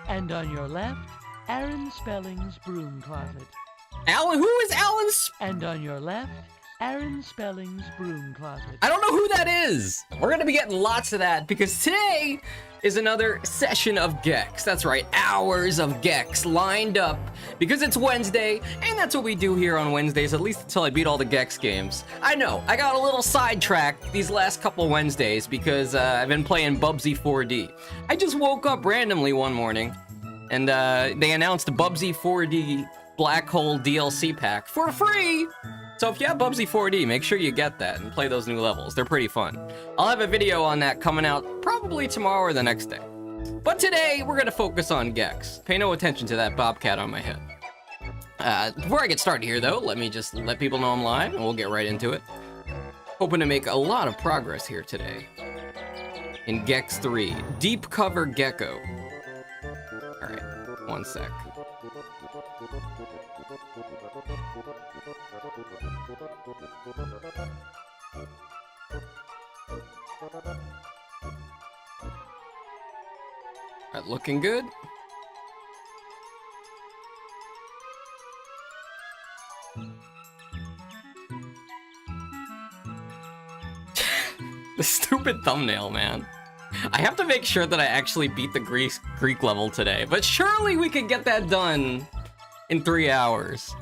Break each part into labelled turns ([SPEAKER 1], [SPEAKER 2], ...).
[SPEAKER 1] And on your left, Aaron Spelling's broom closet.
[SPEAKER 2] Alan? Who is Alan's?
[SPEAKER 1] And on your left, Aaron Spelling's broom closet.
[SPEAKER 2] I don't know who that is. We're gonna be getting lots of that because today is another session of GEX. That's right, hours of GEX lined up because it's Wednesday, and that's what we do here on Wednesdays, at least until I beat all the GEX games. I know, I got a little sidetracked these last couple Wednesdays because I've been playing Bubsy 4D. I just woke up randomly one morning, and they announced Bubsy 4D Black Hole DLC pack for free! So if you have Bubsy 4D, make sure you get that and play those new levels. They're pretty fun. I'll have a video on that coming out probably tomorrow or the next day. But today, we're gonna focus on GEX. Pay no attention to that bobcat on my head. Before I get started here though, let me just let people know I'm live and we'll get right into it. Hoping to make a lot of progress here today. In GEX 3, Deep Cover Gecko. Alright, one sec. Alright, looking good. The stupid thumbnail, man. I have to make sure that I actually beat the Greek level today, but surely we could get that done in 3 hours.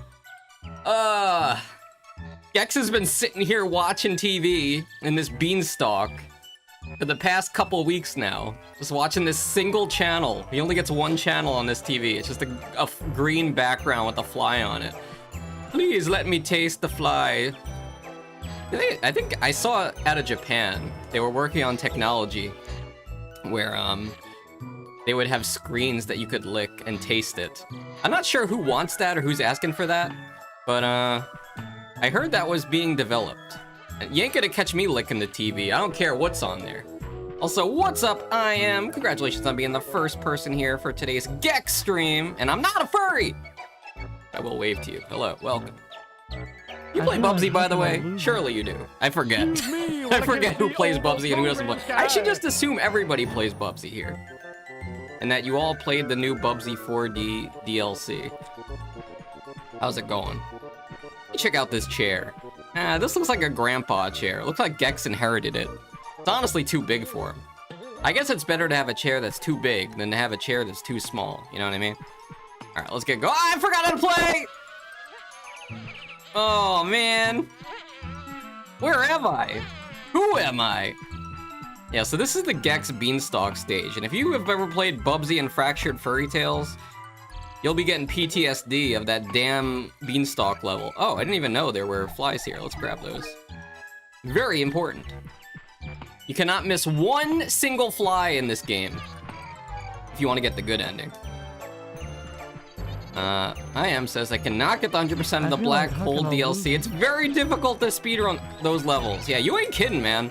[SPEAKER 2] Gex has been sitting here watching TV in this beanstalk for the past couple weeks now. Just watching this single channel. He only gets one channel on this TV. It's just a green background with a fly on it. Please let me taste the fly. I think I saw out of Japan, they were working on technology where they would have screens that you could lick and taste it. I'm not sure who wants that or who's asking for that, but I heard that was being developed. You ain't gonna catch me licking the TV. I don't care what's on there. Also, what's up? I am. Congratulations on being the first person here for today's GEX stream, and I'm not a furry. I will wave to you. Hello, welcome. You play Bubsy, by the way? Surely you do. I forget. I forget who plays Bubsy and who doesn't play. I should just assume everybody plays Bubsy here. And that you all played the new Bubsy 4D DLC. How's it going? Check out this chair. This looks like a grandpa chair. It looks like Gex inherited it. It's honestly too big for him. I guess it's better to have a chair that's too big than to have a chair that's too small. You know what I mean? Alright, let's get going. Oh, I forgot how to play! Oh, man. Where am I? Who am I? Yeah, so this is the Gex Beanstalk stage. And if you have ever played Bubsy and Fractured Furry Tales, you'll be getting PTSD of that damn beanstalk level. Oh, I didn't even know there were flies here. Let's grab those. Very important. You cannot miss one single fly in this game if you want to get the good ending. I am says I cannot get the 100% of the Black Hole DLC. It's very difficult to speedrun those levels. Yeah, you ain't kidding, man.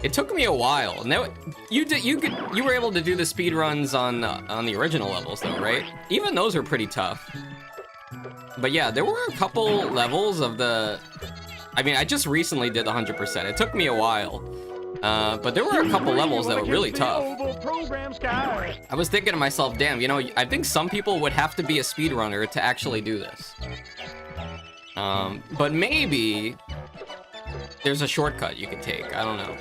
[SPEAKER 2] It took me a while. Now, you were able to do the speedruns on the original levels though, right? Even those are pretty tough. But yeah, there were a couple levels of the... I mean, I just recently did the 100%. It took me a while. But there were a couple levels that were really tough. I was thinking to myself, damn, you know, I think some people would have to be a speedrunner to actually do this. But maybe there's a shortcut you could take. I don't know.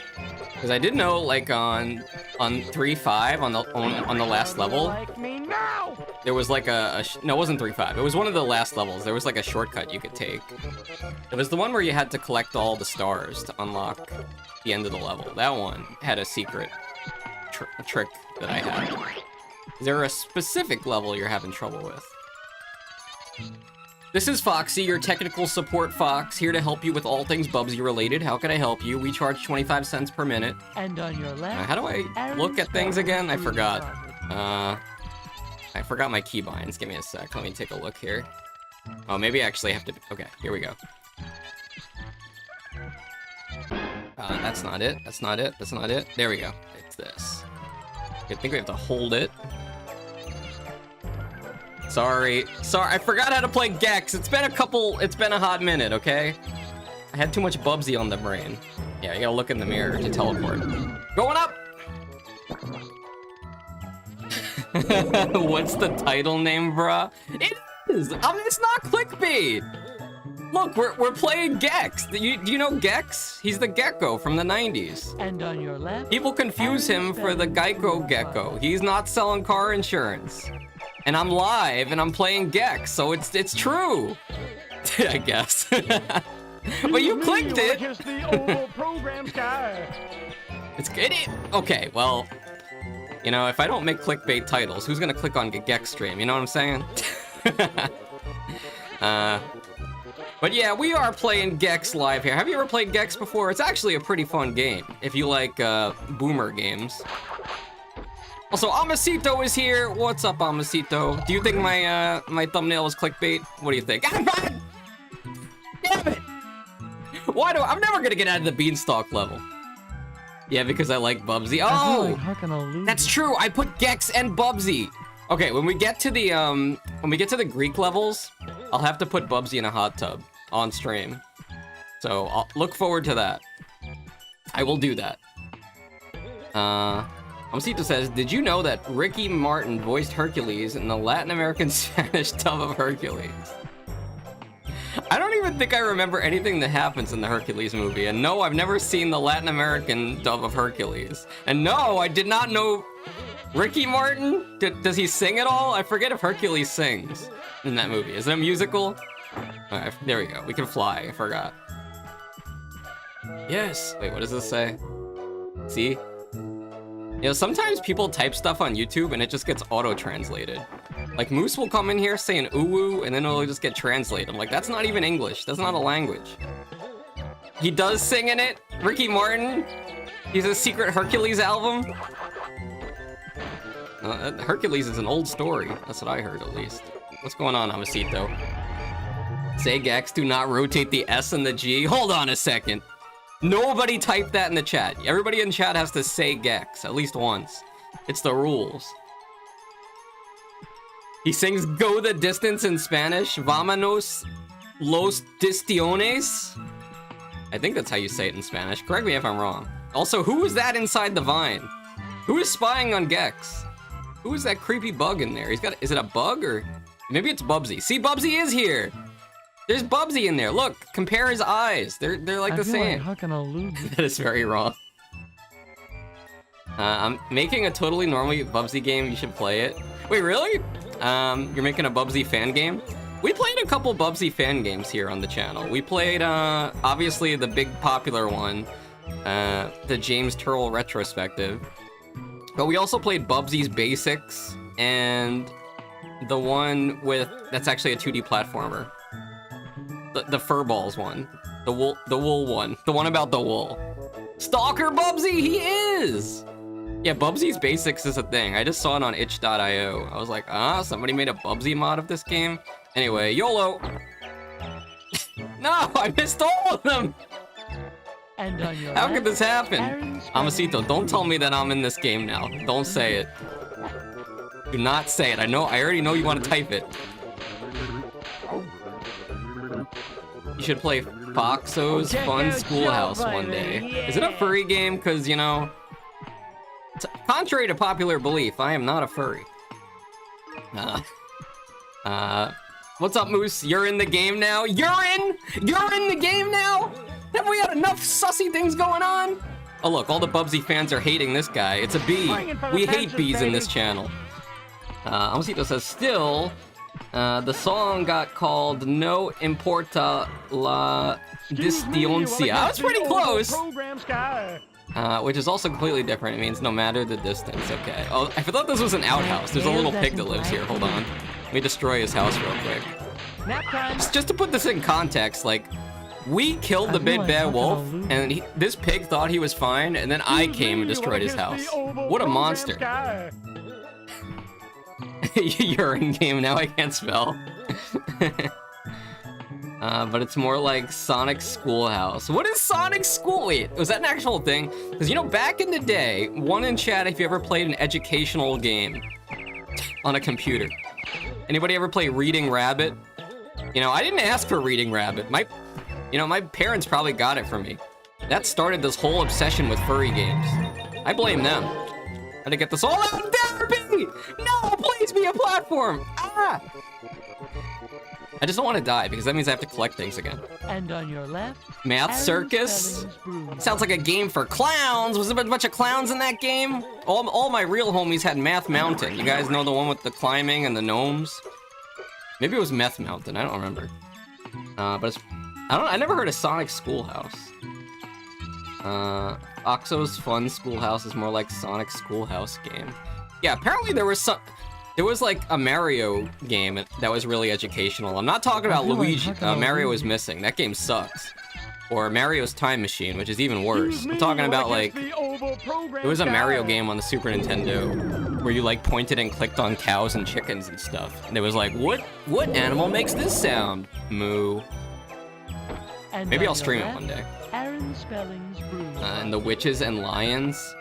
[SPEAKER 2] Because I did know, like, on 3.5, on the last level, there was like no, it wasn't 3.5. It was one of the last levels. There was like a shortcut you could take. It was the one where you had to collect all the stars to unlock the end of the level. That one had a secret trick that I had. Is there a specific level you're having trouble with? This is Foxy, your technical support fox, here to help you with all things Bubsy related. How can I help you? We charge 25 cents per minute.
[SPEAKER 1] And on your left,
[SPEAKER 2] how do I look at things again? I forgot. I forgot my keybinds. Give me a sec. Let me take a look here. Oh, maybe I actually have to... Okay, here we go. That's not it. That's not it. That's not it. There we go. It's this. I think we have to hold it. Sorry, I forgot how to play GEX. It's been a hot minute, okay? I had too much Bubsy on the brain. Yeah, you gotta look in the mirror to teleport. Going up! What's the title name, bruh? It is! I mean, it's not clickbait! Look, we're playing Gex. Do you know Gex? He's the Gecko from the 90s.
[SPEAKER 1] And on your left,
[SPEAKER 2] People confuse him for the Geico Gecko. He's not selling car insurance. And I'm live, and I'm playing Gex, so it's true. I guess. But you clicked it! It's good. Okay, well, you know, if I don't make clickbait titles, who's gonna click on Gex stream? You know what I'm saying? But yeah, we are playing Gex live here. Have you ever played Gex before? It's actually a pretty fun game, if you like boomer games. Also, Amasito is here. What's up, Amasito? Do you think my my thumbnail was clickbait? What do you think? Damn it! Why I'm never gonna get out of the beanstalk level. Yeah, because I like Bubsy. Oh, that's true. I put Gex and Bubsy. Okay, when we get to the Greek levels, I'll have to put Bubsy in a hot tub on stream. So I'll look forward to that. I will do that. Amcito says, did you know that Ricky Martin voiced Hercules in the Latin American Spanish dub of Hercules? I don't even think I remember anything that happens in the Hercules movie. And no, I've never seen the Latin American dub of Hercules. And no, I did not know Ricky Martin. Does he sing at all? I forget if Hercules sings in that movie. Is it a musical? All right, there we go. We can fly. I forgot. Yes. Wait, what does this say? See? You know, sometimes people type stuff on YouTube and it just gets auto-translated. Like, Moose will come in here saying ooh-woo, and then it'll just get translated. I'm like, that's not even English. That's not a language. He does sing in it. Ricky Martin. He's a secret Hercules album. Hercules is an old story. That's what I heard, at least. What's going on, Amasito? Say Gex, do not rotate the S and the G. Hold on a second. Nobody typed that in the chat. Everybody in chat has to say Gex at least once. It's the rules. He sings Go the Distance in Spanish. Vámonos los distiones. I think that's how you say it in Spanish. Correct me if I'm wrong. Also, who is that inside the vine? Who is spying on Gex? Who is that creepy bug in there? Is it a bug or? Maybe it's Bubsy. See, Bubsy is here. There's Bubsy in there. Look, compare his eyes. They're like the same. That is very wrong. I'm making a totally normal Bubsy game. You should play it. Wait, really? You're making a Bubsy fan game? We played a couple Bubsy fan games here on the channel. We played, obviously, the big popular one, the James Turrell retrospective. But we also played Bubsy's Basics and the one that's actually a 2D platformer. The Furballs one. The wool one. The one about the wool. Stalker Bubsy, he is! Yeah, Bubsy's Basics is a thing. I just saw it on itch.io. I was like, somebody made a Bubsy mod of this game? Anyway, YOLO! No, I missed all of them!
[SPEAKER 1] And on your
[SPEAKER 2] How could this happen? Amasito, don't tell me that I'm in this game now. Don't say it. Do not say it. I already know you want to type it. You should play Foxo's Fun Schoolhouse one day. Yeah. Is it a furry game? Because, you know, contrary to popular belief, I am not a furry. What's up, Moose? You're in the game now? You're in the game now? Have we had enough sussy things going on? Oh, look, all the Bubsy fans are hating this guy. It's a bee. We hate bees in this channel. Amasito says, still, the song got called No Importa la Distancia. That's pretty close. Which is also completely different. It means no matter the distance. Okay. Oh, I thought this was an outhouse. There's a little pig that lives here. Hold on. Let me destroy his house real quick. Just to put this in context, like, we killed the big bad wolf, and this pig thought he was fine, and then I came and destroyed his house. What a monster. You're in game now, I can't spell. But it's more like Sonic Schoolhouse. What is Sonic School? Wait, was that an actual thing? Because, you know, back in the day, one in chat if you ever played an educational game on a computer. Anybody ever play Reading Rabbit? You know, I didn't ask for Reading Rabbit. My parents probably got it for me. That started this whole obsession with furry games. I blame them. How to get this all out of therapy! me! No, please be a platform! Ah! I just don't want to die because that means I have to collect things again.
[SPEAKER 1] And on your left,
[SPEAKER 2] Math
[SPEAKER 1] Aaron
[SPEAKER 2] Circus?
[SPEAKER 1] Spelling's broom.
[SPEAKER 2] Sounds like a game for clowns. Was there a bunch of clowns in that game? All my real homies had Math Mountain. You guys know the one with the climbing and the gnomes? Maybe it was Meth Mountain. I don't remember. But it's, I never heard of Sonic Schoolhouse. Oxo's Fun Schoolhouse is more like Sonic Schoolhouse game. Yeah, apparently there was like a Mario game that was really educational. I'm not talking about Luigi. Mario is Missing. That game sucks. Or Mario's Time Machine, which is even worse. I'm talking about like, there was a Mario game on the Super Nintendo where you like pointed and clicked on cows and chickens and stuff. And it was like, what animal makes this sound? Moo.
[SPEAKER 1] And
[SPEAKER 2] Maybe
[SPEAKER 1] on
[SPEAKER 2] I'll stream
[SPEAKER 1] your
[SPEAKER 2] it one day.
[SPEAKER 1] left, Aaron Spelling's broom.
[SPEAKER 2] And the witches and lions.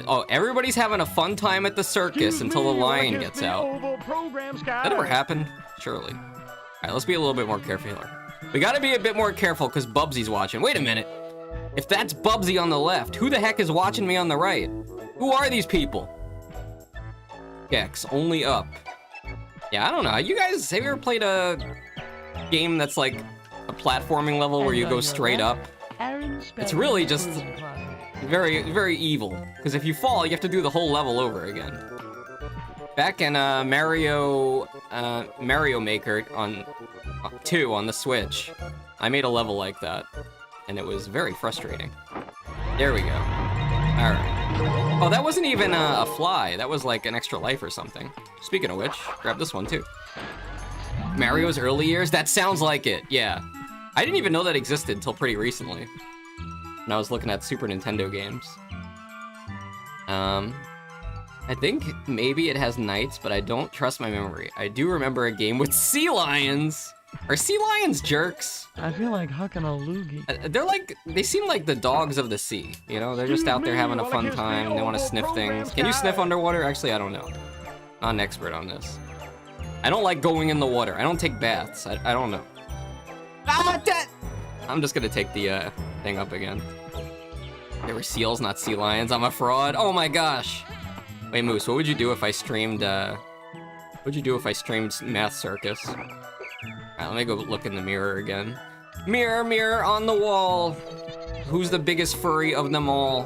[SPEAKER 2] Oh, everybody's having a fun time at the circus until the lion gets out. That ever happened? Surely. Alright, let's be a little bit more careful here. We gotta be a bit more careful because Bubsy's watching. Wait a minute. If that's Bubsy on the left, who the heck is watching me on the right? Who are these people? GEX, only up. Yeah, I don't know. You guys, have you ever played a game that's like a platforming level where you go straight up? It's really just very, very evil. Because if you fall, you have to do the whole level over again. Back in Mario Maker on 2 on the Switch, I made a level like that, and it was very frustrating. There we go. All right. Oh, that wasn't even a fly. That was like an extra life or something. Speaking of which, grab this one too. Mario's early years? That sounds like it, yeah. I didn't even know that existed until pretty recently. When I was looking at Super Nintendo games. I think maybe it has knights, but I don't trust my memory. I do remember a game with sea lions. Are sea lions jerks?
[SPEAKER 1] I feel like hucking a loogie.
[SPEAKER 2] They seem like the dogs of the sea. You know, they're just out there having a fun time. They want to sniff things. Can you sniff underwater? Actually, I don't know. Not an expert on this. I don't like going in the water. I don't take baths. I don't know. Ah, I'm just gonna take the thing up again. They were seals, not sea lions. I'm a fraud. Oh my gosh. Wait, Moose, what would you do if I streamed, Math Circus? Alright, let me go look in the mirror again. Mirror, mirror on the wall. Who's the biggest furry of them all?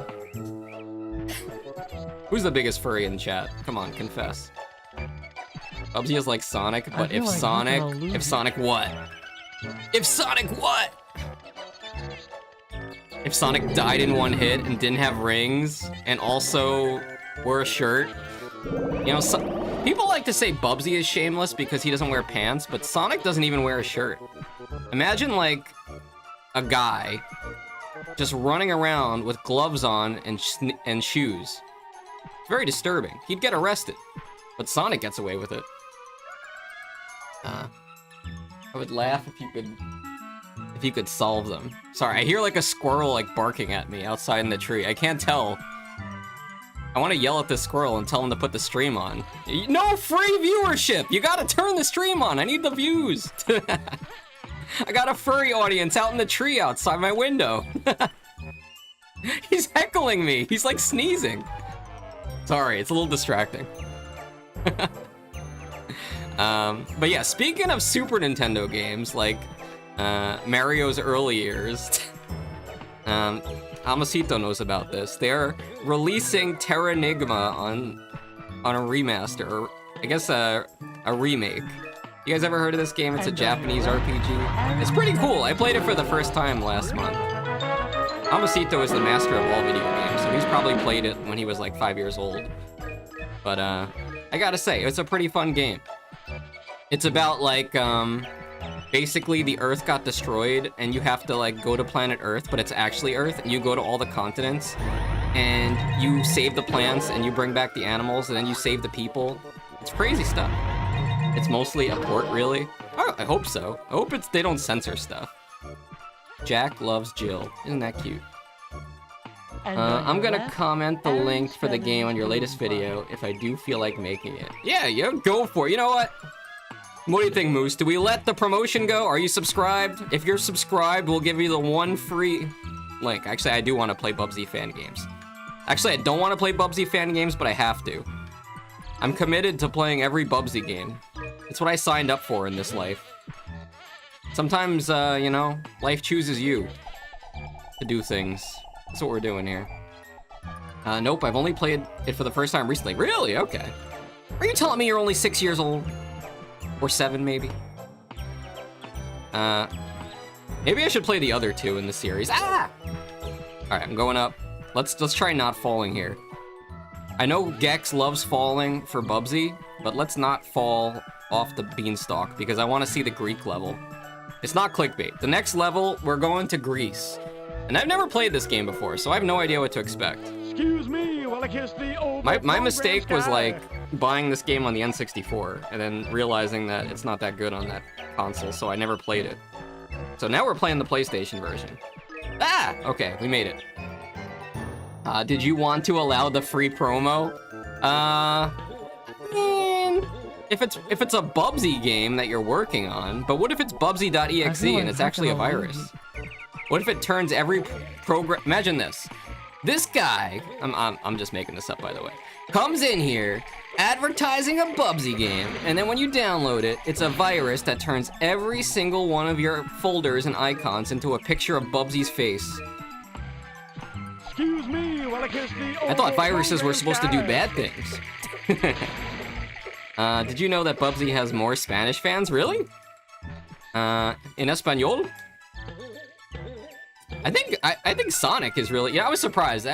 [SPEAKER 2] Who's the biggest furry in chat? Come on, confess. Bubsy is like Sonic, but if Sonic what? If Sonic what? If Sonic died in one hit and didn't have rings and also wore a shirt, you know, people like to say Bubsy is shameless because he doesn't wear pants, but Sonic doesn't even wear a shirt. Imagine like a guy just running around with gloves on and shoes. It's very disturbing. He'd get arrested, but Sonic gets away with it. I would laugh if you could solve them. Sorry, I hear like a squirrel like barking at me outside in the tree. I can't tell. I want to yell at this squirrel and tell him to put the stream on. No free viewership! You gotta turn the stream on! I need the views! I got a furry audience out in the tree outside my window. He's heckling me! He's like sneezing. Sorry, it's a little distracting. But yeah, speaking of Super Nintendo games, like Mario's early years, Amasito knows about this. They're releasing Terranigma on a remaster, or I guess a remake. You guys ever heard of this game? It's a Japanese RPG. It's pretty cool. I played it for the first time last month. Amasito is the master of all video games, so he's probably played it when he was like 5 years old. But I gotta say, it's a pretty fun game. It's about like basically the Earth got destroyed and you have to like go to planet Earth, but it's actually Earth, and you go to all the continents and you save the plants and you bring back the animals and then you save the people. It's crazy stuff. It's mostly a port, really. Oh, I hope so. I hope they don't censor stuff. Jack loves Jill. Isn't that cute? I'm gonna comment the link for the game on your latest video if I do feel like making it. Yeah, go for it. You know what? What do you think, Moose? Do we let the promotion go? Are you subscribed? If you're subscribed, we'll give you the one free link. Actually, I do want to play Bubsy fan games. Actually, I don't want to play Bubsy fan games, but I have to. I'm committed to playing every Bubsy game. It's what I signed up for in this life. Sometimes, you know, life chooses you to do things. That's what we're doing here. Nope, I've only played it for the first time recently. Really? Okay. Are you telling me you're only 6 years old? Or 7, maybe? Maybe I should play the other 2 in the series. Ah! Alright, I'm going up. Let's try not falling here. I know Gex loves falling for Bubsy, but let's not fall off the beanstalk because I want to see the Greek level. It's not clickbait. The next level, we're going to Greece. And I've never played this game before, so I have no idea what to expect.
[SPEAKER 1] Excuse me while I kiss the old
[SPEAKER 2] My mistake was like buying this game on the N64 and then realizing that it's not that good on that console, so I never played it. So now we're playing the PlayStation version. Ah! Okay, we made it. Did you want to allow the free promo? Man, if it's a Bubsy game that you're working on, but what if it's Bubsy.exe and it's actually a virus? What if it turns every program? Imagine this. This guy, I'm just making this up by the way, comes in here advertising a Bubsy game, and then when you download it, it's a virus that turns every single one of your folders and icons into a picture of Bubsy's face.
[SPEAKER 1] Excuse me while I kiss the old
[SPEAKER 2] I thought viruses were supposed to do bad things. Did you know that Bubsy has more Spanish fans? Really? In Espanol? I think Sonic is really... Yeah, I was surprised.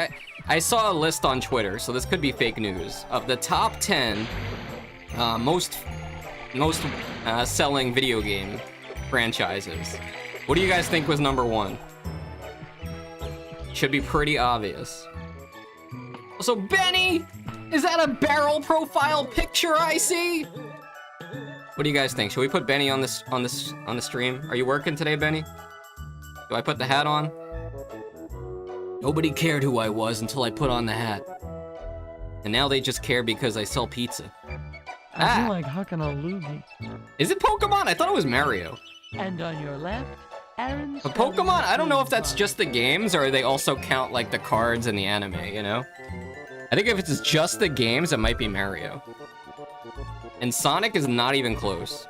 [SPEAKER 2] I saw a list on Twitter, so this could be fake news, of the top 10 most selling video game franchises. What do you guys think was number 1? Should be pretty obvious. So Benny, is that a barrel profile picture I see? What do you guys think? Should we put Benny on the stream? Are you working today, Benny? Do I put the hat on? Nobody cared who I was until I put on the hat. And now they just care because I sell pizza.
[SPEAKER 1] I feel like hucking a loogie.
[SPEAKER 2] Is it Pokemon? I thought it was Mario.
[SPEAKER 1] And on your left, Aaron's...
[SPEAKER 2] But Pokemon, I don't know if that's just the games or they also count like the cards and the anime, you know? I think if it's just the games, it might be Mario. And Sonic is not even close.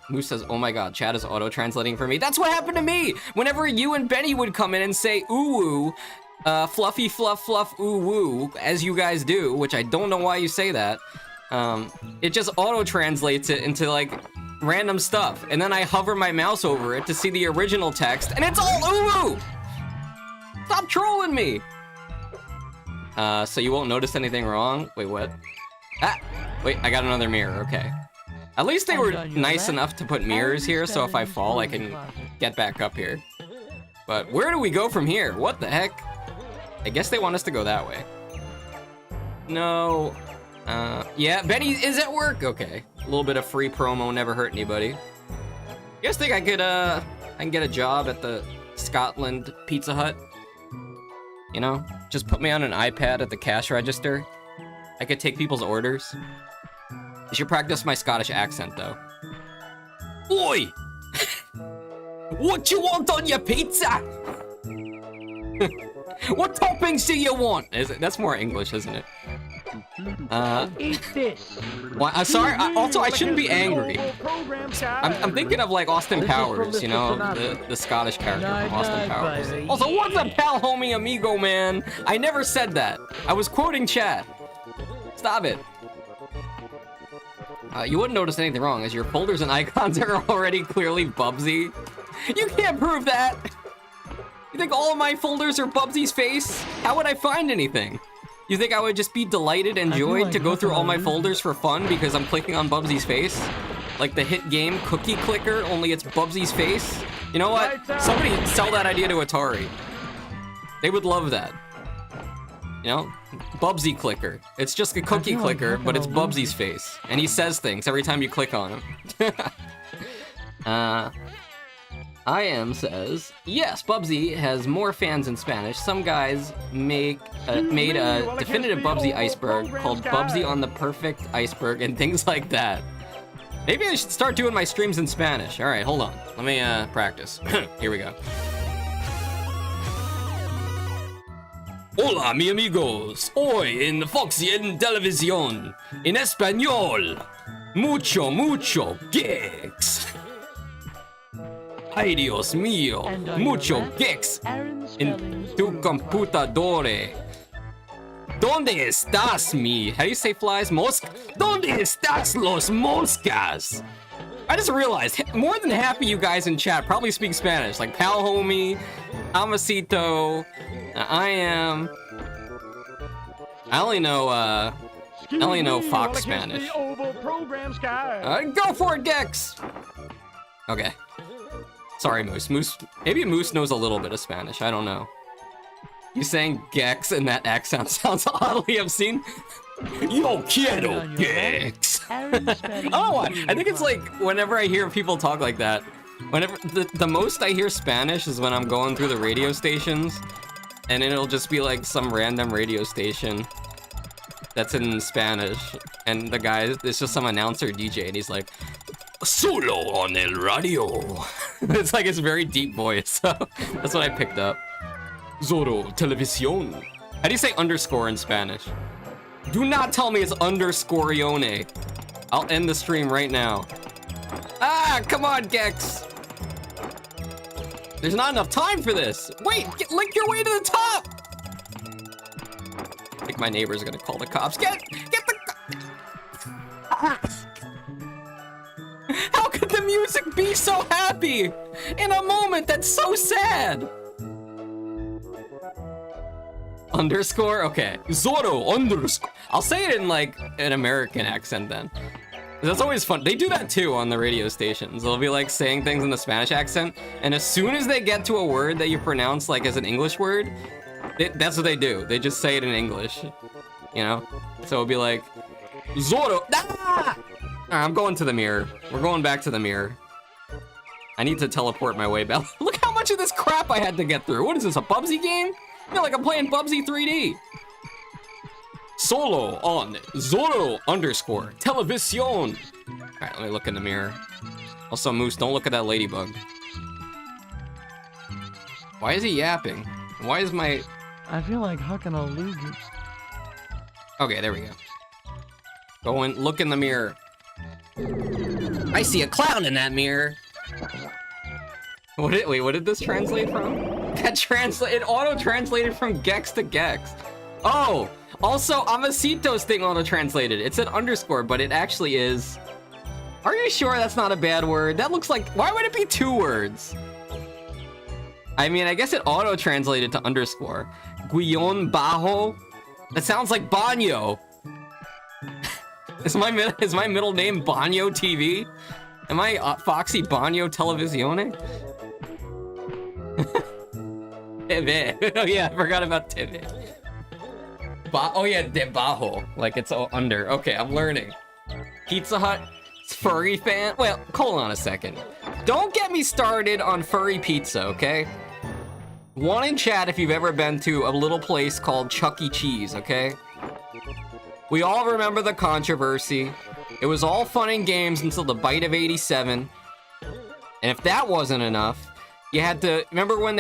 [SPEAKER 2] Moose says, oh my god, chat is auto-translating for me. That's what happened to me! Whenever you and Benny would come in and say, ooh-woo, fluffy fluff fluff ooh-woo, as you guys do, which I don't know why you say that, it just auto-translates it into, like, random stuff. And then I hover my mouse over it to see the original text, and it's all ooh-woo! Stop trolling me! So you won't notice anything wrong? Wait, what? Ah! Wait, I got another mirror, okay. At least they were nice enough to put mirrors here, so if I fall, I can get back up here. But where do we go from here? What the heck? I guess they want us to go that way. No. Yeah, Benny is at work. Okay. A little bit of free promo never hurt anybody. You guys think I can get a job at the Scotland Pizza Hut? You know? Just put me on an iPad at the cash register. I could take people's orders. I should practice my Scottish accent, though. Oi! What you want on your pizza? What toppings do you want? That's more English, isn't it?
[SPEAKER 1] Eat this.
[SPEAKER 2] Well, sorry. Also, I shouldn't be angry. I'm thinking of like Austin Powers, you know, the Scottish character from Austin Powers. Also, what's up, pal, homie, amigo, man? I never said that. I was quoting chat. Stop it. You wouldn't notice anything wrong, as your folders and icons are already clearly Bubsy. You can't prove that! You think all of my folders are Bubsy's face? How would I find anything? You think I would just be delighted and joyed to go through all my folders for fun because I'm clicking on Bubsy's face? Like the hit game Cookie Clicker, only it's Bubsy's face? You know what? Somebody sell that idea to Atari. They would love that. You know? Bubsy Clicker. It's just a cookie clicker, but it's Bubsy's face. And he says things every time you click on him. I am says, yes, Bubsy has more fans in Spanish. Some guys made a definitive Bubsy iceberg called Bubsy on the Perfect Iceberg and things like that. Maybe I should start doing my streams in Spanish. All right, hold on. Let me practice. Here we go. Hola, mi amigos. Hoy en Foxy en Televisión. En español. Mucho GEX. Ay, Dios mío.
[SPEAKER 1] And on
[SPEAKER 2] Mucho
[SPEAKER 1] your left,
[SPEAKER 2] GEX
[SPEAKER 1] Aaron
[SPEAKER 2] en
[SPEAKER 1] Spelling's
[SPEAKER 2] tu
[SPEAKER 1] broom.
[SPEAKER 2] computadore. ¿Dónde estás, mi? How do you say flies? ¿Dónde estás los moscas? I just realized more than half of you guys in chat probably speak Spanish, like Pal Homie, Amasito, I am. I only know Fox Spanish. Go for it, Gex. Okay. Sorry, Moose. Maybe Moose knows a little bit of Spanish. I don't know. You saying Gex in that accent sounds oddly obscene. Yo quiero Gex. Oh, I think it's like whenever I hear people talk like that. Whenever the most I hear Spanish is when I'm going through the radio stations, and it'll just be like some random radio station that's in Spanish, and the guy, it's just some announcer DJ, and he's like, "Solo on el radio." It's like his very deep voice. So that's what I picked up. Zorro Televisión. How do you say underscore in Spanish? Do not tell me it's underscore-ione. I'll end the stream right now. Ah, come on, Gex. There's not enough time for this. Wait, link your way to the top. I think my neighbors are gonna call the cops. Get the. How could the music be so happy in a moment that's so sad? Underscore? Okay. Zorro underscore. I'll say it in like an American accent then. That's always fun. They do that too on the radio stations. They'll be like saying things in the Spanish accent, and as soon as they get to a word that you pronounce like as an English word, that's what they do. They just say it in English, you know? So it'll be like, Zorro. Ah! Alright, I'm going to the mirror. We're going back to the mirror. I need to teleport my way back. Look how much of this crap I had to get through. What is this, a Bubsy game? I feel like I'm playing Bubsy 3D. Solo on Zorro underscore Televisión. Alright, let me look in the mirror. Also, Moose, don't look at that ladybug. Why is he yapping? Why is my...
[SPEAKER 1] I feel like hucking a loogie.
[SPEAKER 2] Okay, there we go. Go and look in the mirror. I see a clown in that mirror. Wait, what did this translate from? It auto-translated from Gex to Gex. Oh, also Amasito's thing auto-translated. It said underscore, but it actually is. Are you sure that's not a bad word? That looks like, why would it be 2 words? I mean, I guess it auto-translated to underscore. Guion Bajo? That sounds like Banyo. Is my middle name Banyo TV? Am I Foxy Banyo Televisione? TV. Oh yeah, I forgot about TV. Oh yeah, debajo. Like it's under. Okay, I'm learning. Pizza Hut furry fan? Well, hold on a second. Don't get me started on furry pizza, okay? One in chat if you've ever been to a little place called Chuck E. Cheese, okay? We all remember the controversy. It was all fun and games until the bite of '87. And if that wasn't enough, you had to... Remember when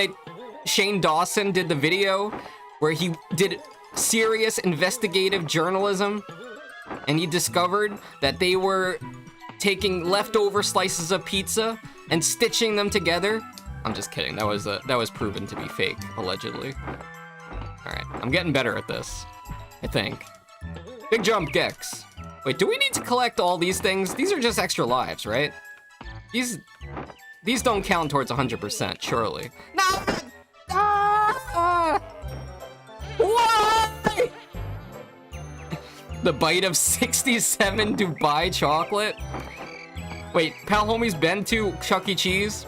[SPEAKER 2] Shane Dawson did the video where he did serious investigative journalism? And he discovered that they were taking leftover slices of pizza and stitching them together. I'm just kidding. That was proven to be fake, allegedly. All right, I'm getting better at this, I think. Big jump, Gex. Wait, do we need to collect all these things? These are just extra lives, right? These don't count towards 100%, surely. No! Why? The bite of 67 Dubai chocolate? Wait, Pal Homie's been to Chuck E. Cheese?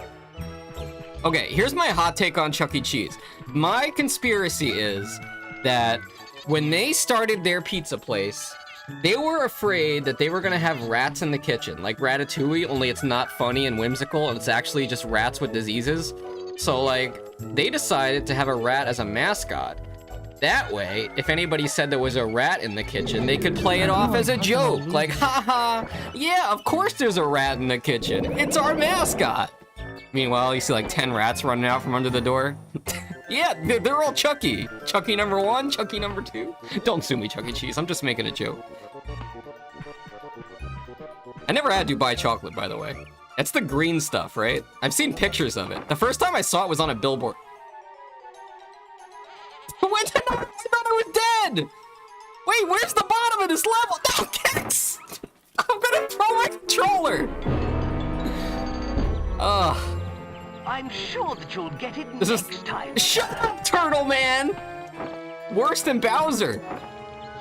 [SPEAKER 2] Okay, here's my hot take on Chuck E. Cheese. My conspiracy is that when they started their pizza place, they were afraid that they were gonna have rats in the kitchen, like Ratatouille, only it's not funny and whimsical, and it's actually just rats with diseases. So, like, they decided to have a rat as a mascot. That way, if anybody said there was a rat in the kitchen, they could play it off as a joke. Like, haha, yeah, of course there's a rat in the kitchen. It's our mascot. Meanwhile, you see like 10 rats running out from under the door. Yeah, they're all Chucky. Chucky number 1, Chucky number 2. Don't sue me, Chuck E. Cheese. I'm just making a joke. I never had Dubai chocolate, by the way. It's the green stuff, right? I've seen pictures of it. The first time I saw it was on a billboard. Wait, I thought I was dead! Wait, where's the bottom of this level? No, Gex! I'm gonna throw my controller! Ugh.
[SPEAKER 1] I'm sure that you'll get it
[SPEAKER 2] This
[SPEAKER 1] next time.
[SPEAKER 2] Shut up, Turtle Man! Worse than Bowser.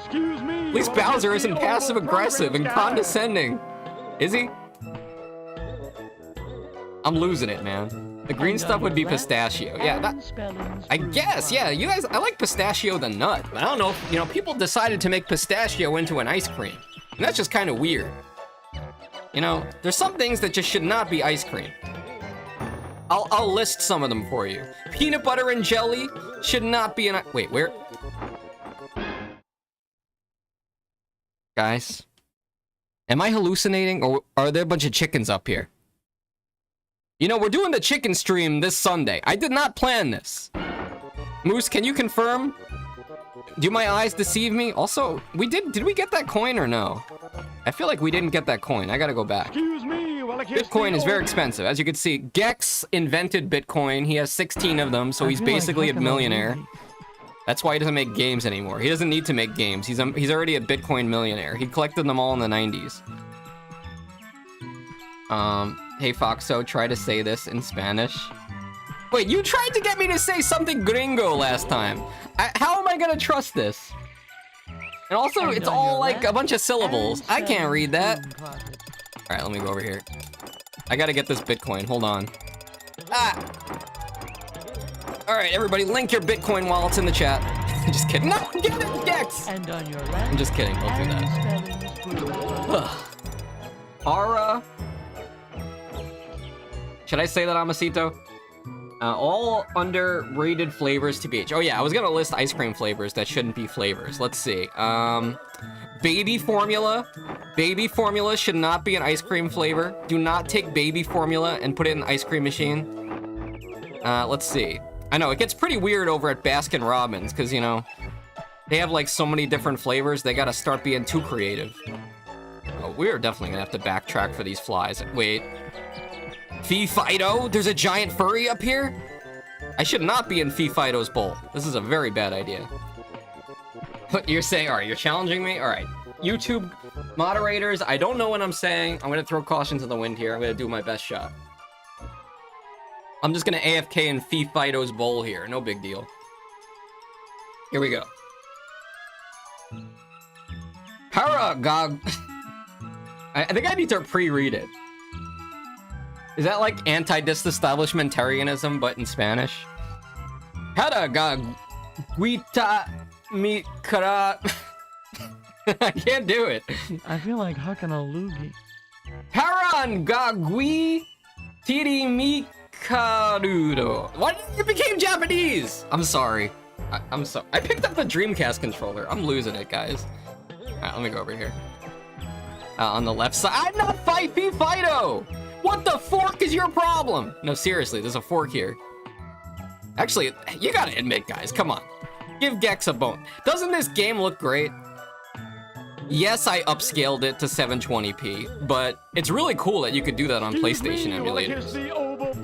[SPEAKER 1] Excuse me.
[SPEAKER 2] At least Bowser isn't passive-aggressive and condescending. Is he? I'm losing it, man. The green stuff would be pistachio. Yeah, that... I guess, yeah, you guys... I like pistachio the nut. But I don't know if, you know, people decided to make pistachio into an ice cream. And that's just kind of weird. You know, there's some things that just should not be ice cream. I'll list some of them for you. Peanut butter and jelly should not be an... Wait, where... Guys, am I hallucinating, or are there a bunch of chickens up here? You know, we're doing the chicken stream this Sunday. I did not plan this. Moose, can you confirm? Do my eyes deceive me? Also, did we get that coin or no? I feel like we didn't get that coin. I gotta go back.
[SPEAKER 1] Excuse me while I kiss
[SPEAKER 2] Bitcoin is very expensive. As you can see, Gex invented Bitcoin. He has 16 of them, so he's basically a millionaire. That's why he doesn't make games anymore. He doesn't need to make games. He's already a Bitcoin millionaire. He collected them all in the 90s. Hey Foxo, try to say this in Spanish. Wait, you tried to get me to say something gringo last time. How am I gonna trust this? And also, it's all like a bunch of syllables. I can't read that. All right, let me go over here. I gotta get this Bitcoin. Hold on. Ah! All right, everybody, link your Bitcoin wallets in the chat. Just kidding. No, get it, Gex!
[SPEAKER 1] And on your left,
[SPEAKER 2] I'm just kidding. Don't do that. Ara. Should I say that, Amasito? All underrated flavors to BH. Oh yeah, I was gonna list ice cream flavors that shouldn't be flavors. Let's see. Baby formula. Baby formula should not be an ice cream flavor. Do not take baby formula and put it in the ice cream machine. Let's see. I know, it gets pretty weird over at Baskin Robbins, because, you know, they have, like, so many different flavors, they gotta start being too creative. Oh, we're definitely gonna have to backtrack for these flies. Wait. Fee Fido? There's a giant furry up here? I should not be in Fee Fido's bowl. This is a very bad idea. But you're saying, alright, you're challenging me? Alright. YouTube moderators, I don't know what I'm saying. I'm gonna throw caution to the wind here. I'm gonna do my best shot. I'm just gonna AFK in Fee Fido's bowl here. No big deal. Here we go. Paragog. I think I need to pre-read it. Is that like anti-disestablishmentarianism, but in Spanish? Paragog. Guita mi cara. I can't do it.
[SPEAKER 1] I feel like hucking a loogie.
[SPEAKER 2] Parangagui tiri Karudo. Why did you became Japanese? I'm sorry. I'm so. I picked up the Dreamcast controller. I'm losing it, guys. Alright, let me go over here. On the left side. I'm not Fido! What the fork is your problem? No, seriously, there's a fork here. Actually, you gotta admit, guys, come on. Give Gex a bone. Doesn't this game look great? Yes, I upscaled it to 720p, but it's really cool that you could do that on PlayStation emulators.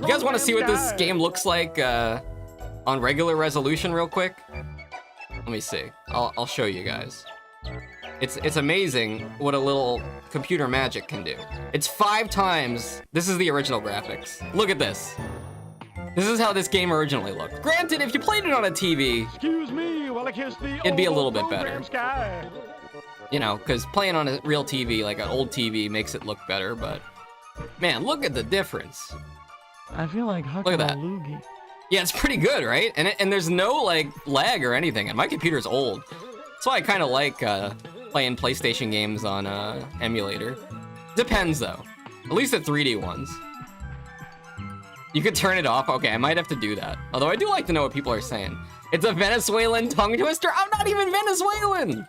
[SPEAKER 2] You guys want to see what this game looks like on regular resolution real quick? Let me see. I'll show you guys. It's amazing what a little computer magic can do. It's 5 times. This is the original graphics. Look at this. This is how this game originally looked. Granted, if you played it on a TV,
[SPEAKER 1] Excuse me while I kiss the
[SPEAKER 2] it'd be a little bit better.
[SPEAKER 1] Sky.
[SPEAKER 2] You know, because playing on a real TV, like an old TV, makes it look better, but man, look at the difference.
[SPEAKER 1] I feel like hucking
[SPEAKER 2] Look at that.
[SPEAKER 1] a loogie.
[SPEAKER 2] Yeah, it's pretty good, right? And there's no like lag or anything, and my computer's old. That's why I kind of like playing PlayStation games on emulator. Depends though. At least the 3D ones. You could turn it off. Okay, I might have to do that. Although I do like to know what people are saying. It's a Venezuelan tongue twister. I'm not even Venezuelan.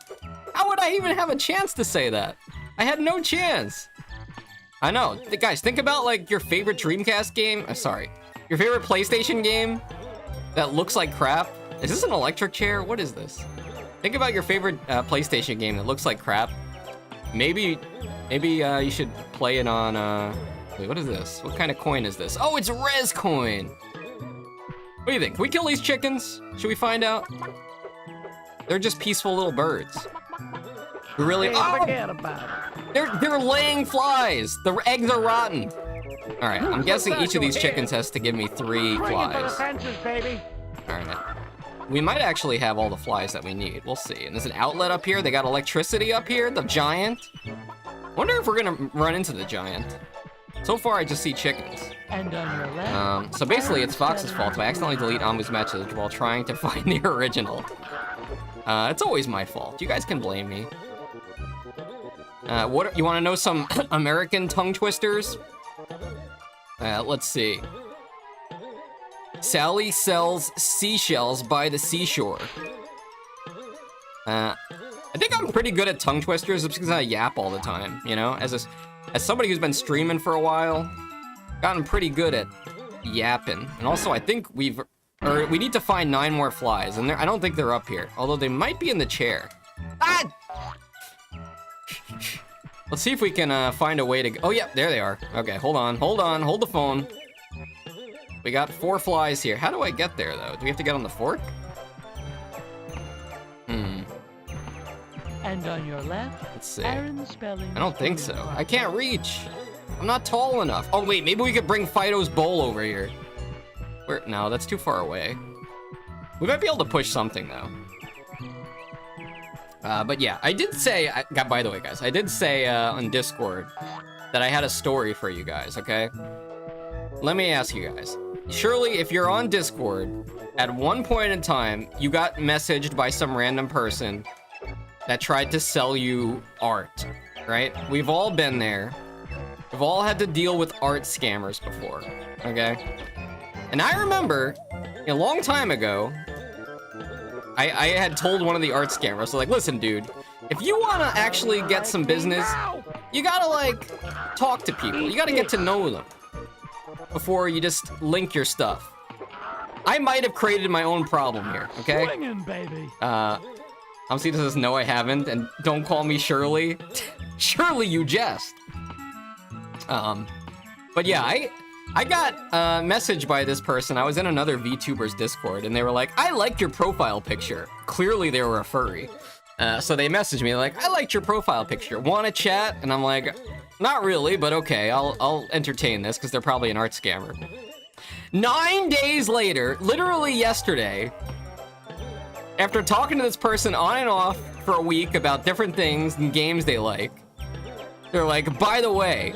[SPEAKER 2] How would I even have a chance to say that? I had no chance. I know. Guys, think about like your favorite Dreamcast game. Sorry. Your favorite PlayStation game. that looks like crap. Is this an electric chair? What is this? Think about your favorite PlayStation game that looks like crap. Maybe you should play it on, wait, what is this? What kind of coin is this? Oh, it's Res coin! What do you think? Can we kill these chickens? Should we find out? They're just peaceful little birds. We really-
[SPEAKER 1] Forget about it.
[SPEAKER 2] They're laying flies! The eggs are rotten! Alright, I'm guessing each of these chickens has to give me 3
[SPEAKER 1] Bring it to the
[SPEAKER 2] flies.
[SPEAKER 1] fences, baby.
[SPEAKER 2] Alright. We might actually have all the flies that we need. We'll see. And there's an outlet up here. They got electricity up here. The giant. Wonder if we're gonna run into the giant. So far, I just see chickens.
[SPEAKER 1] And on your left.
[SPEAKER 2] So basically, it's Fox's fault if I accidentally delete Amu's message while trying to find the original. It's always my fault. You guys can blame me. What you want to know? Some American tongue twisters? Let's see. Sally sells seashells by the seashore. I think I'm pretty good at tongue twisters just because I yap all the time, you know? As somebody who's been streaming for a while, gotten pretty good at yapping. And also, I think we need to find 9 more flies, and I don't think they're up here, although they might be in the chair. Ah! Let's see if we can find a way to. Oh, yeah, there they are. Okay, hold on, hold the phone. We got 4 flies here. How do I get there, though? Do we have to get on the fork?
[SPEAKER 1] And on your left.
[SPEAKER 2] Let's see.
[SPEAKER 1] Aaron Spellings.
[SPEAKER 2] I don't think so. I can't reach. I'm not tall enough. Oh, wait, maybe we could bring Fido's bowl over here. No, that's too far away. We might be able to push something, though. But yeah, I did say, by the way, guys, I did say on Discord that I had a story for you guys, okay? Let me ask you guys. Surely, if you're on Discord, at one point in time, you got messaged by some random person that tried to sell you art, right? We've all been there. We've all had to deal with art scammers before, okay? And I remember, a long time ago, I had told one of the art scammers, like, listen, dude, if you want to actually get some business, you gotta, like, talk to people. You gotta get to know them before you just link your stuff. I might have created my own problem here, okay?
[SPEAKER 1] Swinging, baby.
[SPEAKER 2] Bubsy says, no, I haven't, and don't call me Shirley. Surely you jest. But yeah, I got a message by this person. I was in another VTuber's Discord, and they were like, I liked your profile picture. Clearly, they were a furry. So they messaged me, like, I liked your profile picture. Want to chat? And I'm like, not really, but okay, I'll entertain this, because they're probably an art scammer. 9 days later, literally yesterday, after talking to this person on and off for a week about different things and games they like, they're like, by the way,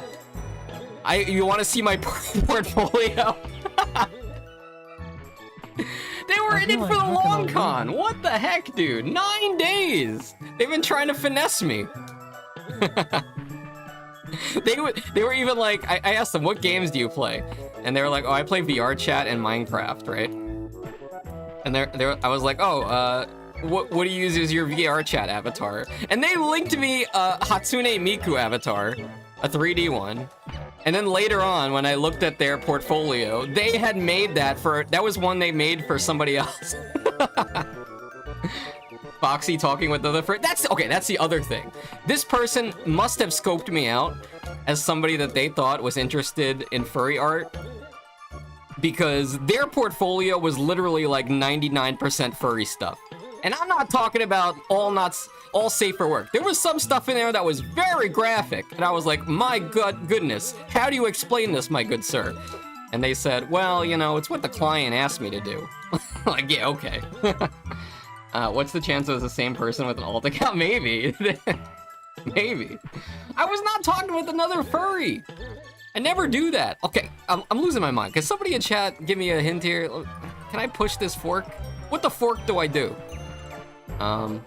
[SPEAKER 2] you want to see my portfolio? They were in it for the long con. What the heck, dude? 9 days. They've been trying to finesse me. They were even like, I asked them, what games do you play? And they were like, oh, I play VR chat and Minecraft, right? And I was like, oh, what do you use as your VR chat avatar? And they linked me a Hatsune Miku avatar, a 3D one. And then later on, when I looked at their portfolio, they had made that was one they made for somebody else. Foxy talking with other friends. That's the other thing. This person must have scoped me out as somebody that they thought was interested in furry art, because their portfolio was literally like 99% furry stuff. And I'm not talking about all safe for work. There was some stuff in there that was very graphic, and I was like, my goodness, how do you explain this, my good sir? And they said, well, you know, it's what the client asked me to do. Like, yeah, okay. What's the chance it was the same person with an alt account? Maybe. Maybe. I was not talking with another furry. I never do that. Okay, I'm losing my mind. Can somebody in chat give me a hint here? Can I push this fork? What the fork do I do? We're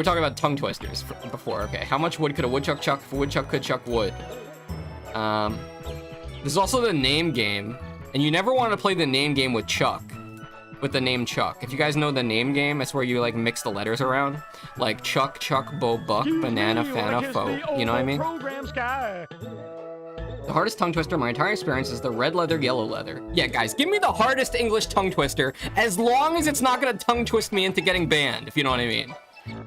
[SPEAKER 2] talking about tongue twisters before. Okay, how much wood could a woodchuck chuck if a woodchuck could chuck wood? There's also the name game, and you never want to play the name game with Chuck, with the name Chuck. If you guys know the name game, it's where you like mix the letters around, like Chuck, Chuck, Bo, Buck, Banana, Fana, Fo. You know what I mean? The hardest tongue twister in my entire experience is the red leather, yellow leather. Yeah, guys, give me the hardest English tongue twister, as long as it's not gonna tongue twist me into getting banned, if you know what I mean.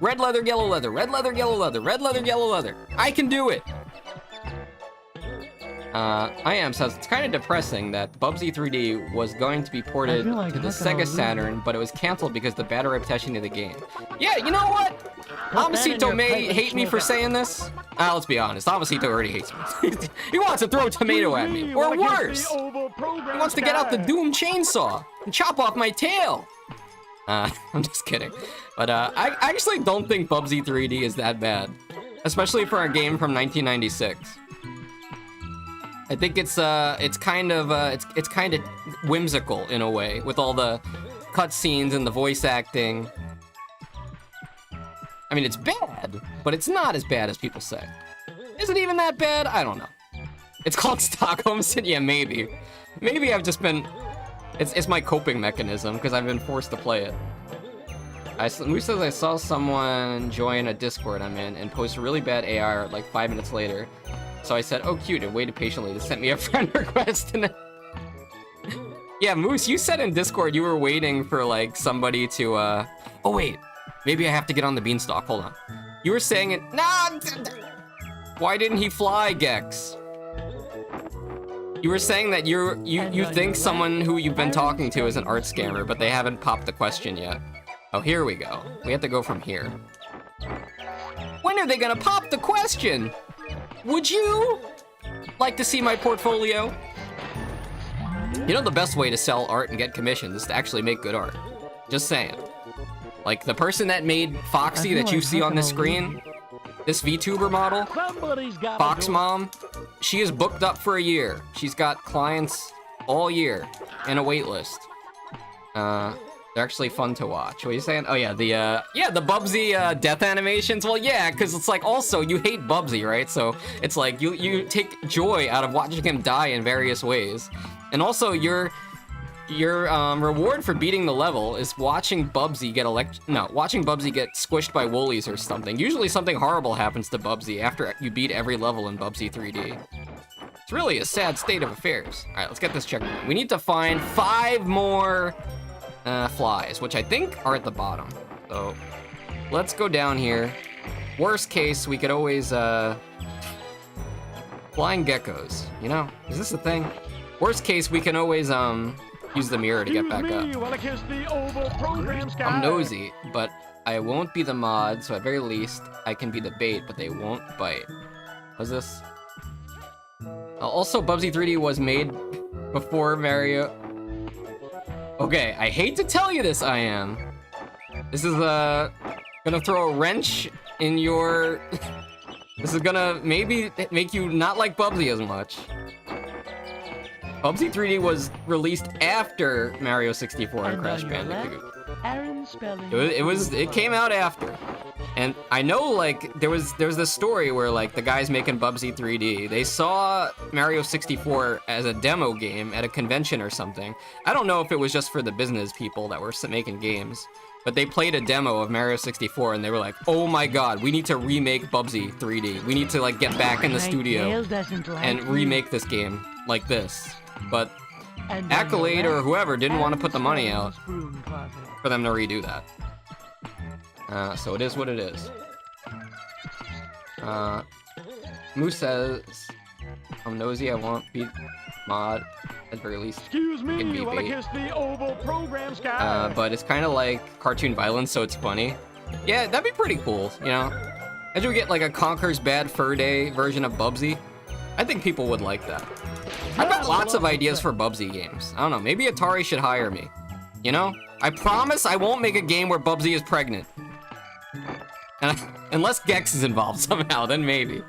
[SPEAKER 2] Red leather, yellow leather, red leather, yellow leather, red leather, yellow leather. I can do it. I am says it's kind of depressing that Bubsy 3D was going to be ported to the Sega Saturn, but it was canceled because of the bad reputation of the game. Yeah, you know what? Amasito may hate me for saying this. Let's be honest, Amasito already hates me. He wants to throw a tomato at me, or worse, he wants to get out the Doom chainsaw and chop off my tail. I'm just kidding. But I actually don't think Bubsy 3D is that bad, especially for a game from 1996. I think it's kind of whimsical in a way, with all the cutscenes and the voice acting. I mean, it's bad, but it's not as bad as people say. Is it even that bad? I don't know. It's called Stockholm City. Yeah, maybe. Maybe I've just been... It's my coping mechanism, because I've been forced to play it. Moose says I saw someone join a Discord I'm in and post really bad AR like 5 minutes later. So I said, oh cute, and waited patiently to send me a friend request. And yeah, Moose, you said in Discord you were waiting for like somebody to, oh wait, maybe I have to get on the beanstalk, hold on. You were saying it, no! Why didn't he fly, Gex? You were saying that you think someone who you've been talking to is an art scammer, but they haven't popped the question yet. Oh, here we go. We have to go from here. When are they gonna pop the question? Would you like to see my portfolio? You know the best way to sell art and get commissions is to actually make good art. Just saying. Like the person that made Foxy that you see on the screen, this Vtuber model, Fox Mom, she is booked up for a year. She's got clients all year and a wait list. They're actually fun to watch. What are you saying? Oh yeah, the Bubsy death animations. Well, yeah, because it's like also you hate Bubsy, right? So it's like you take joy out of watching him die in various ways, and also your reward for beating the level is watching Bubsy get squished by woolies or something. Usually something horrible happens to Bubsy after you beat every level in Bubsy 3D. It's really a sad state of affairs. All right, let's get this checkpoint. We need to find 5 more flies, which I think are at the bottom. So let's go down here. Worst case, we could always flying geckos, you know? Is this a thing? Worst case, we can always use the mirror to get back up. I'm nosy, but I won't be the mod, so at very least I can be the bait, but they won't bite. What's this? Also, Bubsy 3D was made before Mario. Okay, I hate to tell you this, I am. This is gonna throw a wrench in your... This is gonna maybe make you not like Bubsy as much. Bubsy 3D was released after Mario 64 and Crash Bandicoot. It came out after. And I know, like, there was this story where, like, the guys making Bubsy 3D, they saw Mario 64 as a demo game at a convention or something. I don't know if it was just for the business people that were making games, but they played a demo of Mario 64 and they were like, oh my god, we need to remake Bubsy 3D. We need to, like, get back in the studio and remake this game like this. But Accolade or whoever didn't want to put the money out for them to redo that. So it is what it is. Moose says, I'm nosy, I won't be mod, at very least.
[SPEAKER 3] Excuse me, while I kiss the oval program sky.
[SPEAKER 2] But it's kind of like cartoon violence, so it's funny. Yeah, that'd be pretty cool, you know? As we get like a Conker's Bad Fur Day version of Bubsy, I think people would like that. I've got lots of ideas for Bubsy games. I don't know, maybe Atari should hire me. You know? I promise I won't make a game where Bubsy is pregnant. Unless Gex is involved somehow, then maybe.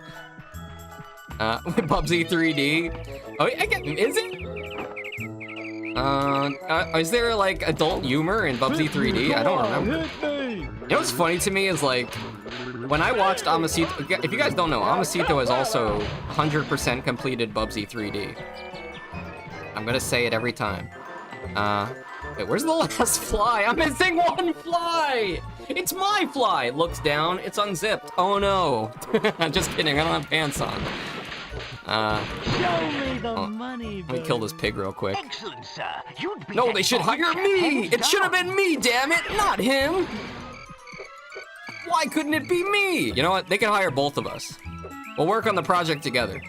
[SPEAKER 2] Bubsy 3D. Oh, is it? Is there like adult humor in Bubsy 3D? I don't remember. You know what's funny to me is like, when I watched Amasito, if you guys don't know, Amasito has also 100% completed Bubsy 3D. I'm gonna say it every time. Wait, where's the last fly? I'm missing one fly! It's my fly! Looks down, it's unzipped. Oh no. I'm just kidding, I don't have pants on.
[SPEAKER 1] Show me the
[SPEAKER 2] Oh,
[SPEAKER 1] money,
[SPEAKER 2] let me kill this pig real quick.
[SPEAKER 3] Excellent, sir. You'd be
[SPEAKER 2] No,
[SPEAKER 3] that
[SPEAKER 2] they should
[SPEAKER 3] bold
[SPEAKER 2] hire
[SPEAKER 3] chap
[SPEAKER 2] me!
[SPEAKER 3] hands
[SPEAKER 2] It should have
[SPEAKER 3] down.
[SPEAKER 2] been me, damn it, not him! Why couldn't it be me? You know what? They can hire both of us. We'll work on the project together.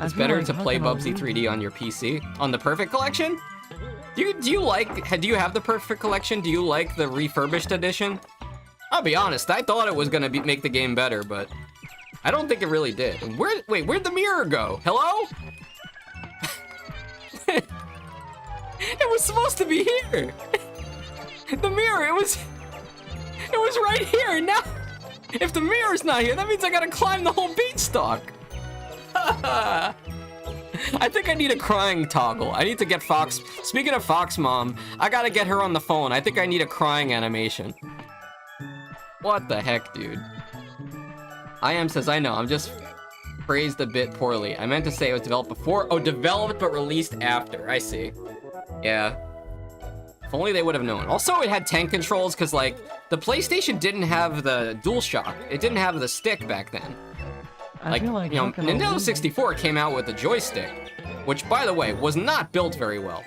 [SPEAKER 2] It's better to play Bubsy 3D on your PC. On the Perfect Collection? Do you have the Perfect Collection? Do you like the refurbished edition? I'll be honest, I thought it was gonna make the game better, but I don't think it really did. Wait, where'd the mirror go? Hello? It was supposed to be here. The mirror, it was right here. Now, if the mirror's not here, that means I gotta climb the whole beanstalk. I think I need a crying toggle. I need to get Fox. Speaking of Fox Mom, I gotta get her on the phone. I think I need a crying animation. What the heck, dude? I am says, I know, I'm just phrased a bit poorly. I meant to say it was developed before. Oh, developed but released after. I see. Yeah. If only they would have known. Also, it had tank controls because, like, the PlayStation didn't have the DualShock. It didn't have the stick back then. Like, you know, Nintendo 64 came out with the joystick, which, by the way, was not built very well.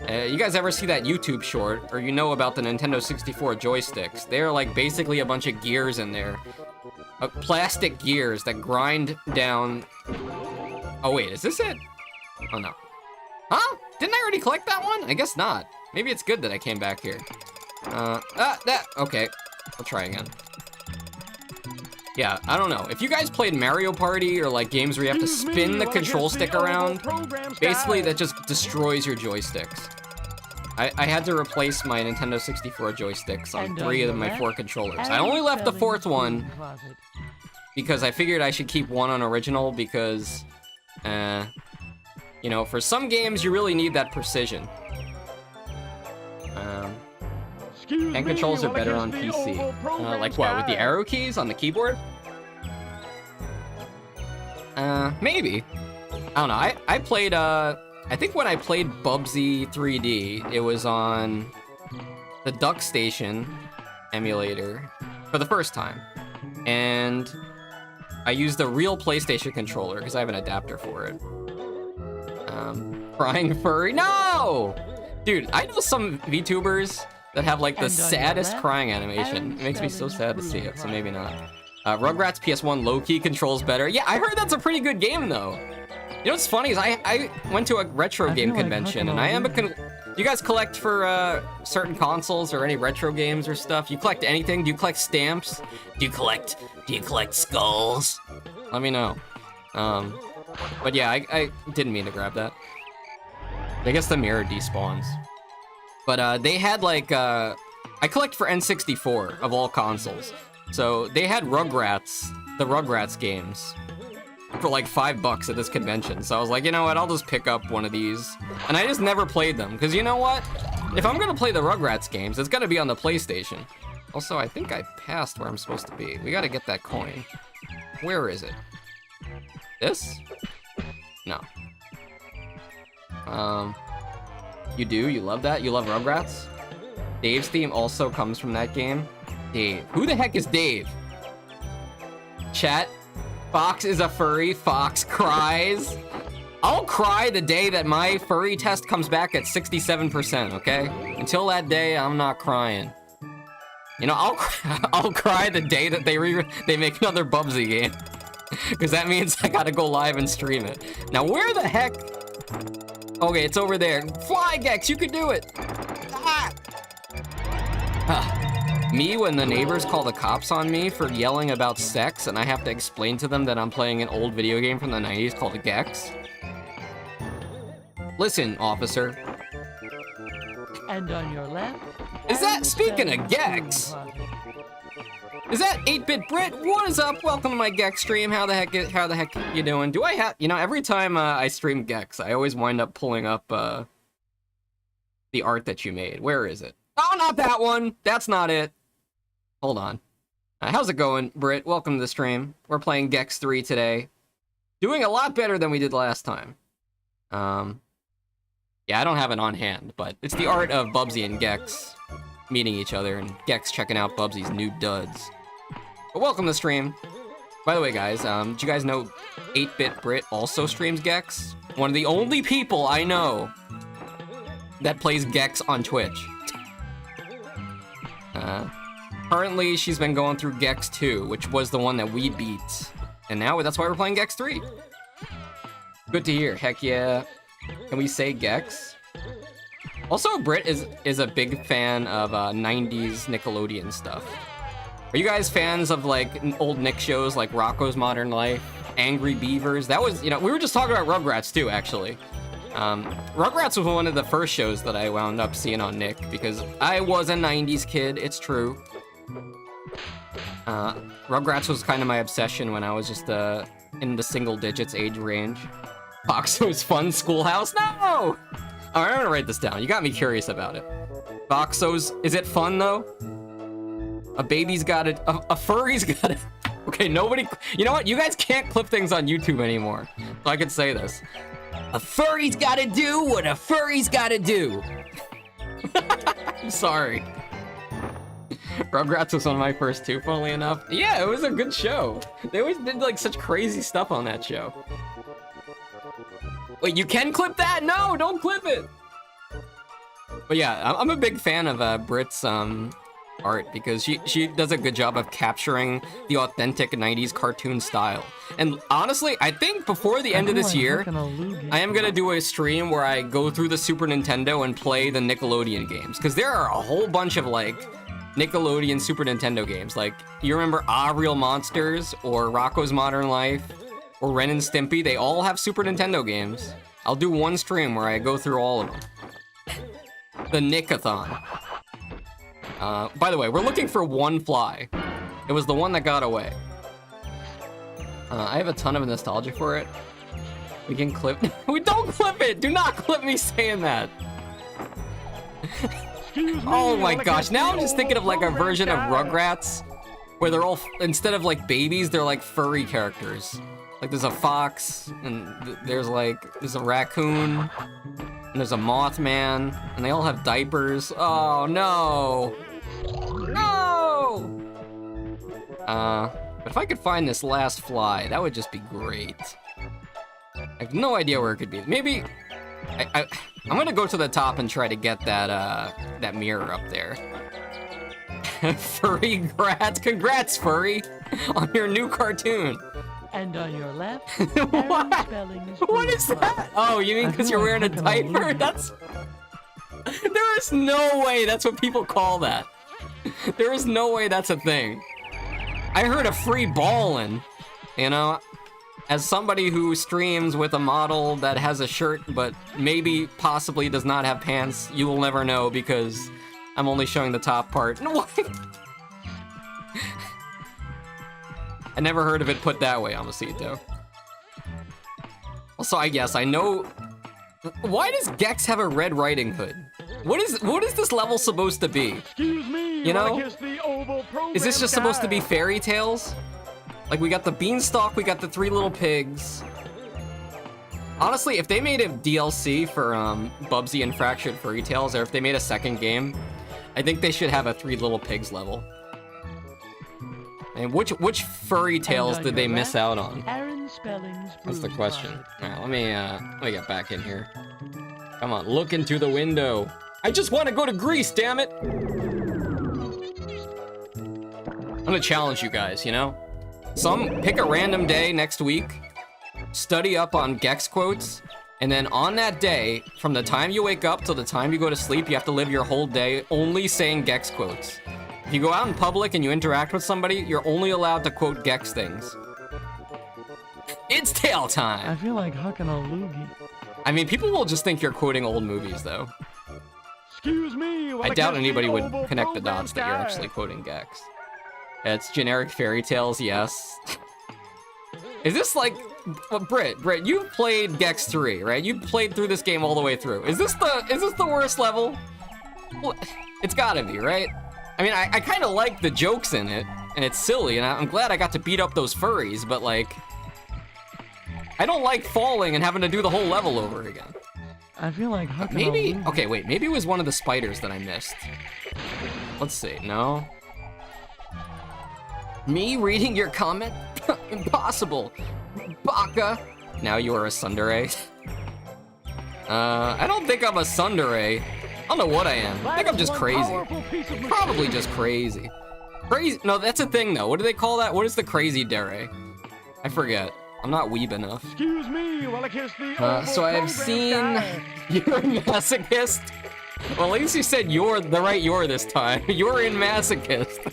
[SPEAKER 2] You guys ever see that YouTube short, or you know about the Nintendo 64 joysticks? They're like basically a bunch of gears in there. Plastic gears that grind down... Oh wait, is this it? Oh no. Huh? Didn't I already collect that one? I guess not. Maybe it's good that I came back here. Okay. I'll try again. Yeah, I don't know. If you guys played Mario Party or like games where you have to spin the control stick around, basically that just destroys your joysticks. I had to replace my Nintendo 64 joysticks on 3 of my 4 controllers. I only left the 4th one because I figured I should keep one on original because, you know, for some games you really need that precision. And controls are better on PC. Like what, with the arrow keys on the keyboard? Maybe. I don't know. I played, I think when I played Bubsy 3D, it was on the Duck Station emulator for the first time. And I used the real PlayStation controller because I have an adapter for it. Crying furry, no! Dude, I know some VTubers that have like the saddest crying animation. It makes me so sad to see it, so maybe not. Rugrats PS1 low-key controls better. Yeah, I heard that's a pretty good game though. You know what's funny is I went to a retro game convention and I am you guys collect for certain consoles or any retro games or stuff? You collect anything? Do you collect stamps? Do you collect skulls? Let me know. But yeah, I didn't mean to grab that. I guess the mirror despawns. But they had like, I collect for N64 of all consoles. So they had Rugrats, the Rugrats games, for like $5 at this convention. So I was like, you know what, I'll just pick up one of these. And I just never played them, because you know what? If I'm gonna play the Rugrats games, it's gotta be on the PlayStation. Also, I think I passed where I'm supposed to be. We gotta get that coin. Where is it? This? No. You do? You love that? You love Rugrats? Dave's theme also comes from that game. Dave. Who the heck is Dave? Chat. Fox is a furry. Fox cries. I'll cry the day that my furry test comes back at 67%, okay? Until that day, I'm not crying. You know, I'll cry the day that they make another Bubsy game. Because that means I gotta go live and stream it. Now, where the heck... Okay, it's over there. Fly, Gex, you could do it! Me when the neighbors call the cops on me for yelling about sex and I have to explain to them that I'm playing an old video game from the 90s called GEX. Listen, officer.
[SPEAKER 1] And on your left...
[SPEAKER 2] Is that, speaking of GEX, is that 8-Bit Brit? What is up? Welcome to my GEX stream. How the heck you doing? Do I have, you know, every time I stream GEX, I always wind up pulling up the art that you made. Where is it? Oh, not that one. That's not it. Hold on. How's it going, Brit? Welcome to the stream. We're playing GEX 3 today. Doing a lot better than we did last time. Yeah, I don't have it on hand, but it's the art of Bubsy and GEX meeting each other and GEX checking out Bubsy's new duds. But welcome to the stream. By the way, guys, did you guys know 8-Bit Brit also streams Gex. One of the only people I know that plays Gex on Twitch. Currently, she's been going through Gex 2, which was the one that we beat. And now that's why we're playing Gex 3. Good to hear. Heck yeah. Can we say Gex? Also, Brit is a big fan of 90s Nickelodeon stuff. Are you guys fans of like old Nick shows like Rocko's Modern Life, Angry Beavers? That was, you know, we were just talking about Rugrats too, actually. Rugrats was one of the first shows that I wound up seeing on Nick because I was a 90s kid, it's true. Rugrats was kind of my obsession when I was just in the single digits age range. Foxo's Fun Schoolhouse? No! Alright, I'm gonna write this down. You got me curious about it. Foxo's, is it fun though? A baby's got it, a furry's got it. Okay, nobody, you know what? You guys can't clip things on YouTube anymore. So I could say this. A furry's gotta do what a furry's gotta do. I'm sorry. Rugrats was one of my first two, funnily enough. Yeah, it was a good show. They always did like such crazy stuff on that show. Wait, you can clip that? No, don't clip it. But yeah, I'm a big fan of Brit's art because she does a good job of capturing the authentic 90s cartoon style. And honestly, I think before the end of this year, I am gonna do a stream where I go through the Super Nintendo and play the Nickelodeon games. Because there are a whole bunch of like Nickelodeon Super Nintendo games. Like, you remember Ah Real Monsters or Rocko's Modern Life or Ren and Stimpy? They all have Super Nintendo games. I'll do one stream where I go through all of them. The Nickathon. By the way, we're looking for one fly. It was the one that got away. I have a ton of nostalgia for it. We can clip. We don't clip it. Do not clip me saying that. Oh my gosh! Now I'm just thinking of like a version of Rugrats, where they're all instead of like babies, they're like furry characters. Like there's a fox, and there's a raccoon, and there's a Mothman, and they all have diapers. Oh no! No! But if I could find this last fly, that would just be great. I have no idea where it could be. Maybe I'm gonna go to the top and try to get that mirror up there. Furry grats, congrats, Furry, on your new cartoon.
[SPEAKER 1] And on your left,
[SPEAKER 2] What is that? Oh, you mean because you're wearing a diaper? That's. There is no way that's what people call that. There is no way that's a thing. I heard a free ballin', you know? As somebody who streams with a model that has a shirt but maybe possibly does not have pants, you will never know because I'm only showing the top part. No, what? I never heard of it put that way, Amasito. Also, I guess I know. Why does Gex have a Red Riding Hood? What is this level supposed to be?
[SPEAKER 3] Excuse me,
[SPEAKER 2] you know? Is this just supposed to be fairy tales? Like, we got the beanstalk, we got the 3 little pigs. Honestly, if they made a DLC for Bubsy and Fractured Fairy Tales, or if they made a second game, I think they should have a 3 little pigs level. And which furry tales did they miss out on? That's the question. Alright, let me get back in here. Come on, look into the window. I just want to go to Greece, damn it! I'm gonna challenge you guys, you know? Pick a random day next week, study up on Gex quotes, and then on that day, from the time you wake up till the time you go to sleep, you have to live your whole day only saying Gex quotes. If you go out in public and you interact with somebody, you're only allowed to quote Gex things. It's tail time!
[SPEAKER 1] I feel like hucking a loogie.
[SPEAKER 2] I mean, people will just think you're quoting old movies, though.
[SPEAKER 3] Excuse me,
[SPEAKER 2] I doubt anybody would connect the dots that you're actually quoting Gex. It's generic fairy tales, yes. Is this like... Well, Britt, you've played Gex 3, right? You played through this game all the way through. Is this the worst level? Well, it's gotta be, right? I mean, I kind of like the jokes in it, and it's silly, and I'm glad I got to beat up those furries, but like... I don't like falling and having to do the whole level over again.
[SPEAKER 1] I feel like hucking
[SPEAKER 2] Maybe...
[SPEAKER 1] a loogie.
[SPEAKER 2] Okay, wait, maybe it was one of the spiders that I missed. Let's see, no? Me reading your comment? Impossible. Baka. Now you are a tsundere. I don't think I'm a tsundere. I don't know what I am. I think I'm just crazy. Probably just crazy. Crazy? No, that's a thing though. What do they call that? What is the crazy dere? I forget. I'm not weeb enough.
[SPEAKER 3] Excuse me while I kiss the
[SPEAKER 2] So I've seen you're in Masochist. Well, at least you said you're the right you're this time. You're in Masochist.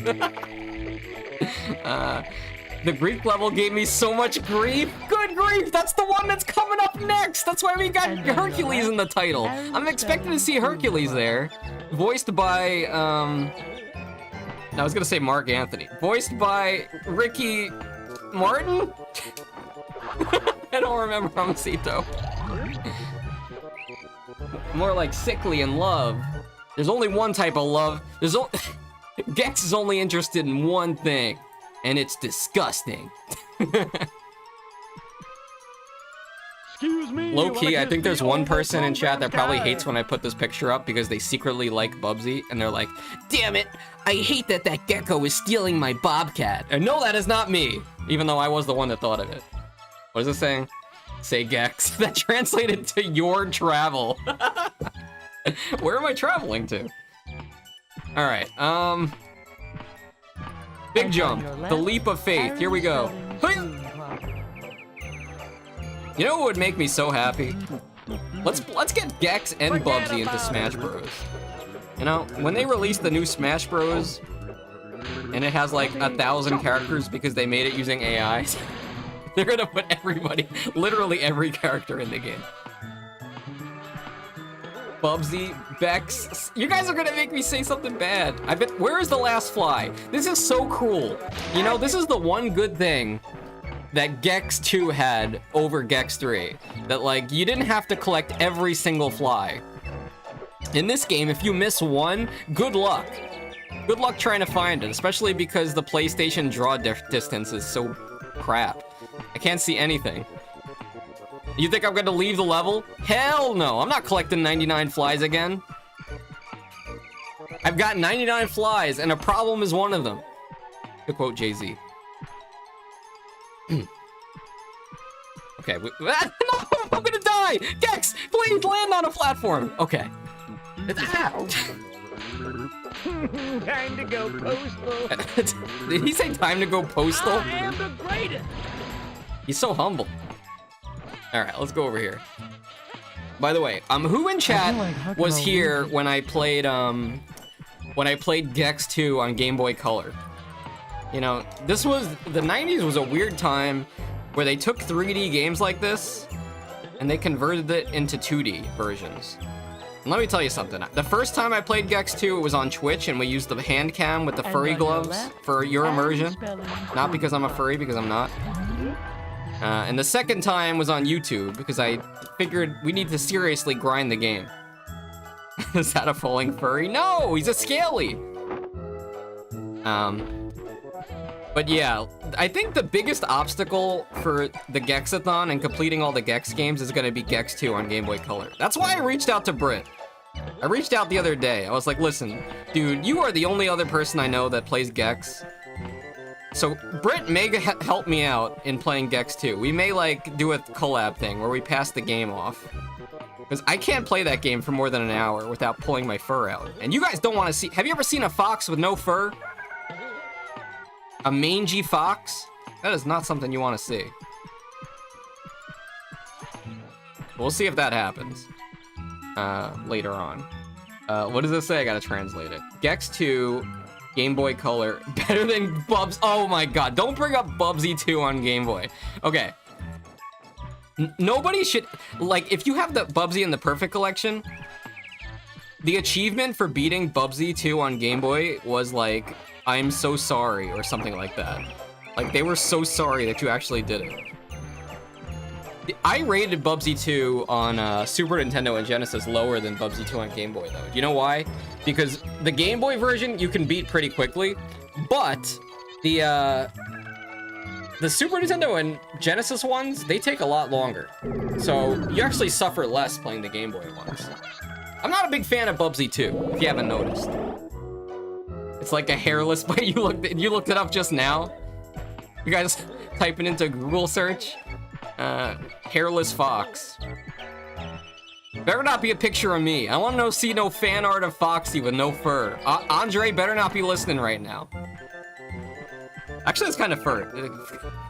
[SPEAKER 2] The Greek level gave me so much grief. Good grief, that's the one that's coming up next. That's why we got Hercules in the title. I'm expecting to see Hercules there. Voiced by, I was gonna say Mark Anthony. Voiced by Ricky Martin? I don't remember Mamacito. More like sickly in love. There's only one type of love. Gex is only interested in one thing, and it's disgusting.
[SPEAKER 3] Excuse me.
[SPEAKER 2] Low-key, I think there's one person in chat that probably hates when I put this picture up because they secretly like Bubsy, and they're like, damn it, I hate that Gecko is stealing my Bobcat. And no, that is not me, even though I was the one that thought of it. What is it saying? Say Gex. That translated to your travel. Where am I traveling to? Alright, big jump. The leap of faith. Here we go. You know what would make me so happy? Let's get Gex and Bubsy into Smash Bros. You know, when they release the new Smash Bros, and it has like 1,000 characters because they made it using AI, they're gonna put everybody, literally every character in the game. Bubsy, Bex, you guys are gonna make me say something bad. I bet, where is the last fly? This is so cruel. You know, this is the one good thing that Gex 2 had over Gex 3. That like, you didn't have to collect every single fly. In this game, if you miss one, good luck. Good luck trying to find it, especially because the PlayStation draw distance is so crap. I can't see anything. You think I'm gonna leave the level? Hell no, I'm not collecting 99 flies again. I've got 99 flies and a problem is one of them. To quote Jay-Z. Okay, no, I'm gonna die! Gex, please land on a platform! Okay. Ow.
[SPEAKER 3] Time to go postal.
[SPEAKER 2] Did he say time to go postal?
[SPEAKER 3] I am the greatest.
[SPEAKER 2] He's so humble. Alright, let's go over here. By the way, who in chat was here when I played Gex 2 on Game Boy Color? You know, the 90s was a weird time where they took 3D games like this and they converted it into 2D versions. And let me tell you something. The first time I played Gex 2, it was on Twitch, and we used the hand cam with the furry gloves for your immersion. Not because I'm a furry, because I'm not. And the second time was on YouTube, because I figured we need to seriously grind the game. Is that a falling furry? No, he's a scaly! But yeah, I think the biggest obstacle for the Gexathon and completing all the Gex games is gonna be Gex 2 on Game Boy Color. That's why I reached out to Britt. I reached out the other day. I was like, listen, dude, you are the only other person I know that plays Gex. So Britt may help me out in playing Gex 2. We may like do a collab thing where we pass the game off. Because I can't play that game for more than an hour without pulling my fur out. And you guys don't want to see, have you ever seen a fox with no fur? A mangy fox? That is not something you want to see. We'll see if that happens later on. What does this say? I gotta translate it. Gex 2, Game Boy Color, better than Bubs. Oh my god, don't bring up Bubsy 2 on Game Boy. Okay. Nobody should, like, if you have the Bubsy in the Perfect Collection, the achievement for beating Bubsy 2 on Game Boy was like, I'm so sorry, or something like that. Like, they were so sorry that you actually did it. I rated Bubsy 2 on Super Nintendo and Genesis lower than Bubsy 2 on Game Boy, though. Do you know why? Because the Game Boy version you can beat pretty quickly, but the Super Nintendo and Genesis ones, they take a lot longer. So you actually suffer less playing the Game Boy ones. I'm not a big fan of Bubsy 2, if you haven't noticed. It's like a hairless, but you looked it up just now. You guys typing into Google search. Hairless fox. Better not be a picture of me. I want to see no fan art of Foxy with no fur. Andre better not be listening right now. Actually, that's kind of furry.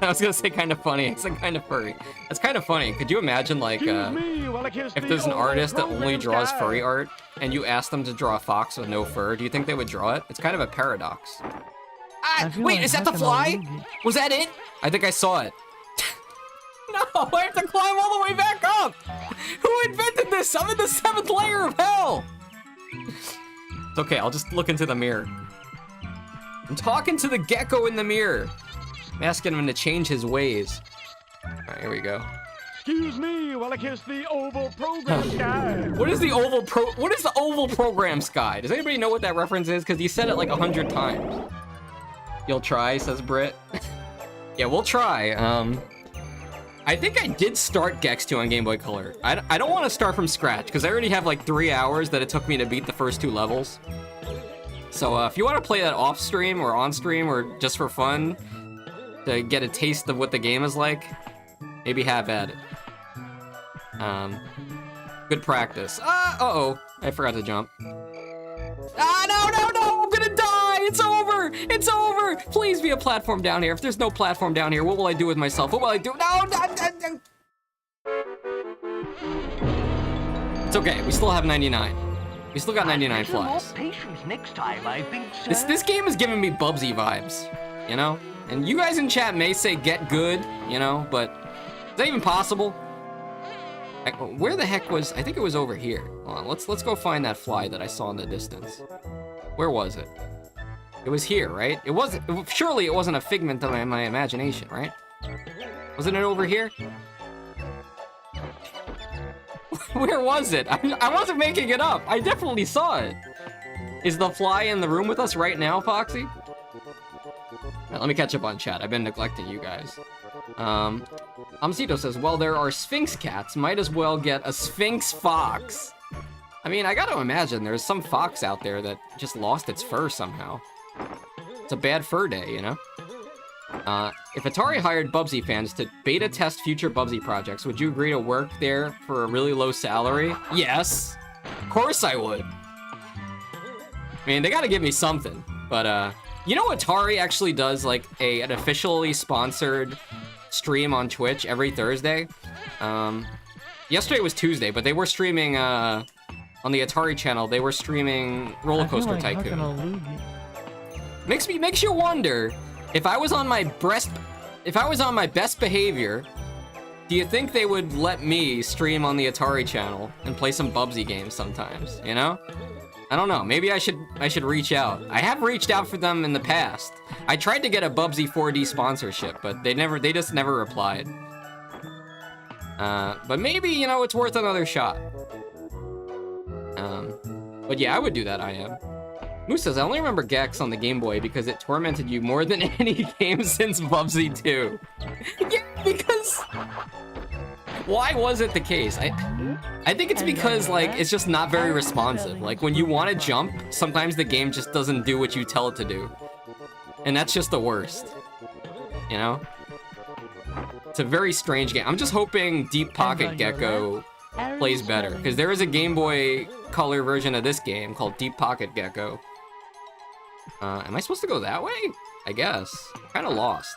[SPEAKER 2] I was gonna say kind of funny. It's like kind of furry. That's kind of funny. Could you imagine, like, if there's an artist that only draws furry art, and you ask them to draw a fox with no fur, do you think they would draw it? It's kind of a paradox. Wait,
[SPEAKER 1] like
[SPEAKER 2] is that the fly? Was that it? I think I saw it. No, I have to climb all the way back up! Who invented this? I'm in the 7th layer of hell! It's okay, I'll just look into the mirror. I'm talking to the gecko in the mirror. I'm asking him to change his ways. Alright, here we go.
[SPEAKER 3] Excuse me while I kiss the oval program sky.
[SPEAKER 2] What is the oval program sky? Does anybody know what that reference is? Because you said it like 100 times. You'll try, says Britt. Yeah, we'll try. I think I did start GEX 2 on Game Boy Color. I don't want to start from scratch, because I already have like 3 hours that it took me to beat the first 2 levels. So if you want to play that off stream or on stream or just for fun, to get a taste of what the game is like, maybe have at it. Good practice. Uh-oh, I forgot to jump. No, I'm gonna die! It's over! It's over! Please be a platform down here. If there's no platform down here, what will I do with myself? What will I do? No! It's okay, we still have 99. We still got 99 flies.
[SPEAKER 1] Next time, I think,
[SPEAKER 2] This game is giving me Bubsy vibes, you know? And you guys in chat may say get good, you know, but is that even possible? Where the heck was... I think it was over here. Hold on, let's go find that fly that I saw in the distance. Where was it? It was here, right? It wasn't... Surely it wasn't a figment of my imagination, right? Wasn't it over here? Where was it? I wasn't making it up. I definitely saw it. Is the fly in the room with us right now, Foxy? Let me catch up on chat. I've been neglecting you guys. Amcito says, well, there are Sphinx cats. Might as well get a Sphinx fox. I mean, I gotta imagine there's some fox out there that just lost its fur somehow. It's a bad fur day, you know? If Atari hired Bubsy fans to beta test future Bubsy projects, would you agree to work there for a really low salary? Yes. Of course I would. I mean, they gotta give me something. But, you know Atari actually does, like, an officially sponsored stream on Twitch every Thursday? Yesterday was Tuesday, but they were streaming, on the Atari channel, they were streaming Roller Coaster Tycoon. Makes you wonder, if I was on my best behavior, do you think they would let me stream on the Atari channel and play some Bubsy games sometimes, you know? I don't know, maybe I should reach out. I have reached out for them in the past. I tried to get a Bubsy 4D sponsorship, but they just never replied. But maybe, you know, it's worth another shot. But yeah, I would do that, I am. Moose says, I only remember GEX on the Game Boy because it tormented you more than any game since Bubsy 2. Yeah, because... Why was it the case? I think it's because, like, it's just not very responsive. Like, when you want to jump, sometimes the game just doesn't do what you tell it to do. And that's just the worst. You know? It's a very strange game. I'm just hoping Deep Pocket Gecko plays better, because there is a Game Boy Color version of this game called Deep Pocket Gecko. Am I supposed to go that way? I guess. Kind of lost.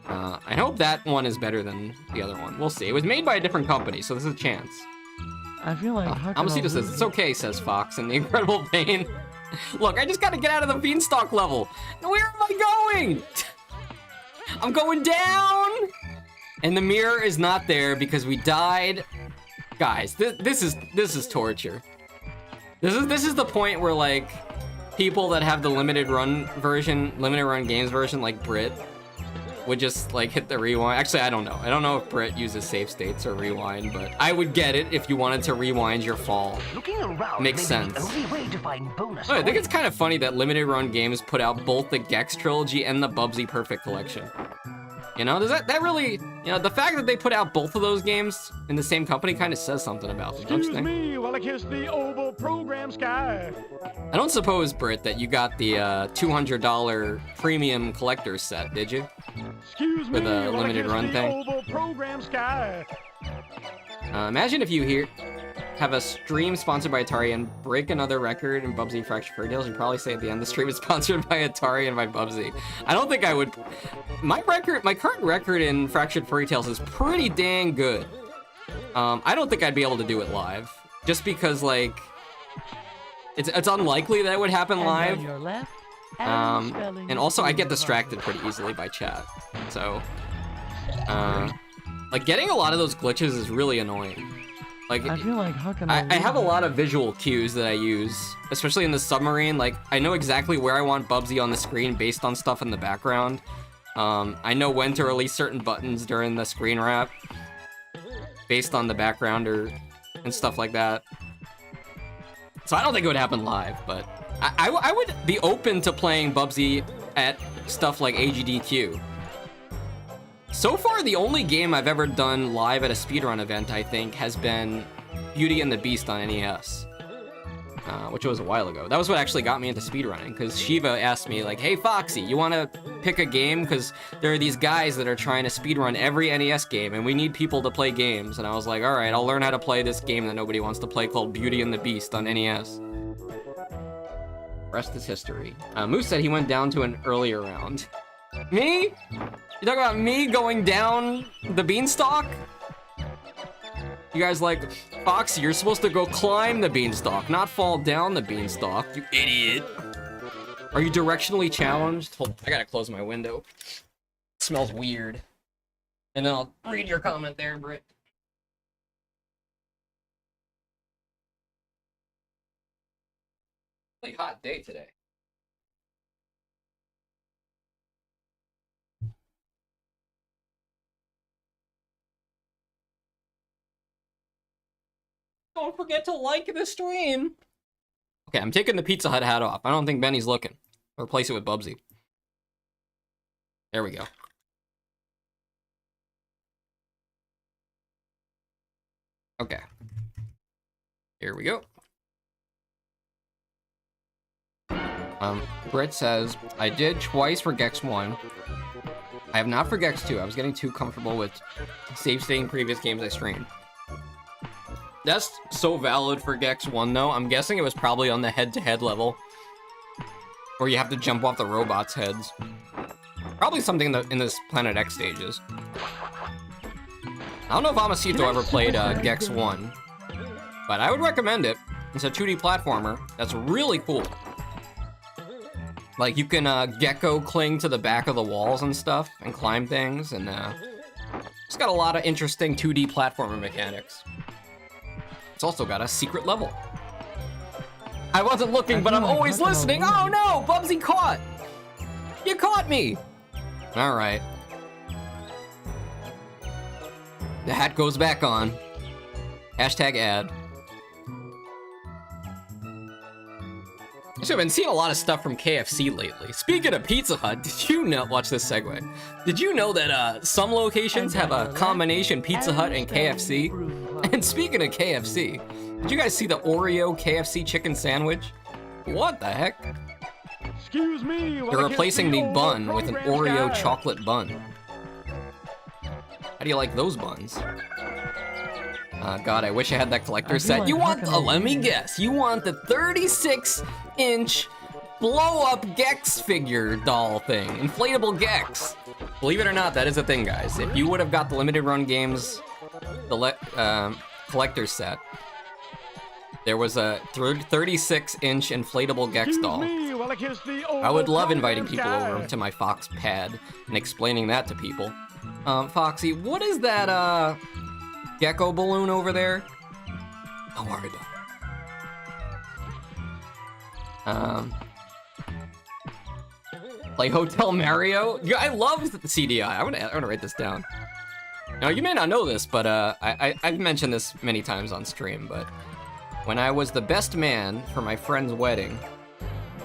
[SPEAKER 2] I hope that one is better than the other one. We'll see. It was made by a different company, so there's a chance.
[SPEAKER 1] I feel like...
[SPEAKER 2] Amacito says, it's okay, says Fox in The Incredible Pain. Look, I just gotta get out of the Beanstalk level. Where am I going? I'm going down! And the mirror is not there because we died. Guys, this is torture. This is the point where, like, people that have the limited run games version, like Brit, would just, like, hit the rewind. Actually, I don't know. I don't know if Brit uses save states or rewind, but I would get it if you wanted to rewind your fall. Makes sense. Oh, I think it's kind of funny that limited run games put out both the GEX trilogy and the Bubsy Perfect collection. You know, does that really, you know, the fact that they put out both of those games in the same company kind of says something about them, don't you think?
[SPEAKER 3] Excuse me while I kiss the oval program sky.
[SPEAKER 2] I don't suppose, Britt, that you got the $200 premium collector's set, did you?
[SPEAKER 3] Excuse
[SPEAKER 2] For
[SPEAKER 3] me
[SPEAKER 2] the
[SPEAKER 3] while I
[SPEAKER 2] limited
[SPEAKER 3] kiss
[SPEAKER 2] run
[SPEAKER 3] the
[SPEAKER 2] thing?
[SPEAKER 3] oval program sky.
[SPEAKER 2] Imagine if you have a stream sponsored by Atari and break another record in Bubsy Fractured Fairy Tales, you'd probably say at the end the stream is sponsored by Atari and by Bubsy. I don't think I would. My current record in Fractured Fairy Tales is pretty dang good. I don't think I'd be able to do it live, just because like it's unlikely that it would happen live.
[SPEAKER 1] And on your left,
[SPEAKER 2] And also I get distracted pretty easily by chat, so like getting a lot of those glitches is really annoying. Like,
[SPEAKER 1] I feel like how can
[SPEAKER 2] I have a lot of visual cues that I use, especially in the submarine. Like, I know exactly where I want Bubsy on the screen based on stuff in the background. I know when to release certain buttons during the screen wrap based on the background and stuff like that. So I don't think it would happen live, but I would be open to playing Bubsy at stuff like AGDQ. So far, the only game I've ever done live at a speedrun event, I think, has been Beauty and the Beast on NES, which was a while ago. That was what actually got me into speedrunning, because Shiva asked me, like, hey, Foxy, you want to pick a game? Because there are these guys that are trying to speedrun every NES game, and we need people to play games. And I was like, all right, I'll learn how to play this game that nobody wants to play called Beauty and the Beast on NES. Rest is history. Moose said he went down to an earlier round. Me? You talking about me going down the beanstalk? You guys like, Foxy, you're supposed to go climb the beanstalk, not fall down the beanstalk, you idiot. Are you directionally challenged? Hold on, I gotta close my window. It smells weird. And then I'll read your comment there, Britt. Really hot day today. Don't forget to like the stream. Okay, I'm taking the Pizza Hut hat off. I don't think Benny's looking. I'll replace it with Bubsy. There we go. Okay. Here we go. Britt says, I did twice for GEX 1. I have not for GEX 2. I was getting too comfortable with save stating previous games I streamed. That's so valid for GEX 1, though. I'm guessing it was probably on the head-to-head level, where you have to jump off the robots' heads. Probably something in this Planet X stages. I don't know if Amasito ever played GEX 1, but I would recommend it. It's a 2D platformer that's really cool. Like, you can Gecko cling to the back of the walls and stuff, and climb things, and it's got a lot of interesting 2D platformer mechanics. It's also got a secret level. I wasn't looking, but I'm always listening. Oh no, Bubsy caught! You caught me! Alright. The hat goes back on. Hashtag ad. So I've been seeing a lot of stuff from KFC lately. Speaking of Pizza Hut, did you know, watch this segue. Did you know that some locations have a combination Pizza Hut and KFC? And speaking of KFC, did you guys see the Oreo KFC chicken sandwich? What the heck?
[SPEAKER 3] Excuse me.
[SPEAKER 2] They're replacing the bun with an Oreo chocolate bun. How do you like those buns? God, I wish I had that collector set. You want, let me guess, you want the 36-inch blow-up GEX figure doll thing. Inflatable GEX. Believe it or not, that is a thing, guys. If you would have got the limited run games, the collector set, there was a 36-inch inflatable GEX doll. I would love inviting people over to my Fox pad and explaining that to people. Foxy, what is that, Gecko balloon over there? Don't worry about it. Play Hotel Mario? Yeah, I love the CDI. I'm gonna write this down. Now, you may not know this, but I've mentioned this many times on stream, but when I was the best man for my friend's wedding,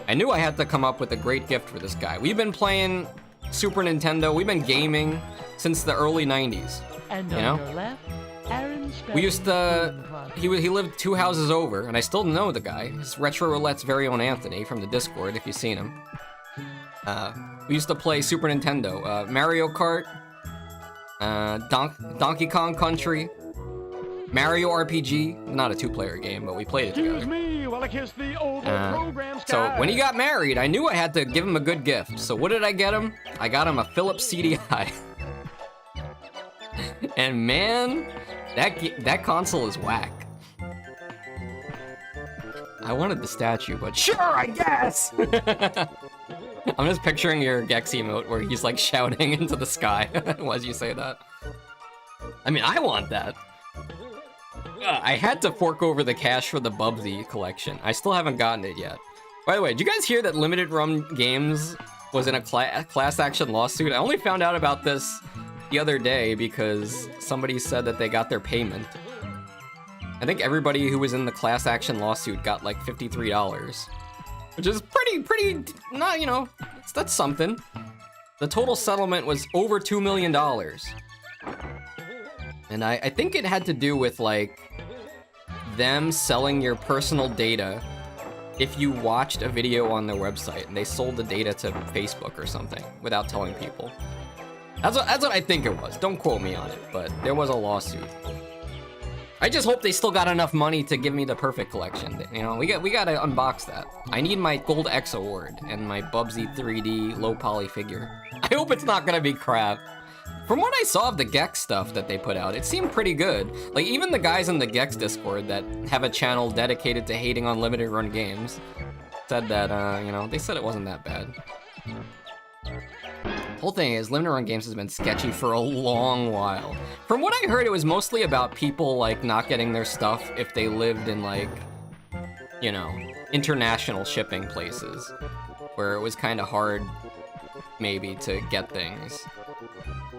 [SPEAKER 2] I knew I had to come up with a great gift for this guy. We've been playing Super Nintendo, we've been gaming since the early 90s,
[SPEAKER 1] And
[SPEAKER 2] you
[SPEAKER 1] on
[SPEAKER 2] know?
[SPEAKER 1] your left, Aaron
[SPEAKER 2] We used to, he lived 2 houses over, and I still know the guy. He's Retro Roulette's very own Anthony from the Discord, if you've seen him. We used to play Super Nintendo, Mario Kart, Donkey Kong Country, Mario RPG, not a 2-player game, but we played it
[SPEAKER 3] Excuse
[SPEAKER 2] together.
[SPEAKER 3] me while I kiss the oval program
[SPEAKER 2] So
[SPEAKER 3] sky.
[SPEAKER 2] when he got married, I knew I had to give him a good gift. So what did I get him? I got him a Philips CDI. And man, that console is whack. I wanted the statue, but sure, I guess! I'm just picturing your Gex emote where he's like shouting into the sky as you say that. I mean, I want that. I had to fork over the cash for the Bubsy collection. I still haven't gotten it yet. By the way, did you guys hear that Limited Run Games was in a class action lawsuit? I only found out about this the other day because somebody said that they got their payment. I think everybody who was in the class action lawsuit got like $53, which is pretty, not, you know, that's something. The total settlement was over $2 million. And I think it had to do with like them selling your personal data if you watched a video on their website and they sold the data to Facebook or something without telling people. That's what I think it was. Don't quote me on it, but there was a lawsuit. I just hope they still got enough money to give me the perfect collection. You know, we gotta unbox that. I need my Gold X award and my Bubsy 3D low poly figure. I hope it's not gonna be crap. From what I saw of the GEX stuff that they put out, it seemed pretty good. Like, even the guys in the GEX Discord that have a channel dedicated to hating on limited run games said that, you know, they said it wasn't that bad. The whole thing is, limited run games has been sketchy for a long while. From what I heard, it was mostly about people, like, not getting their stuff if they lived in, like, you know, international shipping places, where it was kind of hard, maybe, to get things.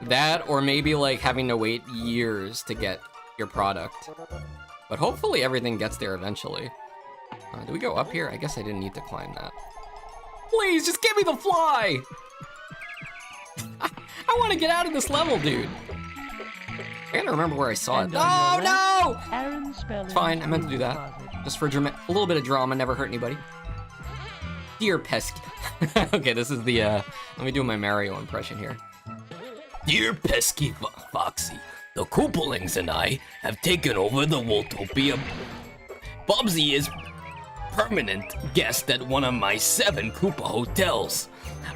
[SPEAKER 2] That, or maybe, like, having to wait years to get your product. But hopefully everything gets there eventually. Do we go up here? I guess I didn't need to climb that. Please, just give me the fly! I want to get out of this level, dude. I gotta remember where I saw it. Oh, no! It's fine, I meant to do that. Just for a little bit of drama, never hurt anybody. Dear pesky. Okay, this is the, let me do my Mario impression here.
[SPEAKER 4] Dear pesky Foxy, the Koopalings and I have taken over the Woltopia. Bubsy is permanent guest at one of my 7 Koopa hotels.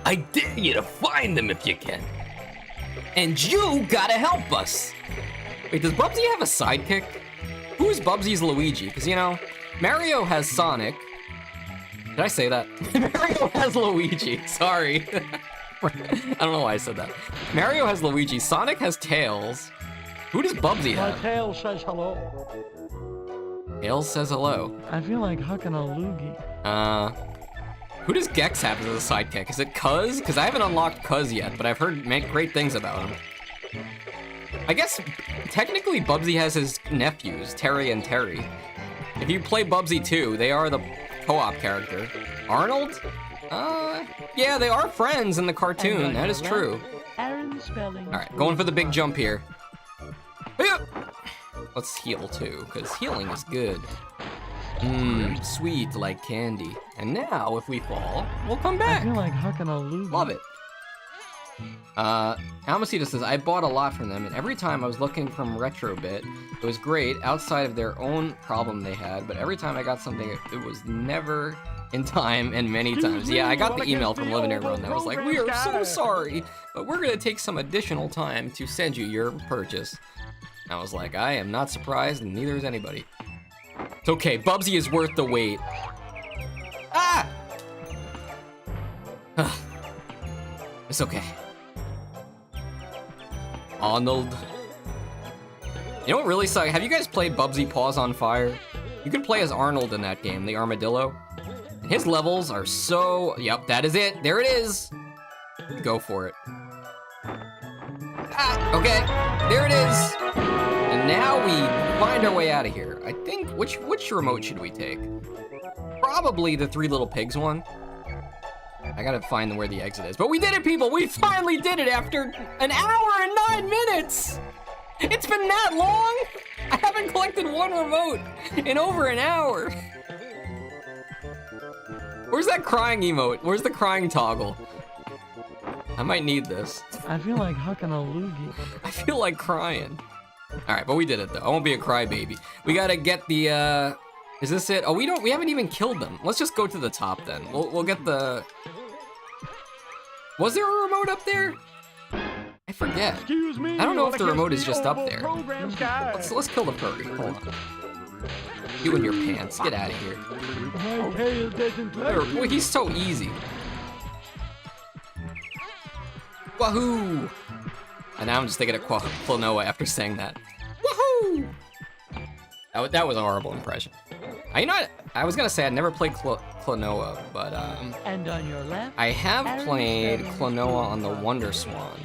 [SPEAKER 4] I dare you to find them if you can. And you gotta help us.
[SPEAKER 2] Wait, does Bubsy have a sidekick? Who is Bubsy's Luigi? Because, you know, Mario has Sonic. Did I say that? Mario has Luigi, sorry. I don't know why I said that. Mario has Luigi, Sonic has Tails. Who does Bubsy
[SPEAKER 3] My
[SPEAKER 2] have?
[SPEAKER 3] tail says hello.
[SPEAKER 2] Tails says hello.
[SPEAKER 3] I feel like hucking a loogie.
[SPEAKER 2] Who does Gex have as a sidekick? Is it Cuz? Because I haven't unlocked Cuz yet, but I've heard great things about him. I guess, technically, Bubsy has his nephews, Terry and Terry. If you play Bubsy 2, they are the co-op character. Arnold? Yeah, they are friends in the cartoon, that is true. Alright, going for the big jump here. Let's heal too, because healing is good. Sweet like candy. And now, if we fall, we'll come back.
[SPEAKER 3] I feel like hucking a loogie.
[SPEAKER 2] Love it. Almacita says, I bought a lot from them, and every time I was looking from Retrobit, it was great outside of their own problem they had, but every time I got something, it was never in time and many times. Yeah, I got the email from Living Air Run that was like, we are so sorry, but we're gonna take some additional time to send you your purchase. And I was like, I am not surprised, and neither is anybody. It's okay, Bubsy is worth the wait. Ah! It's okay. Arnold. You know what really sucks? Have you guys played Bubsy Paws on Fire? You can play as Arnold in that game, the armadillo. And his levels are so... Yep, that is it. There it is. Go for it. Ah, okay. There it is. And now we find our way out of here. I think, which remote should we take? Probably the Three Little Pigs one. I gotta find where the exit is. But we did it, people! We finally did it after an hour and 9 minutes! It's been that long? I haven't collected one remote in over an hour. Where's that crying emote? Where's the crying toggle? I might need this.
[SPEAKER 1] I feel like hucking a loogie.
[SPEAKER 2] I feel like crying. Alright, but we did it though. I won't be a crybaby. We gotta get the, is this it? Oh, we haven't even killed them. Let's just go to the top then. We'll get the... Was there a remote up there? I forget.
[SPEAKER 3] Excuse me.
[SPEAKER 2] I don't know if the
[SPEAKER 3] Wanna
[SPEAKER 2] remote
[SPEAKER 3] kiss
[SPEAKER 2] is
[SPEAKER 3] the
[SPEAKER 2] just up
[SPEAKER 3] oval
[SPEAKER 2] there.
[SPEAKER 3] program sky?
[SPEAKER 2] Let's kill the furry. Hold on. You and your pants. Get out of here.
[SPEAKER 3] Pay attention, please.
[SPEAKER 2] Well, he's so easy. Wahoo! And now I'm just thinking of Klonoa after saying that. Woohoo! That was a horrible impression. You know what? I was gonna say I'd never played Klonoa, but
[SPEAKER 1] And on your left,
[SPEAKER 2] I have
[SPEAKER 1] Aaron
[SPEAKER 2] played
[SPEAKER 1] Spellings
[SPEAKER 2] Klonoa on the
[SPEAKER 1] Broom.
[SPEAKER 2] Wonder Swan.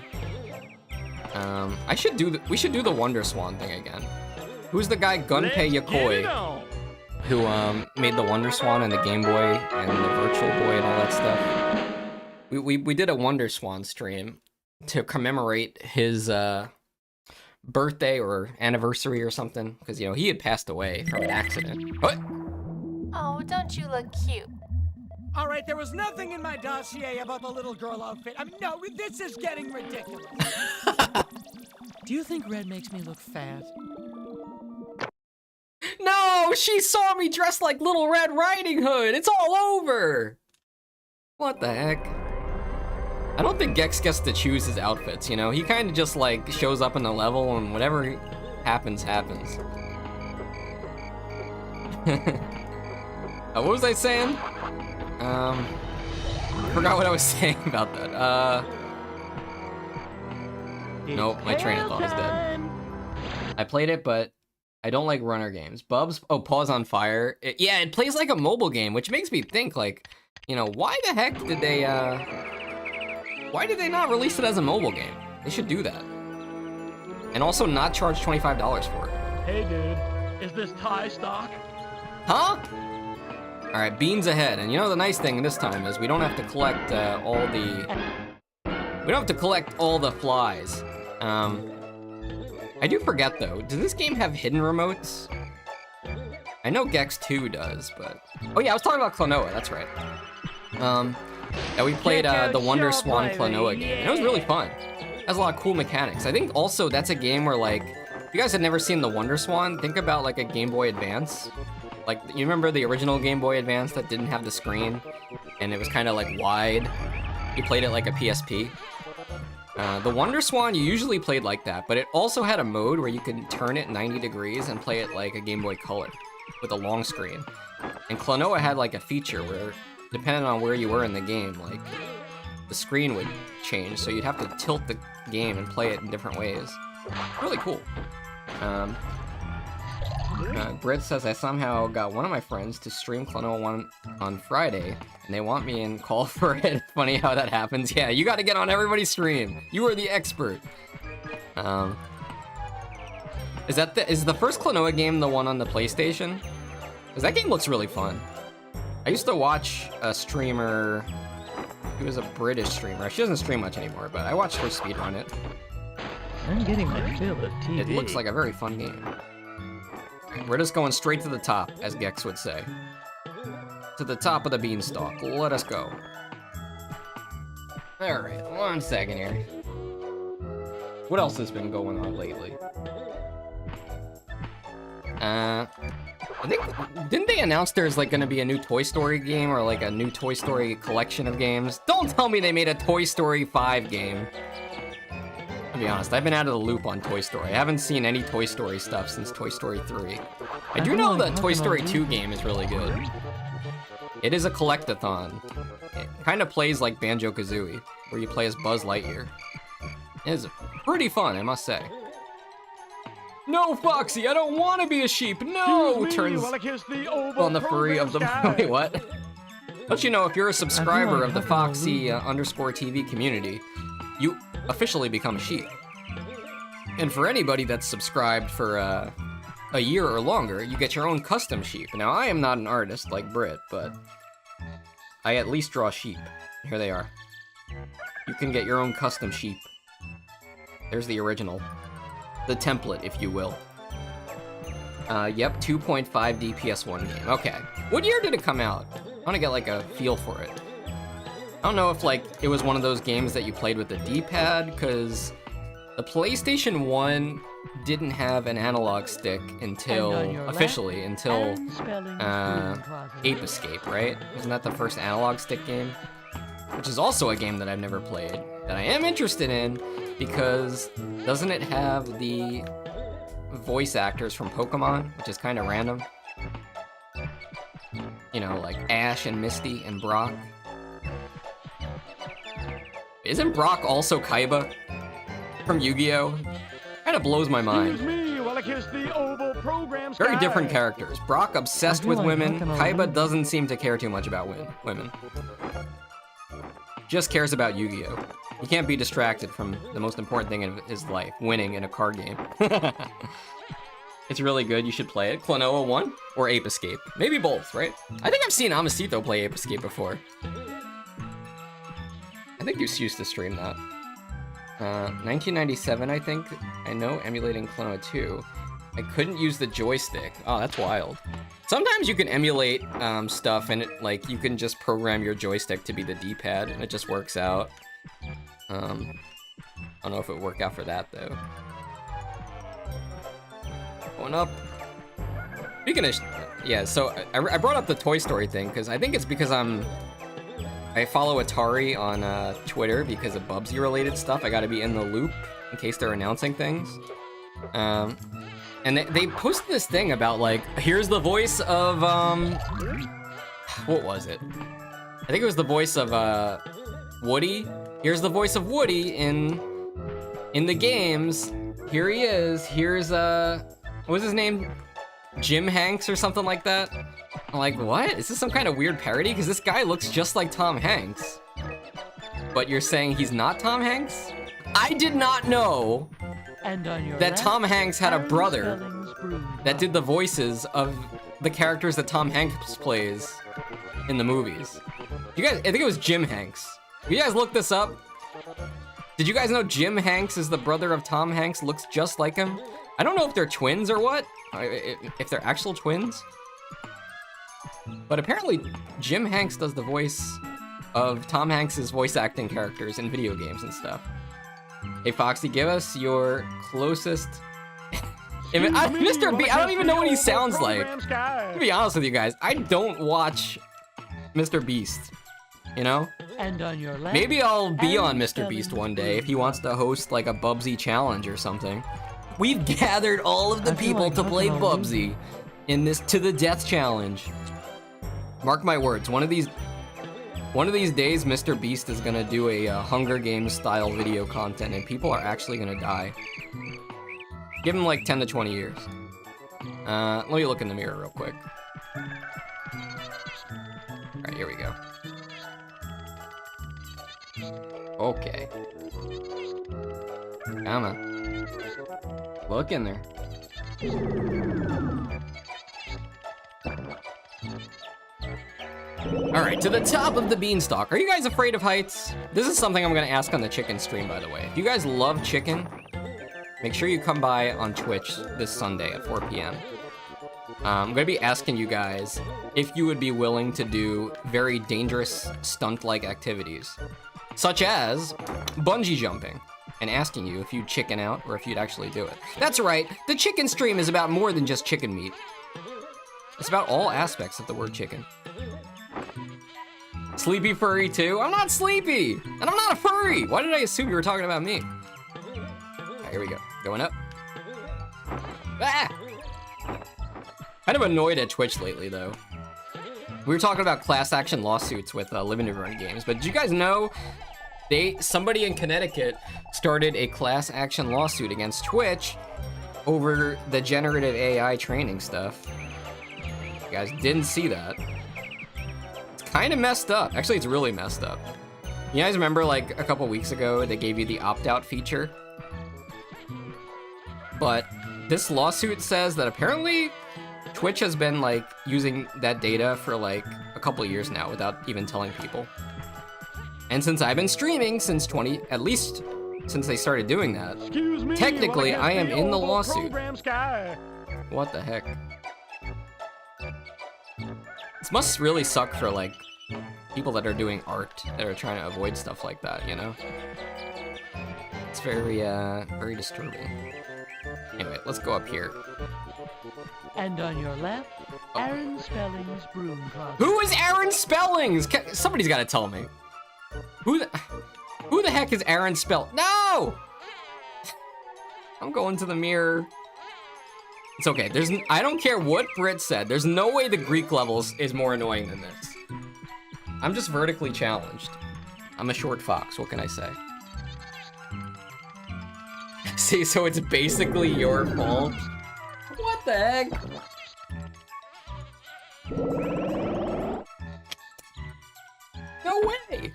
[SPEAKER 2] We should do the Wonder Swan thing again. Who's the guy Gunpei
[SPEAKER 3] Let's get it
[SPEAKER 2] Yokoi
[SPEAKER 3] on.
[SPEAKER 2] who made the Wonder Swan and the Game Boy and the Virtual Boy and all that stuff? We did a Wonder Swan stream to commemorate his birthday or anniversary or something, because you know he had passed away from an accident. What?
[SPEAKER 5] Oh, don't you look cute?
[SPEAKER 6] All right, there was nothing in my dossier about the little girl outfit. I mean, no, this is getting ridiculous.
[SPEAKER 7] Do you think red makes me look fat?
[SPEAKER 2] No, she saw me dressed like Little Red Riding Hood. It's all over. What the heck? I don't think Gex gets to choose his outfits, you know? He kind of just like shows up in the level and whatever happens, happens. What was I saying? Forgot what I was saying about that. Nope, my train of thought is dead. I played it, but I don't like runner games. Paws on Fire. Yeah, it plays like a mobile game, which makes me think, like, you know, why the heck did they not release it as a mobile game? They should do that. And also not charge $25 for it.
[SPEAKER 3] Hey, dude. Is this Thai stock?
[SPEAKER 2] Huh? All right, beans ahead. And you know the nice thing this time is we don't have to collect we don't have to collect all the flies. I do forget though, does this game have hidden remotes? I know Gex 2 does, but... Oh yeah, I was talking about Klonoa, that's right. Yeah, we played the Wonder Swan Klonoa game, and it was really fun. It has a lot of cool mechanics. I think also that's a game where, like, if you guys had never seen the Wonder Swan, think about like a Game Boy Advance. Like, you remember the original Game Boy Advance that didn't have the screen, and it was kind of like wide? You played it like a PSP. The Wonder Swan, you usually played like that, but it also had a mode where you could turn it 90 degrees and play it like a Game Boy Color with a long screen. And Klonoa had like a feature where, depending on where you were in the game, like the screen would change, so you'd have to tilt the game and play it in different ways. Really cool. Britt says I somehow got one of my friends to stream Klonoa 1 on Friday, and they want me in call for it. Funny how that happens. Yeah, you got to get on everybody's stream. You are the expert. Is the first Klonoa game the one on the PlayStation? Because that game looks really fun. I used to watch a streamer. He was a British streamer. She doesn't stream much anymore, but I watched her speedrun it.
[SPEAKER 1] I'm getting my fill of TV.
[SPEAKER 2] It looks like a very fun game. We're just going straight to the top, as Gex would say. To the top of the beanstalk. Let us go. Alright, 1 second here. What else has been going on lately? I think, didn't they announce there's like gonna be a new Toy Story game or like a new Toy Story collection of games? Don't tell me they made a Toy Story 5 game. To be honest, I've been out of the loop on Toy Story. I haven't seen any Toy Story stuff since Toy Story 3. I do know the Toy Story 2 game is really good. It is a collectathon. It kind of plays like Banjo-Kazooie, where you play as Buzz Lightyear. It is pretty fun, I must say. No, Foxy, I don't want to be a sheep. No! Turns
[SPEAKER 3] while I kiss the oval
[SPEAKER 2] on the furry of the...
[SPEAKER 3] program
[SPEAKER 2] Wait, what? Don't you know, if you're a subscriber of the Foxy underscore TV community, you officially become a sheep. And for anybody that's subscribed for a year or longer, you get your own custom sheep. Now, I am not an artist like Britt, but I at least draw sheep. Here they are. You can get your own custom sheep. There's the original. The template, if you will. Yep, 2.5D PS1 game. Okay. What year did it come out? I want to get like a feel for it. I don't know if like it was one of those games that you played with the D-pad, because the PlayStation 1 didn't have an analog stick until officially until Ape Escape, right? Isn't that the first analog stick game? Which is also a game that I've never played that I am interested in, because doesn't it have the voice actors from Pokemon, which is kind of random? You know, like Ash and Misty and Brock. Isn't Brock also Kaiba from Yu-Gi-Oh? Kind of blows my mind.
[SPEAKER 3] Excuse me while I kiss the oval program sky.
[SPEAKER 2] Very different characters. Brock obsessed with women. Kaiba doesn't seem to care too much about women. Just cares about Yu-Gi-Oh. He can't be distracted from the most important thing in his life, winning in a card game. It's really good, you should play it. Klonoa 1 or Ape Escape. Maybe both, right? I think I've seen Amacito play Ape Escape before. I think you used to stream that. 1997, I think. I know, emulating Klonoa 2. I couldn't use the joystick. Oh, that's wild. Sometimes you can emulate stuff and it, like, you can just program your joystick to be the D-pad and it just works out. I don't know if it would work out for that, though. Going up. Speaking of, yeah, so I brought up the Toy Story thing because I think it's because I follow Atari on Twitter because of Bubsy related stuff. I gotta be in the loop in case they're announcing things. And they posted this thing about like, here's the voice of, what was it? I think it was the voice of Woody. Here's the voice of Woody in the games. Here he is. Here's what was his name? Jim Hanks or something like that. I'm like, what? Is this some kind of weird parody? Because this guy looks just like Tom Hanks. But you're saying he's not Tom Hanks? I did not know that Tom Hanks had a brother that did the voices of the characters that Tom Hanks plays in the movies. You guys, I think it was Jim Hanks. You guys look this up? Did you guys know Jim Hanks is the brother of Tom Hanks, looks just like him? I don't know if they're twins or what, if they're actual twins. But apparently Jim Hanks does the voice of Tom Hanks's voice acting characters in video games and stuff. Hey Foxy, give us your closest... Mr. B, I don't even know what he sounds like. To be honest with you guys, I don't watch Mr. Beast, you know?
[SPEAKER 1] And on your left,
[SPEAKER 2] maybe I'll be on Mr. Beast one day if he wants to host like a Bubsy challenge or something. We've gathered all of the people to play Bubsy in this to the death challenge. Mark my words, one of these days Mr. Beast is gonna do a Hunger Games style video content and people are actually gonna die. Give him like 10 to 20 years. Let me look in the mirror real quick. Alright, here we go. Okay. Come on. Look in there. Alright, to the top of the beanstalk. Are you guys afraid of heights? This is something I'm gonna ask on the chicken stream, by the way. If you guys love chicken, make sure you come by on Twitch this Sunday at 4 p.m. I'm gonna be asking you guys if you would be willing to do very dangerous stunt-like activities, such as bungee jumping, and asking you if you'd chicken out or if you'd actually do it. That's right, the chicken stream is about more than just chicken meat. It's about all aspects of the word chicken. Sleepy furry too? I'm not sleepy, and I'm not a furry. Why did I assume you were talking about me? Right, here we go, going up. Ah! Kind of annoyed at Twitch lately though. We were talking about class action lawsuits with Living Run Games, but did you guys know somebody in Connecticut started a class action lawsuit against Twitch over the generative AI training stuff? You guys didn't see that. It's kind of messed up. Actually, it's really messed up. You guys remember like a couple weeks ago, they gave you the opt-out feature? But this lawsuit says that apparently Twitch has been like using that data for like a couple years now without even telling people. And since I've been streaming since at least since they started doing that, technically I am in the lawsuit. What the heck? This must really suck for like people that are doing art that are trying to avoid stuff like that, you know? It's very, very disturbing. Anyway, let's go up here.
[SPEAKER 1] And on your left, Aaron Spelling's broom closet.
[SPEAKER 2] Who is Aaron Spellings? Somebody's got to tell me. Who the heck is Aaron Spell? No! I'm going to the mirror. It's okay. I don't care what Brit said. There's no way the Greek levels is more annoying than this. I'm just vertically challenged. I'm a short fox. What can I say? See, so it's basically your fault. What the heck? No way.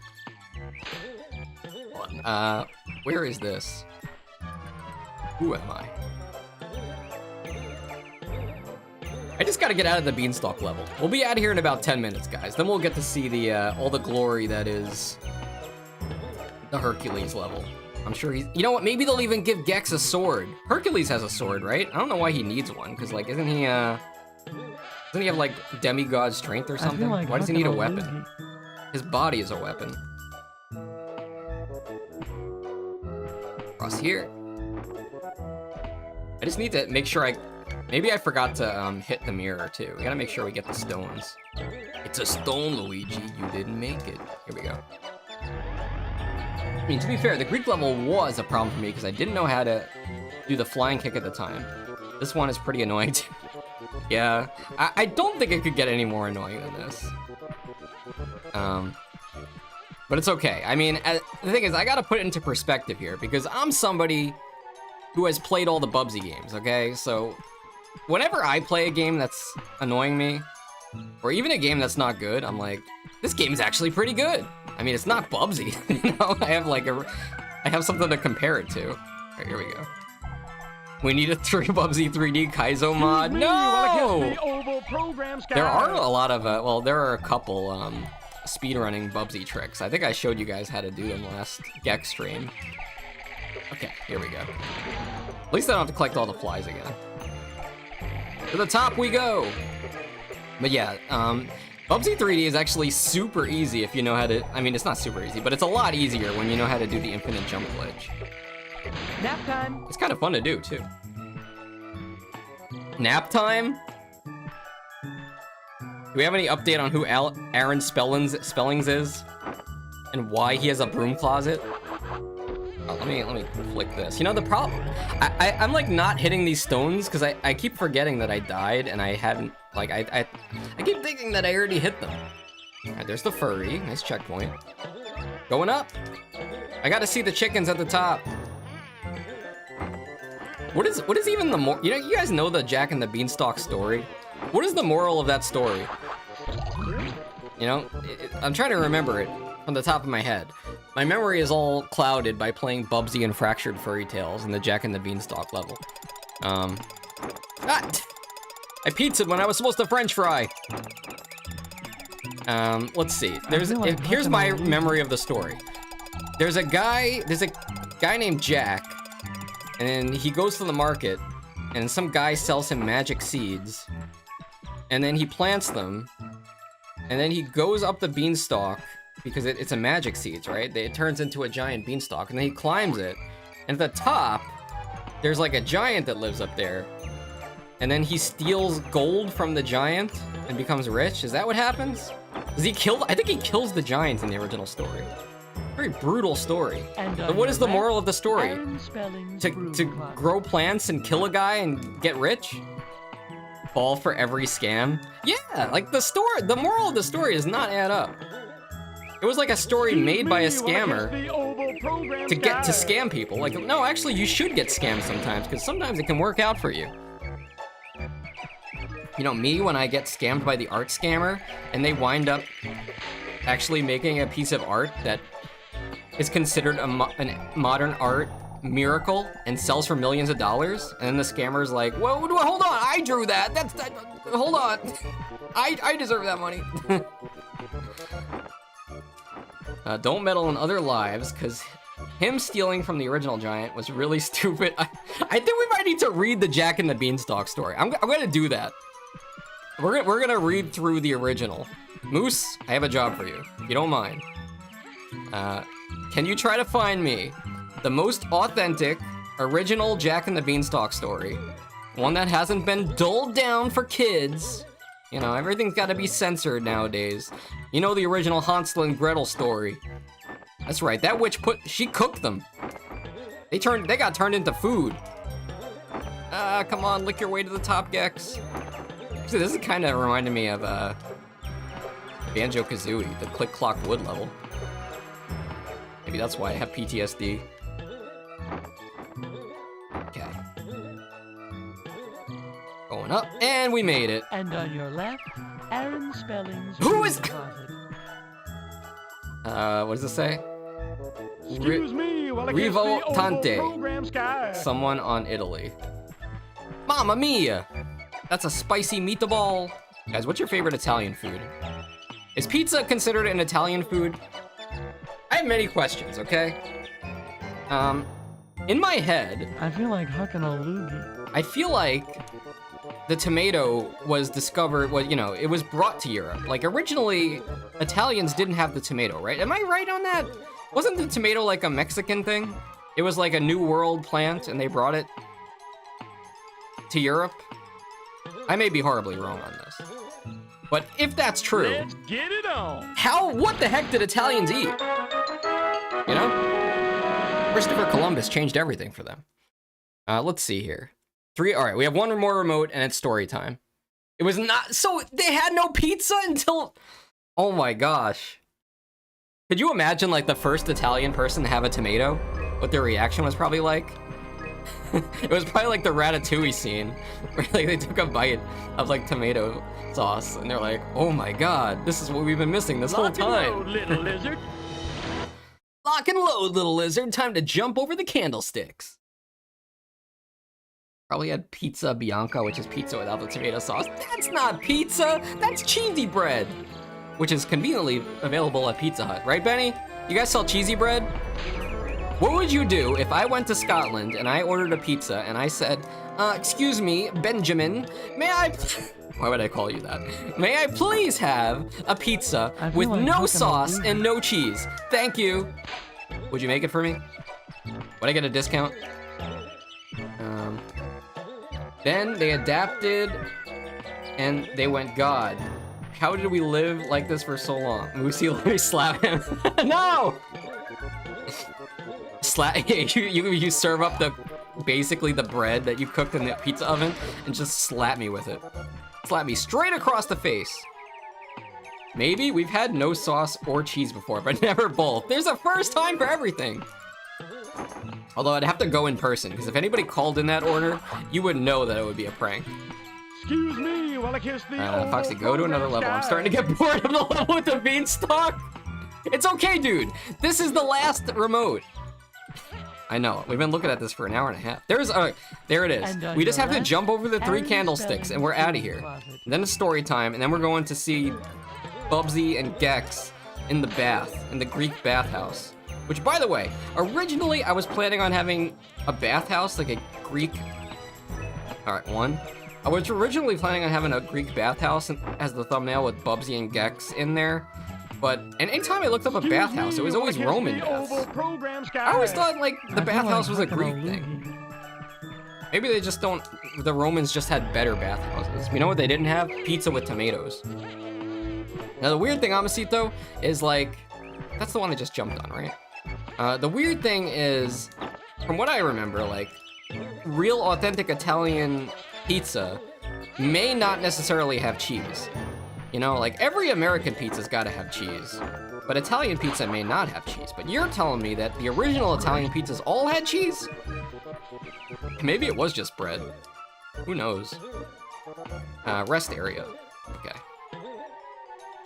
[SPEAKER 2] Hold on. Where is this? Who am I? I just gotta get out of the beanstalk level. We'll be out of here in about 10 minutes, guys. Then we'll get to see the all the glory that is the Hercules level. I'm sure he's... You know what? Maybe they'll even give Gex a sword. Hercules has a sword, right? I don't know why he needs one, because, like, doesn't he have, like, demigod strength or something?
[SPEAKER 1] Like
[SPEAKER 2] why does he need a weapon? His body is a weapon. Across here. I just need to make sure maybe I forgot to hit the mirror too. We gotta make sure we get the stones. It's a stone, Luigi. You didn't make it. Here we go. I mean, to be fair, the Greek level was a problem for me because I didn't know how to do the flying kick at the time. This one is pretty annoying too. Yeah, I don't think it could get any more annoying than this. But it's okay. I mean, the thing is, I gotta put it into perspective here because I'm somebody who has played all the Bubsy games, okay? So whenever I play a game that's annoying me, or even a game that's not good, I'm like, this game's actually pretty good. I mean, it's not Bubsy, you know? I have something to compare it to. All right, here we go. We need a Bubsy 3D Kaizo mod. No! There are a lot of, well, there are a couple speedrunning Bubsy tricks. I think I showed you guys how to do them last GEX stream. Okay, here we go. At least I don't have to collect all the flies again. To the top we go! But yeah, Bubsy 3D is actually super easy if you know how to... I mean, it's not super easy, but it's a lot easier when you know how to do the infinite jump glitch.
[SPEAKER 1] Nap time.
[SPEAKER 2] It's kind of fun to do, too. Nap time? Do we have any update on who Aaron Spellings is? And why he has a broom closet? Oh, let me flick this. You know, the problem... I'm like not hitting these stones because I keep forgetting that I died and I hadn't... Like, I keep thinking that I already hit them. Alright, there's the furry. Nice checkpoint. Going up. I gotta see the chickens at the top. What is even the you know, you guys know the Jack and the Beanstalk story? What is the moral of that story? You know, I'm trying to remember it from the top of my head. My memory is all clouded by playing Bubsy and Fractured Furry Tales in the Jack and the Beanstalk level. I pizzaed when I was supposed to French fry. Let's see. Here's my memory of the story. There's a guy named Jack, and he goes to the market, and some guy sells him magic seeds, and then he plants them, and then he goes up the beanstalk, because it's a magic seeds, right? It turns into a giant beanstalk, and then he climbs it, and at the top, there's like a giant that lives up there, and then he steals gold from the giant and becomes rich. Is that what happens? I think he kills the giant in the original story. Very brutal story. But what is the moral of the story? To grow plants and kill a guy and get rich? Fall for every scam? Yeah, like the moral of the story does not add up. It was like a story made by a scammer to scam people. Like, no, actually you should get scammed sometimes, because sometimes it can work out for you. You know, me, when I get scammed by the art scammer, and they wind up actually making a piece of art that is considered a modern art miracle and sells for millions of dollars, and then the scammer's like, whoa, hold on, I drew that, hold on, I deserve that money. Don't meddle in other lives, because him stealing from the original giant was really stupid. I think we might need to read the Jack and the Beanstalk story. I'm gonna do that. We're gonna read through the original Moose, I have a job for you, if you don't mind. Can you try to find me the most authentic, original Jack and the Beanstalk story? One that hasn't been dulled down for kids. You know, everything's gotta be censored nowadays. You know the original Hansel and Gretel story. That's right, that witch she cooked them. They got turned into food. Come on, lick your way to the top, Gex. Actually, this is kinda reminding me of, Banjo-Kazooie, the Click Clock Wood level. Maybe that's why I have PTSD. Okay. Going up, and we made it.
[SPEAKER 1] And on your left, Aaron Spelling's
[SPEAKER 2] Who is-
[SPEAKER 1] broom closet.
[SPEAKER 2] What does it say?
[SPEAKER 3] Excuse me while I kiss the Oval
[SPEAKER 2] Tante.
[SPEAKER 3] program sky.
[SPEAKER 2] Someone on Italy. Mamma mia! That's a spicy meatball. Guys, what's your favorite Italian food? Is pizza considered an Italian food? I have many questions, okay? In my head,
[SPEAKER 1] I feel like hucking a loogie.
[SPEAKER 2] I feel like the tomato was discovered, well, you know, it was brought to Europe. Like, originally, Italians didn't have the tomato, right? Am I right on that? Wasn't the tomato like a Mexican thing? It was like a New World plant, and they brought it to Europe? I may be horribly wrong on this. But if that's true,
[SPEAKER 3] Let's get it on.
[SPEAKER 2] what the heck did Italians eat? You know? Christopher Columbus changed everything for them. Let's see here. All right, we have one more remote, and it's story time. It was not, so they had no pizza until, oh my gosh. Could you imagine, like, the first Italian person to have a tomato? What their reaction was probably like? It was probably like the Ratatouille scene, where like they took a bite of like tomato sauce, and they're like, oh my god, this is what we've been missing this whole
[SPEAKER 3] Lock and
[SPEAKER 2] time.
[SPEAKER 3] load, little lizard.
[SPEAKER 2] Lock and load, little lizard, time to jump over the candlesticks. Probably had pizza bianca, which is pizza without the tomato sauce. That's not pizza, that's cheesy bread. Which is conveniently available at Pizza Hut, right, Benny? You guys sell cheesy bread? What would you do if I went to Scotland and I ordered a pizza and I said, excuse me, Benjamin, may I... Why would I call you that? May I please have a pizza with
[SPEAKER 1] like
[SPEAKER 2] no
[SPEAKER 1] fucking
[SPEAKER 2] sauce
[SPEAKER 1] a
[SPEAKER 2] and no cheese? Thank you. Would you make it for me? Would I get a discount? Then they adapted and they went, God, how did we live like this for so long? Moosey, let me slap him. No! You serve up basically the bread that you cooked in the pizza oven and just slap me with it. Slap me straight across the face. Maybe we've had no sauce or cheese before, but never both. There's a first time for everything. Although I'd have to go in person, because if anybody called in that order, you would know that it would be a prank.
[SPEAKER 3] Excuse me while I kiss the
[SPEAKER 2] Foxy, go to another level. I'm starting to get bored of the level with the beanstalk. It's okay, dude. This is the last remote. I know. We've been looking at this for an hour and a half. There it is. We just have to jump over the 3 candlesticks, and we're out of here. And then it's story time, and then we're going to see Bubsy and Gex in the bath, in the Greek bathhouse. Which, by the way, originally I was planning on having a bathhouse, like a Greek... Alright, one. I was originally planning on having a Greek bathhouse as the thumbnail with Bubsy and Gex in there. But anytime I looked up a bathhouse, it was always Roman baths. I always thought, like, the bathhouse was a Greek thing. Maybe they just don't... The Romans just had better bathhouses. You know what they didn't have? Pizza with tomatoes. Now, the weird thing, Amasito, is, like... That's the one I just jumped on, right? The weird thing is, from what I remember, like, real authentic Italian pizza may not necessarily have cheese. You know, like, every American pizza's gotta have cheese, but Italian pizza may not have cheese. But you're telling me that the original Italian pizzas all had cheese? Maybe it was just bread. Who knows? Rest area. Okay.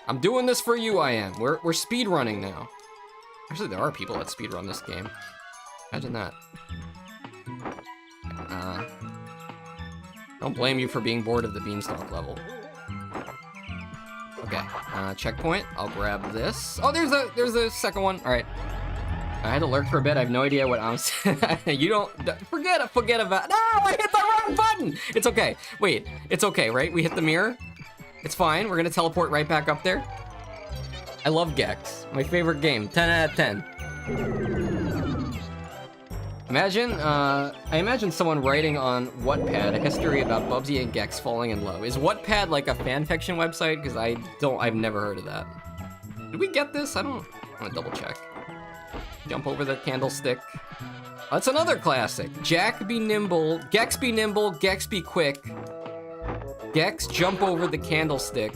[SPEAKER 2] I'm doing this for you, I am. We're speed running now. Actually, there are people that speedrun this game. Imagine that. Don't blame you for being bored of the beanstalk level. Okay, checkpoint. I'll grab this. Oh, there's a second one. All right. I had to lurk for a bit. I have no idea what I'm saying. You don't forget about. No, I hit the wrong button. It's okay. Wait, it's okay, right? We hit the mirror. It's fine. We're gonna teleport right back up there. I love GEX. My favorite game. 10 out of 10. I imagine someone writing on Wattpad a history about Bubsy and Gex falling in love. Is Wattpad like a fanfiction website? Because I've never heard of that. Did we get this? I'm gonna double check. Jump over the candlestick. That's another classic. Jack be nimble, Gex be nimble, Gex be quick. Gex jump over the candlestick.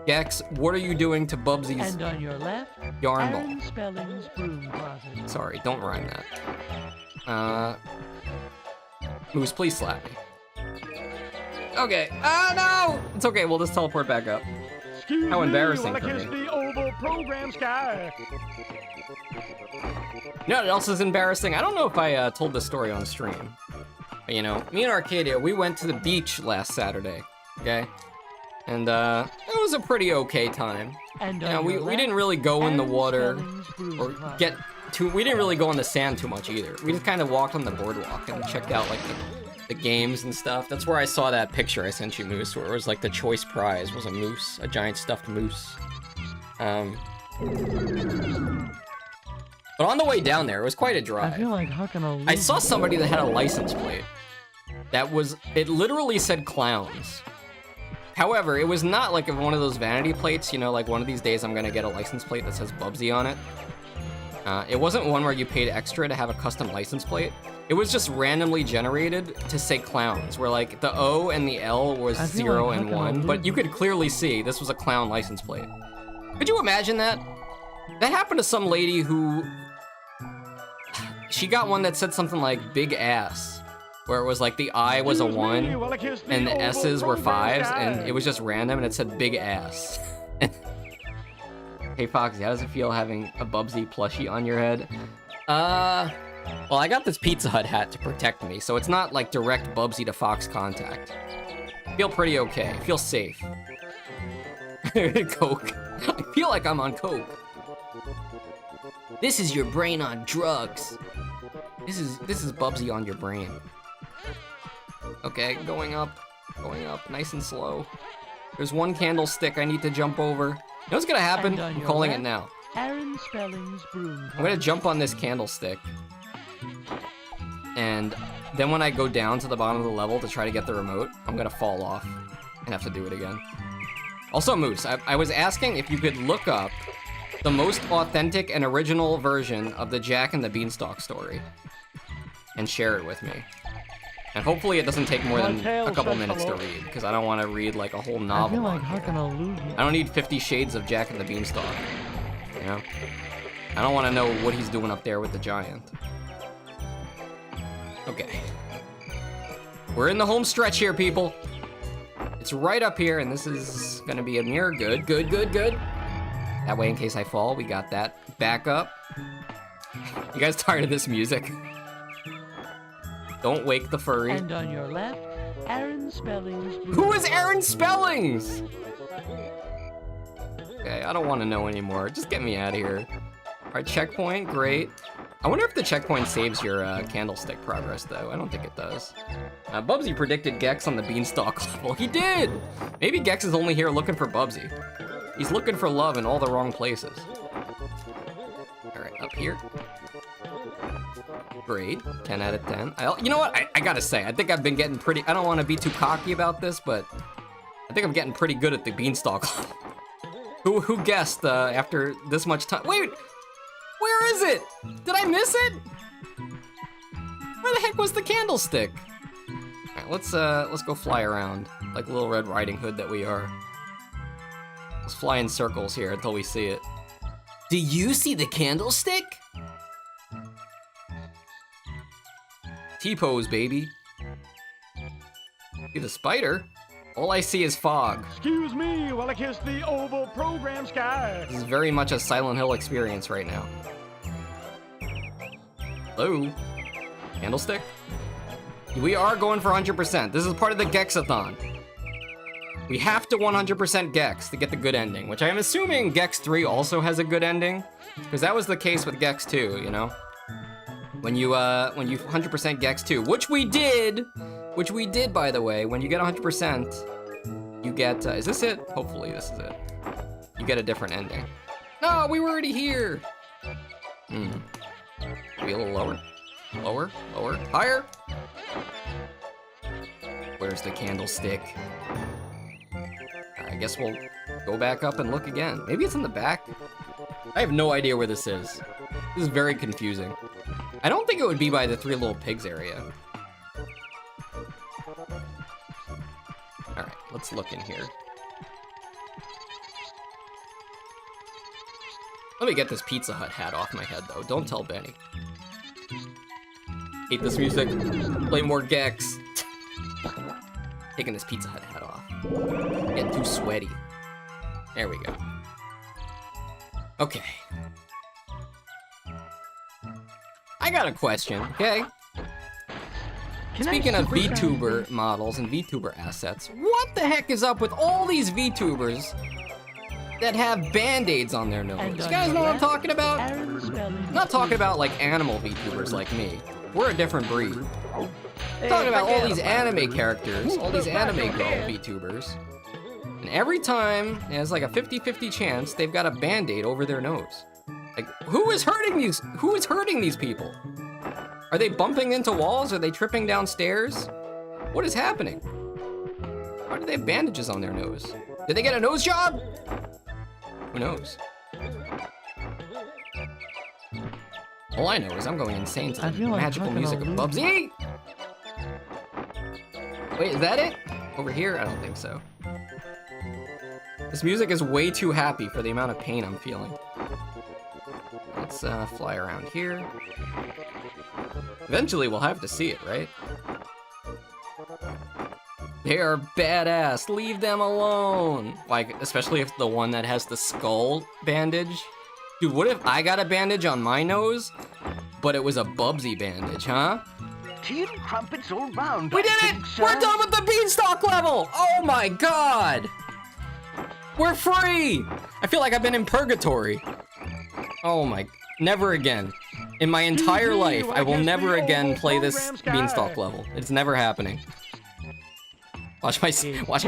[SPEAKER 2] Gex, what are you doing to Bubsy's
[SPEAKER 1] And on your left,
[SPEAKER 2] yarn ball?
[SPEAKER 1] Aaron Spelling's broom closet.
[SPEAKER 2] Sorry, don't rhyme that. Moose, please slap me. Okay. No! It's okay, we'll just teleport back up.
[SPEAKER 3] Excuse
[SPEAKER 2] How embarrassing
[SPEAKER 3] me
[SPEAKER 2] for
[SPEAKER 3] while I kiss
[SPEAKER 2] me.
[SPEAKER 3] the oval program sky.
[SPEAKER 2] You know what else is embarrassing? I don't know if I told this story on stream. But, you know, me and Arcadia, we went to the beach last Saturday, okay? And it was a pretty okay time.
[SPEAKER 1] And
[SPEAKER 2] You know,
[SPEAKER 1] on your
[SPEAKER 2] we
[SPEAKER 1] left,
[SPEAKER 2] didn't really go in the
[SPEAKER 1] Aaron
[SPEAKER 2] water
[SPEAKER 1] Spelling's broom
[SPEAKER 2] or
[SPEAKER 1] closet.
[SPEAKER 2] we didn't really go on the sand too much either. We just kind of walked on the boardwalk and checked out like the games and stuff. That's where I saw that picture I sent you, Moose, where it was like the choice prize was a moose, a giant stuffed moose. But on the way down there, it was quite a
[SPEAKER 1] I
[SPEAKER 2] drive.
[SPEAKER 1] feel like hucking a
[SPEAKER 2] I
[SPEAKER 1] loop.
[SPEAKER 2] saw somebody that had a license plate. It literally said clowns. However, it was not like one of those vanity plates, you know, like one of these days I'm gonna get a license plate that says Bubsy on it. It wasn't one where you paid extra to have a custom license plate. It was just randomly generated to say clowns, where like the O and the L was
[SPEAKER 1] I feel
[SPEAKER 2] 0
[SPEAKER 1] like
[SPEAKER 2] and
[SPEAKER 1] hucking a
[SPEAKER 2] 1, but
[SPEAKER 1] loop.
[SPEAKER 2] you could clearly see this was a clown license plate. Could you imagine that? That happened to some lady who... She got one that said something like big ass, where it was like the I was a
[SPEAKER 3] Excuse me
[SPEAKER 2] 1
[SPEAKER 3] while I kiss the
[SPEAKER 2] and the
[SPEAKER 3] oval
[SPEAKER 2] S's were
[SPEAKER 3] program
[SPEAKER 2] 5s,
[SPEAKER 3] sky.
[SPEAKER 2] and it was just random and it said big ass. Hey Foxy, how does it feel having a Bubsy plushie on your head? Well, I got this Pizza Hut hat to protect me, so it's not like direct Bubsy to Fox contact. I feel pretty okay. I feel safe. Coke. I feel like I'm on Coke. This is your brain on drugs. This is Bubsy on your brain. Okay, going up, nice and slow. There's one candlestick I need to jump over. You know what's gonna happen?
[SPEAKER 1] And on
[SPEAKER 2] I'm
[SPEAKER 1] your
[SPEAKER 2] calling it
[SPEAKER 1] left,
[SPEAKER 2] now.
[SPEAKER 1] Aaron Spelling's broom closet.
[SPEAKER 2] I'm gonna jump on this candlestick. And then when I go down to the bottom of the level to try to get the remote, I'm gonna fall off and have to do it again. Also, Moose, I was asking if you could look up the most authentic and original version of the Jack and the Beanstalk story and share it with me. And hopefully it doesn't take more than a couple minutes to read, because I don't want to read like a whole
[SPEAKER 1] I
[SPEAKER 2] novel
[SPEAKER 1] feel like
[SPEAKER 2] on here.
[SPEAKER 1] hucking a loop.
[SPEAKER 2] I don't need 50 Shades of Jack and the Beanstalk, you know? I don't want to know what he's doing up there with the giant. Okay. We're in the home stretch here, people. It's right up here, and this is gonna be a mirror. Good, good, good, good. That way, in case I fall, we got that. Back up. You guys tired of this music? Don't wake the furry.
[SPEAKER 1] And on your left, Aaron Spelling's broom
[SPEAKER 2] Who is Aaron Spellings? Okay, I don't want to know anymore. Just get me out of here. All right, checkpoint, great. I wonder if the checkpoint saves your candlestick progress, though. I don't think it does. Bubsy predicted Gex on the Beanstalk level. He did! Maybe Gex is only here looking for Bubsy. He's looking for love in all the wrong places. All right, up here. Great, 10 out of 10. You know what, I gotta say, I think I've been getting pretty, I don't want to be too cocky about this, but I think I'm getting pretty good at the Beanstalk level. Who guessed after this much time? Wait, where is it? Did I miss it? Where the heck was the candlestick? All right, let's go fly around like Little Red Riding Hood that we are. Let's fly in circles here until we see it. Do you see the candlestick? T-pose, baby. See the spider? All I see is fog.
[SPEAKER 3] Excuse me while I kiss the oval program sky.
[SPEAKER 2] This is very much a Silent Hill experience right now. Hello? Candlestick? We are going for 100%. This is part of the Gexathon. We have to 100% Gex to get the good ending, which I'm assuming Gex 3 also has a good ending, because that was the case with Gex 2, you know? When you 100% Gex 2, which we did, by the way. When you get 100%, you get, is this it? Hopefully this is it. You get a different ending. No, we were already here. Be a little lower. Lower, lower, higher. Where's the candlestick? I guess we'll go back up and look again. Maybe it's in the back. I have no idea where this is. This is very confusing. I don't think it would be by the Three Little Pigs area. Alright, let's look in here. Let me get this Pizza Hut hat off my head, though. Don't tell Benny. Hate this music. Play more GEX. Taking this Pizza Hut hat off. Getting too sweaty. There we go. Okay. I got a question, okay? Speaking of VTuber models and VTuber assets, what the heck is up with all these VTubers that have band-aids on their nose? You guys know what I'm talking about? I'm not talking about like animal VTubers like me. We're a different breed. I'm talking about all these anime characters, all these anime girl VTubers. And every time, there's like a 50-50 chance they've got a band-aid over their nose. Like, who is hurting these people? Are they bumping into walls? Are they tripping down stairs? What is happening? Why do they have bandages on their nose? Did they get a nose job? Who knows? All I know is I'm going insane to the magical music of Bubsy. Wait, is that it? Over here? I don't think so. This music is way too happy for the amount of pain I'm feeling. Let's fly around here. Eventually we'll have to see it, right? They are badass. Leave them alone. Like, especially if the one that has the skull bandage. Dude, what if I got a bandage on my nose, but it was a Bubsy bandage, huh?
[SPEAKER 3] Tea and crumpets all round.
[SPEAKER 2] We did it! We're done with the beanstalk level! Oh my god! We're free! I feel like I've been in purgatory. Oh my... Never again. In my entire life, I will never again play this beanstalk level. It's never happening. Watch my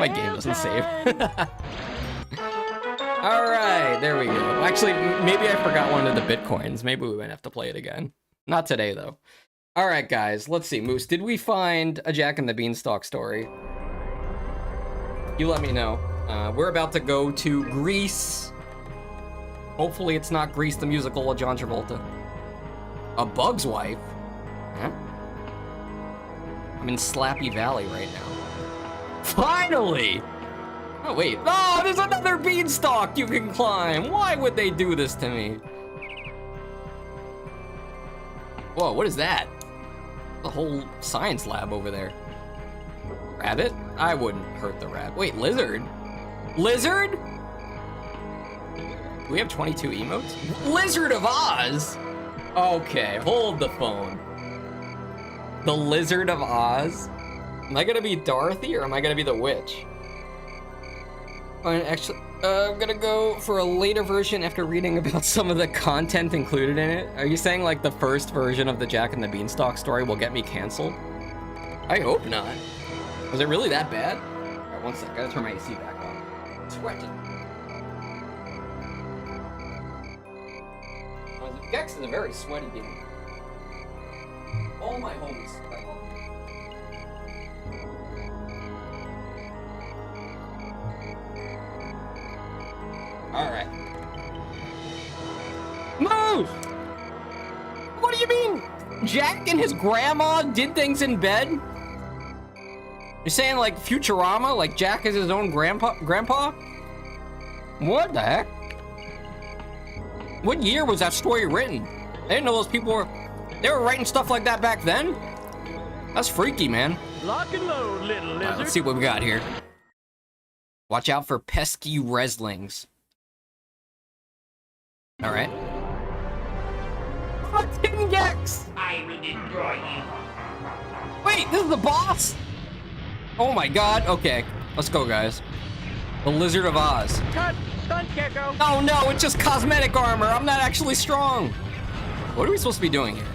[SPEAKER 2] game doesn't save. Alright, there we go. Actually, maybe I forgot one of the bitcoins. Maybe we might have to play it again. Not today, though. Alright, guys, let's see. Moose, did we find a Jack and the Beanstalk story? You let me know. We're about to go to Greece. Hopefully it's not Grease the Musical with John Travolta. A Bug's Wife? Huh? I'm in Slappy Valley right now. Finally! Oh, wait. Oh, there's another beanstalk you can climb! Why would they do this to me? Whoa, what is that? The whole science lab over there. Rabbit? I wouldn't hurt the rabbit. Wait, lizard? Lizard? Do we have 22 emotes? Lizard of Oz? Okay, hold the phone. The Lizard of Oz? Am I gonna be Dorothy or am I gonna be the witch? Actually, I'm gonna go for a later version after reading about some of the content included in it. Are you saying like the first version of the Jack and the Beanstalk story will get me canceled? I hope not. Was it really that bad? Alright, one sec, gotta turn my AC back on. Sweating. GEX is a very sweaty game. All my homies sweat. Alright. Move! What do you mean? Jack and his grandma did things in bed? You're saying like Futurama? Like Jack is his own grandpa? What the heck? What year was that story written? I didn't know those people were writing stuff like that back then. That's freaky, man.
[SPEAKER 3] Lock and load, little lizard.
[SPEAKER 2] Let's see what we got here. Watch out for pesky wrestlings. All right. Fucking GEX!
[SPEAKER 3] I will destroy you.
[SPEAKER 2] Wait, this is the boss? Oh my god. Okay, let's go, guys. The Lizard of Oz.
[SPEAKER 3] Cut! Stunt Gecko!
[SPEAKER 2] Oh no, it's just cosmetic armor. I'm not actually strong. What are we supposed to be doing here?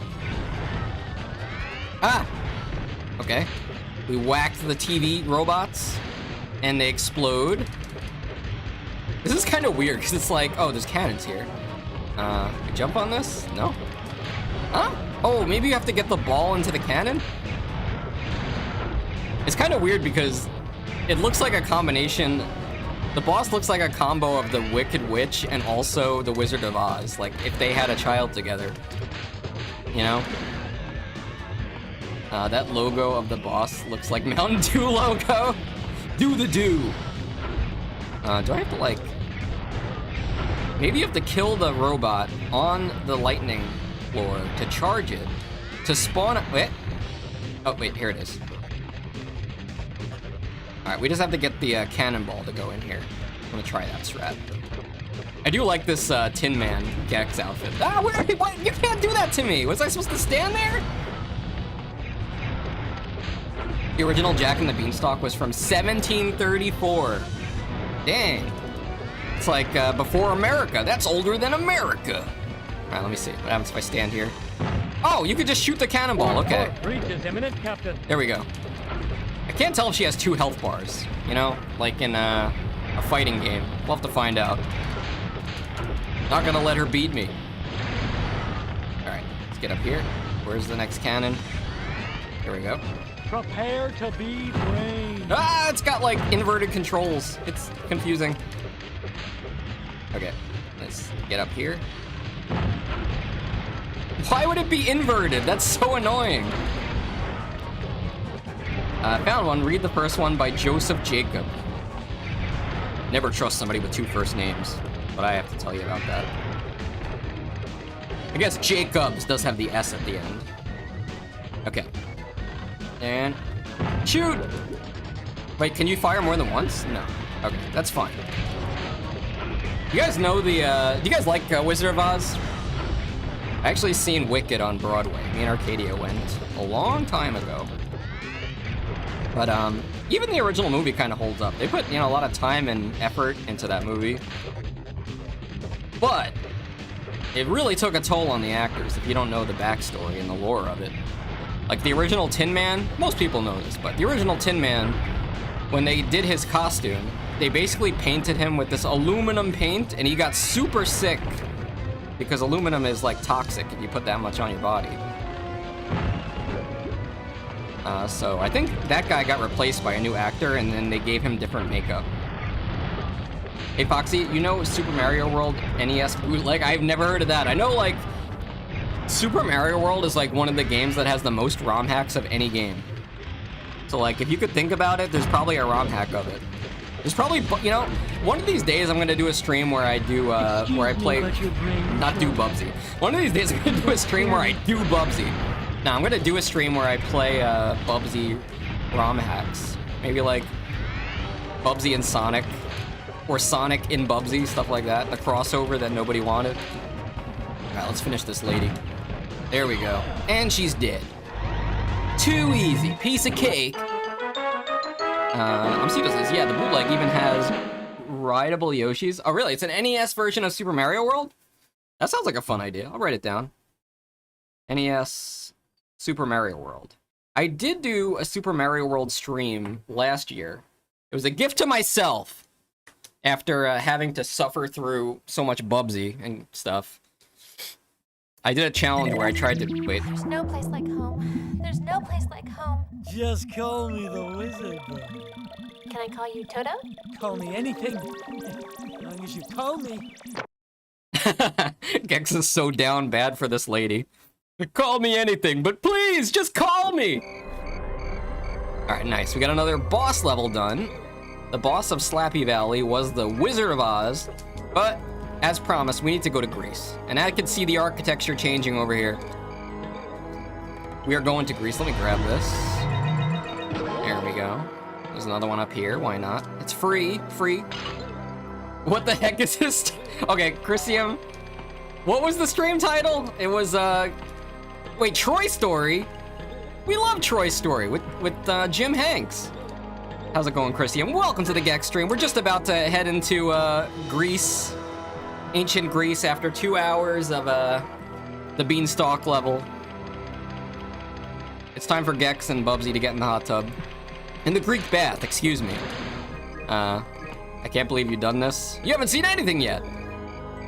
[SPEAKER 2] Ah. Okay. We whacked the TV robots, and they explode. This is kind of weird because it's like, oh, there's cannons here. We jump on this? No. Huh? Oh, maybe you have to get the ball into the cannon? It's kind of weird because it looks like a combination. The boss looks like a combo of the Wicked Witch and also the Wizard of Oz. Like if they had a child together. You know? That logo of the boss looks like Mountain Dew logo. Do the do. Do I have to like... Maybe you have to kill the robot on the lightning floor to charge it. To spawn... Wait. Oh, wait, here it is. Alright, we just have to get the cannonball to go in here. I'm gonna try that strat. I do like this Tin Man Gex outfit. Ah, where? What? You can't do that to me! Was I supposed to stand there? The original Jack and the Beanstalk was from 1734. Dang. It's like before America. That's older than America. Alright, let me see. What happens if I stand here? Oh, you could just shoot the cannonball. Okay.
[SPEAKER 3] Breach is imminent, Captain.
[SPEAKER 2] There we go. I can't tell if she has 2 health bars. You know, like in a fighting game. We'll have to find out. Not gonna let her beat me. Alright, let's get up here. Where's the next cannon? Here we go.
[SPEAKER 3] Prepare to be brain.
[SPEAKER 2] Ah, it's got like inverted controls. It's confusing. Okay, let's get up here. Why would it be inverted? That's so annoying. Found one. Read the first one by Joseph Jacob. Never trust somebody with 2 first names, but I have to tell you about that. I guess Jacobs does have the S at the end. Okay. And shoot! Wait, can you fire more than once? No. Okay, that's fine. You guys know the, do you guys like Wizard of Oz? I actually seen Wicked on Broadway. Me and Arcadia went a long time ago. But, even the original movie kind of holds up. They put, you know, a lot of time and effort into that movie. But, it really took a toll on the actors if you don't know the backstory and the lore of it. Like, the original Tin Man, most people know this, but the original Tin Man, when they did his costume, they basically painted him with this aluminum paint, and he got super sick because aluminum is, like, toxic if you put that much on your body. So I think that guy got replaced by a new actor, and then they gave him different makeup. Hey, Foxy, you know Super Mario World NES bootleg? I've never heard of that. I know, like, Super Mario World is, like, one of the games that has the most ROM hacks of any game. So, like, if you could think about it, there's probably a ROM hack of it. There's probably, you know, one of these days I'm gonna do a stream where I do, where I play, not do Bubsy. One of these days I'm gonna do a stream where I do Bubsy. Now, I'm gonna do a stream where I play Bubsy ROM hacks. Maybe like Bubsy and Sonic, or Sonic in Bubsy, stuff like that. The crossover that nobody wanted. Alright, let's finish this lady. There we go. And she's dead. Too easy. Piece of cake. I'm serious. Yeah, the bootleg even has rideable Yoshis. Oh, really? It's an NES version of Super Mario World? That sounds like a fun idea. I'll write it down. NES Super Mario World. I did do a Super Mario World stream last year. It was a gift to myself after having to suffer through so much Bubsy and stuff. I did a challenge where I tried to... Wait.
[SPEAKER 5] There's no place like home. There's no place like home.
[SPEAKER 6] Just call me the wizard.
[SPEAKER 5] Can I call you Toto?
[SPEAKER 6] Call me anything. As long as you call me.
[SPEAKER 2] Gex is so down bad for this lady. Call me anything, but please, just call me! Alright, nice. We got another boss level done. The boss of Slappy Valley was the Wizard of Oz, but as promised, we need to go to Greece. And I can see the architecture changing over here. We are going to Greece. Let me grab this. There we go. There's another one up here. Why not? It's free. Free. What the heck is this? Okay, Christian. What was the stream title? It was, wait, Troy Story? We love Troy Story with Jim Hanks. How's it going, Christian? Welcome to the GEX stream. We're just about to head into, Greece. Ancient Greece after 2 hours of, the Beanstalk level. It's time for Gex and Bubsy to get in the hot tub. In the Greek bath, excuse me. I can't believe you've done this. You haven't seen anything yet.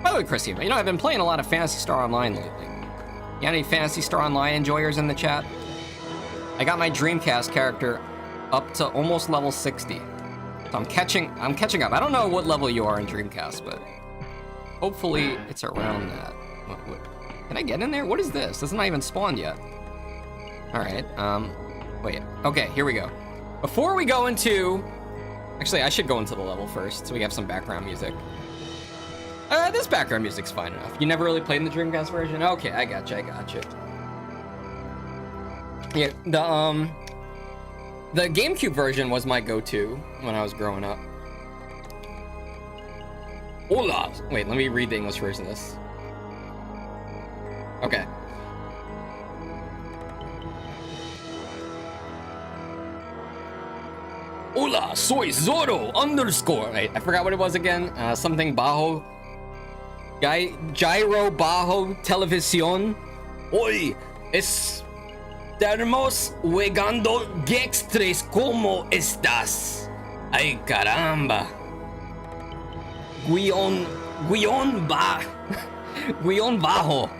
[SPEAKER 2] By the way, Chrissy, you know, I've been playing a lot of Phantasy Star Online lately. You got any Phantasy Star Online enjoyers in the chat? I got my Dreamcast character up to almost level 60. So I'm catching up. I don't know what level you are in Dreamcast, but hopefully it's around that. What? Can I get in there? What is this? This is not even spawned yet. All right, wait, okay, here we go. Before we go into, actually, I should go into the level first so we have some background music. This background music's fine enough. You never really played in the Dreamcast version? Okay, I gotcha. Yeah, the GameCube version was my go-to when I was growing up. Hola! Wait, let me read the English version of this. Okay.
[SPEAKER 4] Hola, soy Zoro _
[SPEAKER 2] Wait, I forgot what it was again. Something bajo. Gyro bajo televisión.
[SPEAKER 4] Hoy estamos jugando GEX 3. ¿Cómo estás? Ay, caramba. Guión bajo.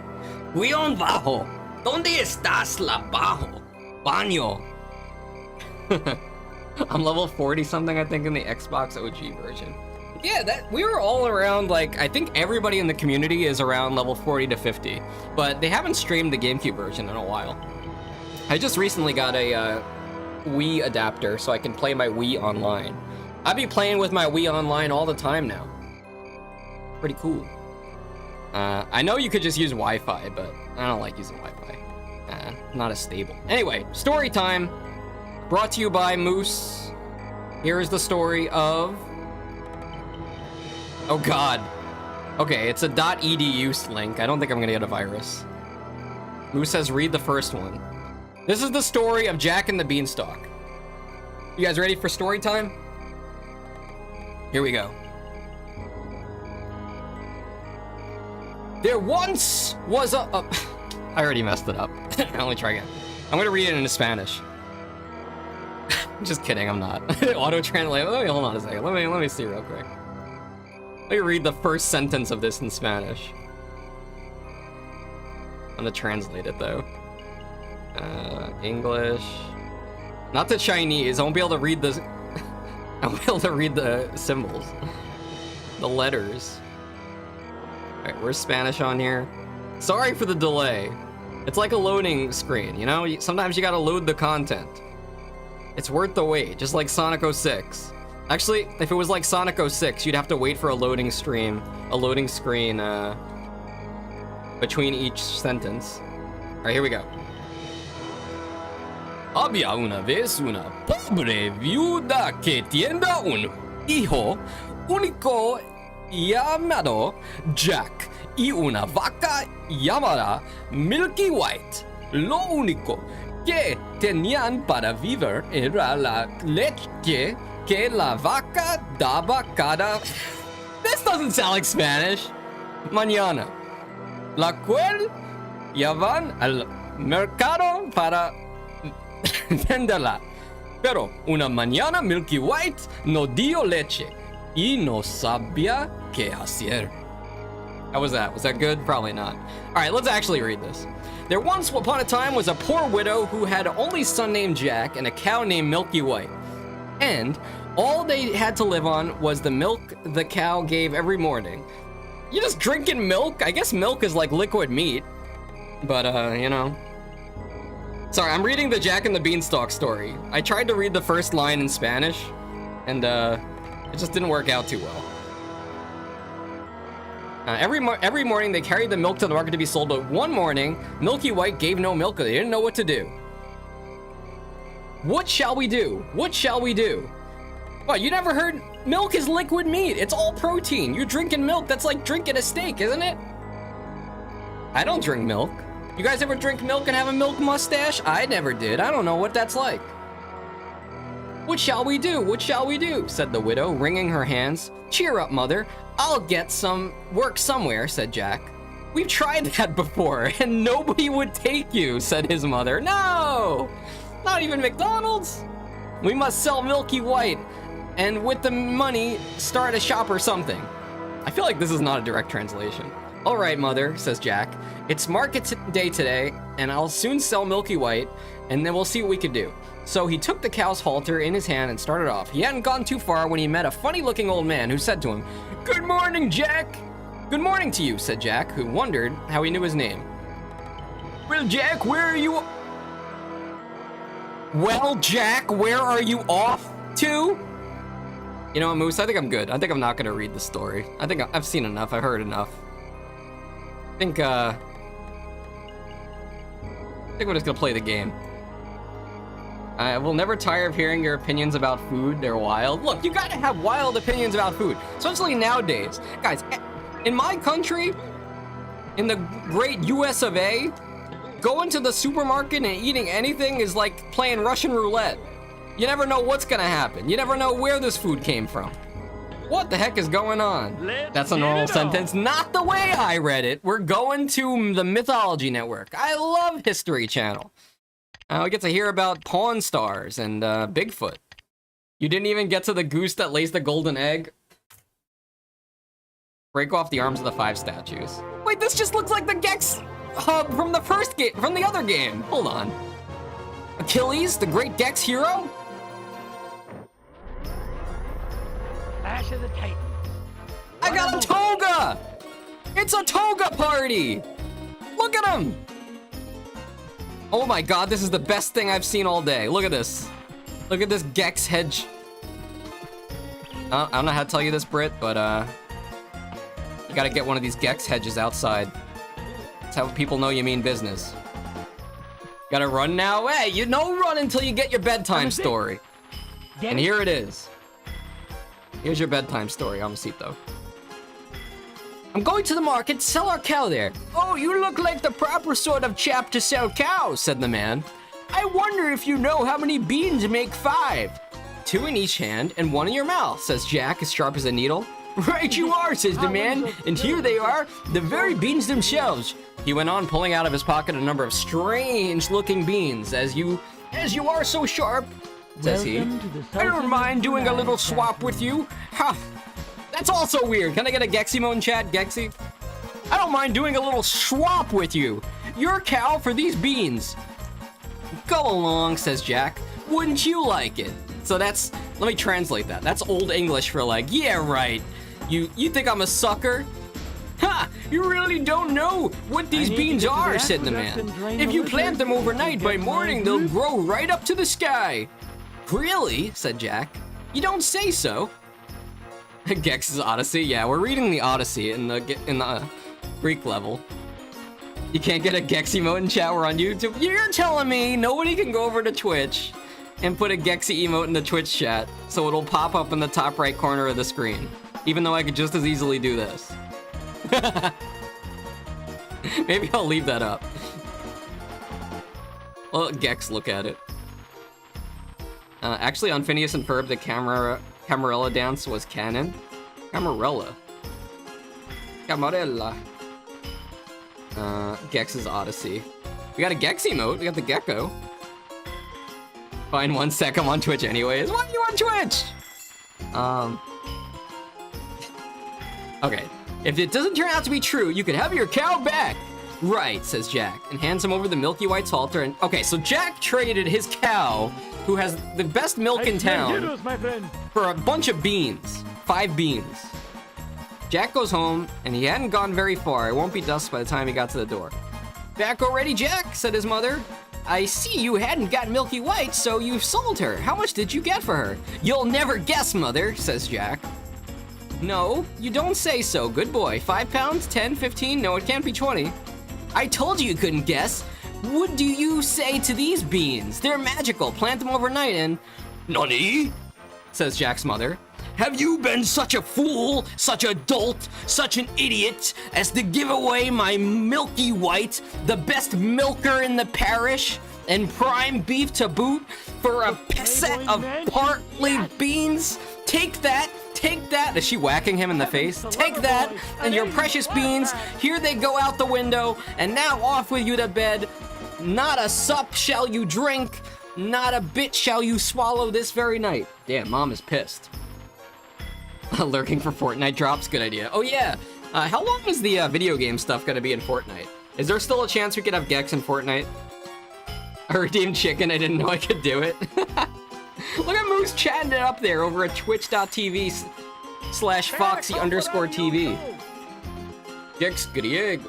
[SPEAKER 4] ¿Dónde estás la bajo? Baño.
[SPEAKER 2] I'm level 40 something, I think, in the Xbox OG version. Yeah, we were all around, like, I think everybody in the community is around level 40 to 50, but they haven't streamed the GameCube version in a while. I just recently got a Wii adapter so I can play my Wii online. I'd be playing with my Wii online all the time now. Pretty cool. I know you could just use Wi-Fi, but I don't like using Wi-Fi. Not as stable. Anyway, story time. Brought to you by Moose. Here is the story of... Oh god. Okay, it's a .edu link. I don't think I'm gonna get a virus. Moose says read the first one. This is the story of Jack and the Beanstalk. You guys ready for story time? Here we go. There once was a... I already messed it up. Let me try again. I'm gonna read it in Spanish. Just kidding, I'm not. Auto-translate. Let me hold on a second. Let me see real quick. Let me read the first sentence of this in Spanish. I'm gonna translate it though. English. Not the Chinese. I won't be able to read the. I won't be able to read the symbols. The letters. Alright, where's Spanish on here? Sorry for the delay. It's like a loading screen, you know? Sometimes you gotta load the content. It's worth the wait, just like Sonic 06. Actually, if it was like Sonic 06, you'd have to wait for a loading screen between each sentence. Alright, here we go.
[SPEAKER 4] Había una vez una pobre viuda que tenía un hijo único llamado Jack y una vaca llamada Milky White. Lo único que tenían para vivir era la leche que la vaca daba cada...
[SPEAKER 2] This doesn't sound like Spanish.
[SPEAKER 4] mañana, la cual llevan al mercado para venderla. Pero una mañana Milky White no dio leche y no sabía qué hacer.
[SPEAKER 2] How was that? Was that good? Probably not. All right, let's actually read this. There once upon a time was a poor widow who had an only son named Jack and a cow named Milky White. And all they had to live on was the milk the cow gave every morning. You just drinking milk? I guess milk is like liquid meat. But, you know. Sorry, I'm reading the Jack and the Beanstalk story. I tried to read the first line in Spanish, and, it just didn't work out too well. Every morning they carried the milk to the market to be sold, but one morning, Milky White gave no milk. They didn't know what to do. What shall we do? What shall we do? Well, you never heard milk is liquid meat. It's all protein. You're drinking milk. That's like drinking a steak, isn't it? I don't drink milk. You guys ever drink milk and have a milk mustache? I never did. I don't know what that's like. What shall we do? What shall we do? Said the widow, wringing her hands. Cheer up, mother. I'll get some work somewhere, said Jack. We've tried that before, and nobody would take you, said his mother. No! Not even McDonald's? We must sell Milky White and with the money, start a shop or something. I feel like this is not a direct translation. All right, mother, says Jack. It's market day today, and I'll soon sell Milky White, and then we'll see what we can do. So he took the cow's halter in his hand and started off. He hadn't gone too far when he met a funny-looking old man who said to him, "Good morning, Jack." "Good morning to you," said Jack, who wondered how he knew his name. "Well, Jack, where are you off to?" You know what, Moose? I think I'm good. I think I'm not gonna read the story. I think I've seen enough. I've heard enough. I think we're just gonna play the game. I will never tire of hearing your opinions about food. They're wild. Look, you gotta have wild opinions about food, especially nowadays. Guys, in my country, in the great US of A, going to the supermarket and eating anything is like playing Russian roulette. You never know what's gonna happen. You never know where this food came from. What the heck is going on? That's a normal sentence, not the way I read it. We're going to the Mythology Network. I love History Channel. We get to hear about Pawn Stars and Bigfoot. You didn't even get to the goose that lays the golden egg. Break off the arms of the 5 statues. Wait, this just looks like the Gex hub from the first game, from the other game. Hold on. Achilles, the great Gex hero?
[SPEAKER 1] Ash of the Titan.
[SPEAKER 2] I got a toga! It's a toga party! Look at him! Oh my god, this is the best thing I've seen all day. Look at this. Look at this Gex hedge. I don't know how to tell you this, Brit, but you gotta get one of these Gex hedges outside. That's how people know you mean business. Gotta run now? Hey, you don't run until you get your bedtime story. And here it is. Here's your bedtime story, Amacito. I'm going to the market to sell our cow there. Oh, you look like the proper sort of chap to sell cows, said the man. I wonder if you know how many beans make 5. 2 in each hand and 1 in your mouth, says Jack, as sharp as a needle. Right you are, says the man, and here they are, the very beans themselves. He went on, pulling out of his pocket a number of strange-looking beans. As you are so sharp, says he. I don't mind doing a little swap with you. Ha! That's also weird. Can I get a Gex emote in chat, Gexy? I don't mind doing a little swap with you. Your cow for these beans. Go along, says Jack. Wouldn't you like it? So that's, let me translate that. That's Old English for like, yeah, right. You think I'm a sucker? Ha! You really don't know what these beans are, said the man. If you plant them overnight, by morning they'll grow right up to the sky. Really? Said Jack. You don't say so. Gex's Odyssey? Yeah, we're reading the Odyssey in the Greek level. You can't get a Gex emote in chat, we're on YouTube? You're telling me nobody can go over to Twitch and put a Gexy emote in the Twitch chat so it'll pop up in the top right corner of the screen, even though I could just as easily do this. Maybe I'll leave that up. I'll let Gex look at it. Actually, on Phineas and Ferb, the Camarilla dance was canon. Camarilla. Gex's Odyssey. We got a Gex emote. We got the Gecko. Fine, 1 sec. I'm on Twitch anyways. Why are you on Twitch? Okay. If it doesn't turn out to be true, you can have your cow back. Right, says Jack, and hands him over the Milky White's halter. And okay, so Jack traded his cow, who has the best milk in town, for a bunch of beans. 5 beans. Jack goes home, and he hadn't gone very far. It won't be dusk by the time he got to the door. Back already, Jack, said his mother. I see you hadn't got Milky White, so you sold her. How much did you get for her? You'll never guess, mother, says Jack. No, you don't say so. Good boy. 5 pounds? 10? 15? No, it can't be 20. I told you couldn't guess. What do you say to these beans? They're magical. Plant them overnight and...
[SPEAKER 4] Nani?
[SPEAKER 2] Says Jack's mother.
[SPEAKER 4] Have you been such a fool, such a dolt, such an idiot as to give away my Milky White, the best milker in the parish, and prime beef to boot for a set of partly beans? Take that. Take that. Is she whacking him in the face? Take that and your precious beans. Here they go out the window, and now off with you to bed. Not a sup shall you drink. Not a bit shall you swallow this very night. Damn, Mom is pissed.
[SPEAKER 2] Lurking for Fortnite drops, good idea. Oh yeah, how long is the video game stuff gonna be in Fortnite? Is there still a chance we could have Gex in Fortnite? I redeemed chicken, I didn't know I could do it. Look at Moose chatting it up there over at twitch.tv/Foxy_TV. Gex, goody egg.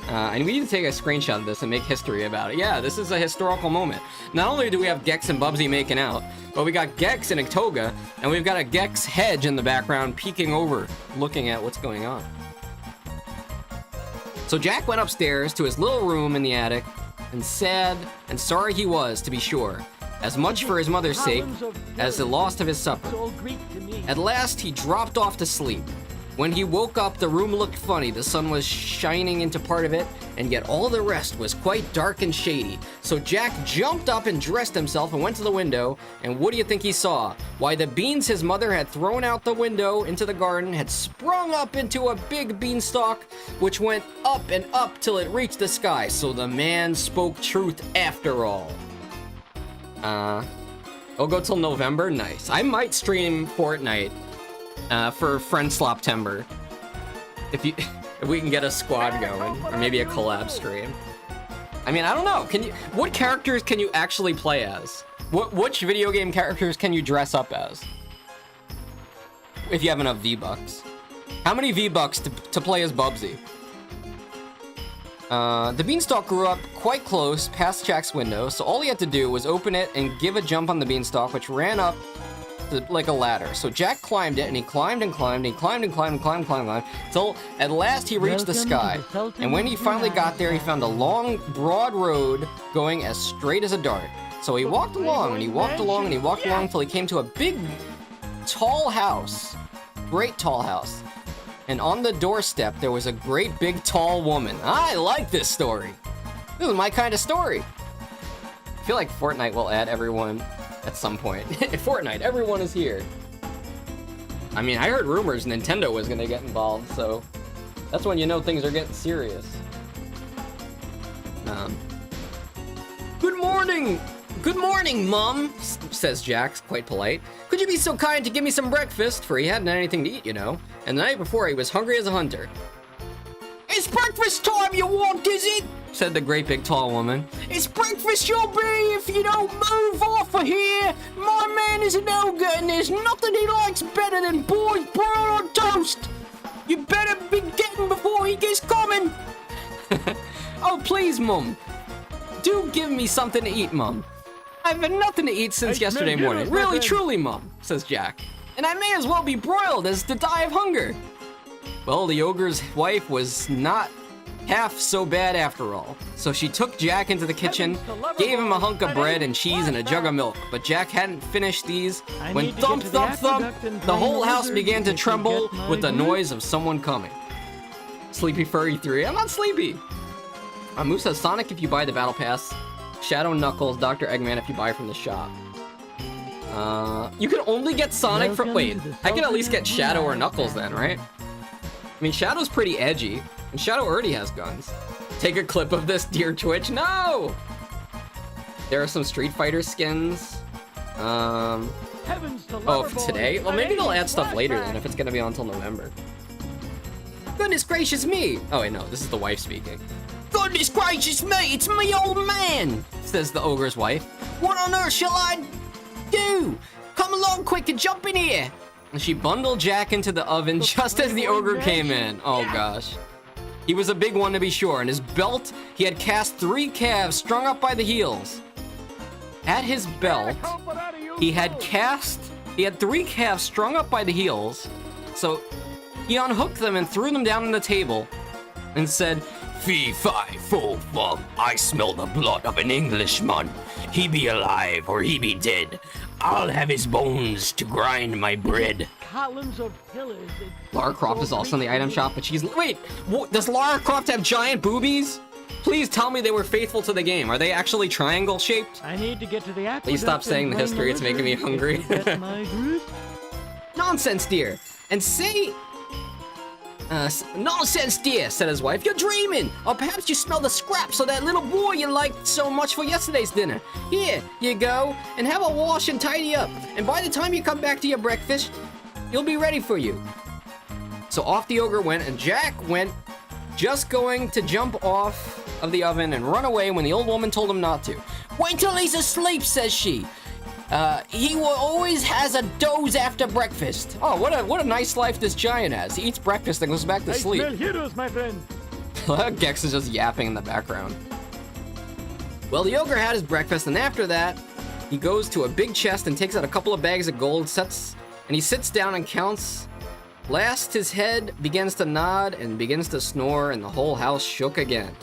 [SPEAKER 2] And we need to take a screenshot of this and make history about it. Yeah, this is a historical moment. Not only do we have Gex and Bubsy making out, but we got Gex in a toga, and we've got a Gex hedge in the background peeking over, looking at what's going on. So Jack went upstairs to his little room in the attic, and sad and sorry he was, to be sure, as much for his mother's sake as the loss of his supper. At last, he dropped off to sleep. When he woke up, the room looked funny. The sun was shining into part of it, and yet all the rest was quite dark and shady. So Jack jumped up and dressed himself and went to the window, and what do you think he saw? Why, the beans his mother had thrown out the window into the garden had sprung up into a big beanstalk, which went up and up till it reached the sky. So the man spoke truth after all. It'll go till November? Nice. I might stream Fortnite for Friend Sloptember. If we can get a squad going, or maybe a collab stream. I mean, I don't know. What characters can you actually play as? Which video game characters can you dress up as? If you have enough V-Bucks. How many V-Bucks to play as Bubsy? The beanstalk grew up quite close past Jack's window, so all he had to do was open it and give a jump on the beanstalk, which ran up like a ladder. So Jack climbed it, and he climbed and climbed, and he climbed and climbed and climbed and climbed, till at last he reached the sky. And when he finally got there, he found a long, broad road going as straight as a dart. So he walked along, and he walked along, and he walked along till he came to a big, tall house. Great tall house. And on the doorstep, there was a great big tall woman. I like this story. This is my kind of story. I feel like Fortnite will add everyone at some point. Fortnite, everyone is here. I mean, I heard rumors Nintendo was gonna get involved, so that's when you know things are getting serious. Good morning! Good morning, Mom, says Jack, quite polite. Could you be so kind to give me some breakfast? For he hadn't had anything to eat, you know. And the night before, he was hungry as a hunter. It's breakfast time you want, is it? Said the great big tall woman. It's breakfast you'll be if you don't move off of here. My man is an ogre and there's nothing he likes better than boiled broiled on toast. You better be getting before he gets coming. Oh, please, Mum. Do give me something to eat, Mum. I've had nothing to eat since yesterday morning. Really, truly, Mum, says Jack. And I may as well be broiled as to die of hunger. Well, the ogre's wife was not half so bad after all. So she took Jack into the kitchen, gave him a hunk of bread and cheese and a jug of milk. But Jack hadn't finished these when thump, thump, thump, the whole house began to tremble with the noise of someone coming. Sleepy Furry 3. I'm not sleepy. Moose says Sonic if you buy the Battle Pass. Shadow Knuckles, Dr. Eggman if you buy from the shop. You can only get Sonic from... Wait, I can at least get Shadow or Knuckles then, right? I mean, Shadow's pretty edgy, and Shadow already has guns. Take a clip of this, dear Twitch. No! There are some Street Fighter skins. Oh, for today? Well, maybe they'll add stuff later then, if it's gonna be on until November. Goodness gracious me! Oh wait, no, this is the wife speaking. Goodness gracious me, it's me old man, says the ogre's wife. What on earth shall I do? Come along quick and jump in here. And she bundled Jack into the oven just as the ogre came in. Oh gosh. He was a big one to be sure. In his belt, he had cast 3 calves strung up by the heels. At his belt, he had 3 calves strung up by the heels. So he unhooked them and threw them down on the table and said,
[SPEAKER 4] Fee, fi, fo, fum, I smell the blood of an Englishman. He be alive or he be dead. I'll have his bones to grind my bread.
[SPEAKER 3] Columns of pillars.
[SPEAKER 2] Lara Croft is also in the item shop, but she's... Wait, does Lara Croft have giant boobies? Please tell me they were faithful to the game. Are they actually triangle shaped?
[SPEAKER 3] I need to get to the aqueduct.
[SPEAKER 2] Please stop saying the history, it's making me hungry. Nonsense, dear. And say... nonsense, dear, said his wife. You're dreaming. Or perhaps you smell the scraps of that little boy you liked so much for yesterday's dinner. Here you go, and have a wash and tidy up. And by the time you come back to your breakfast, He'll be ready for you. So off the ogre went, and Jack went, just going to jump off of the oven and run away when the old woman told him not to. Wait till he's asleep, says she. He always has a doze after breakfast. Oh, what a nice life this giant has. He eats breakfast and goes back to sleep.
[SPEAKER 3] I smell heroes, my friend.
[SPEAKER 2] Gex is just yapping in the background. Well, the ogre had his breakfast, and after that, he goes to a big chest and takes out a couple of bags of gold, and he sits down and counts. Last, his head begins to nod and begins to snore, and the whole house shook again.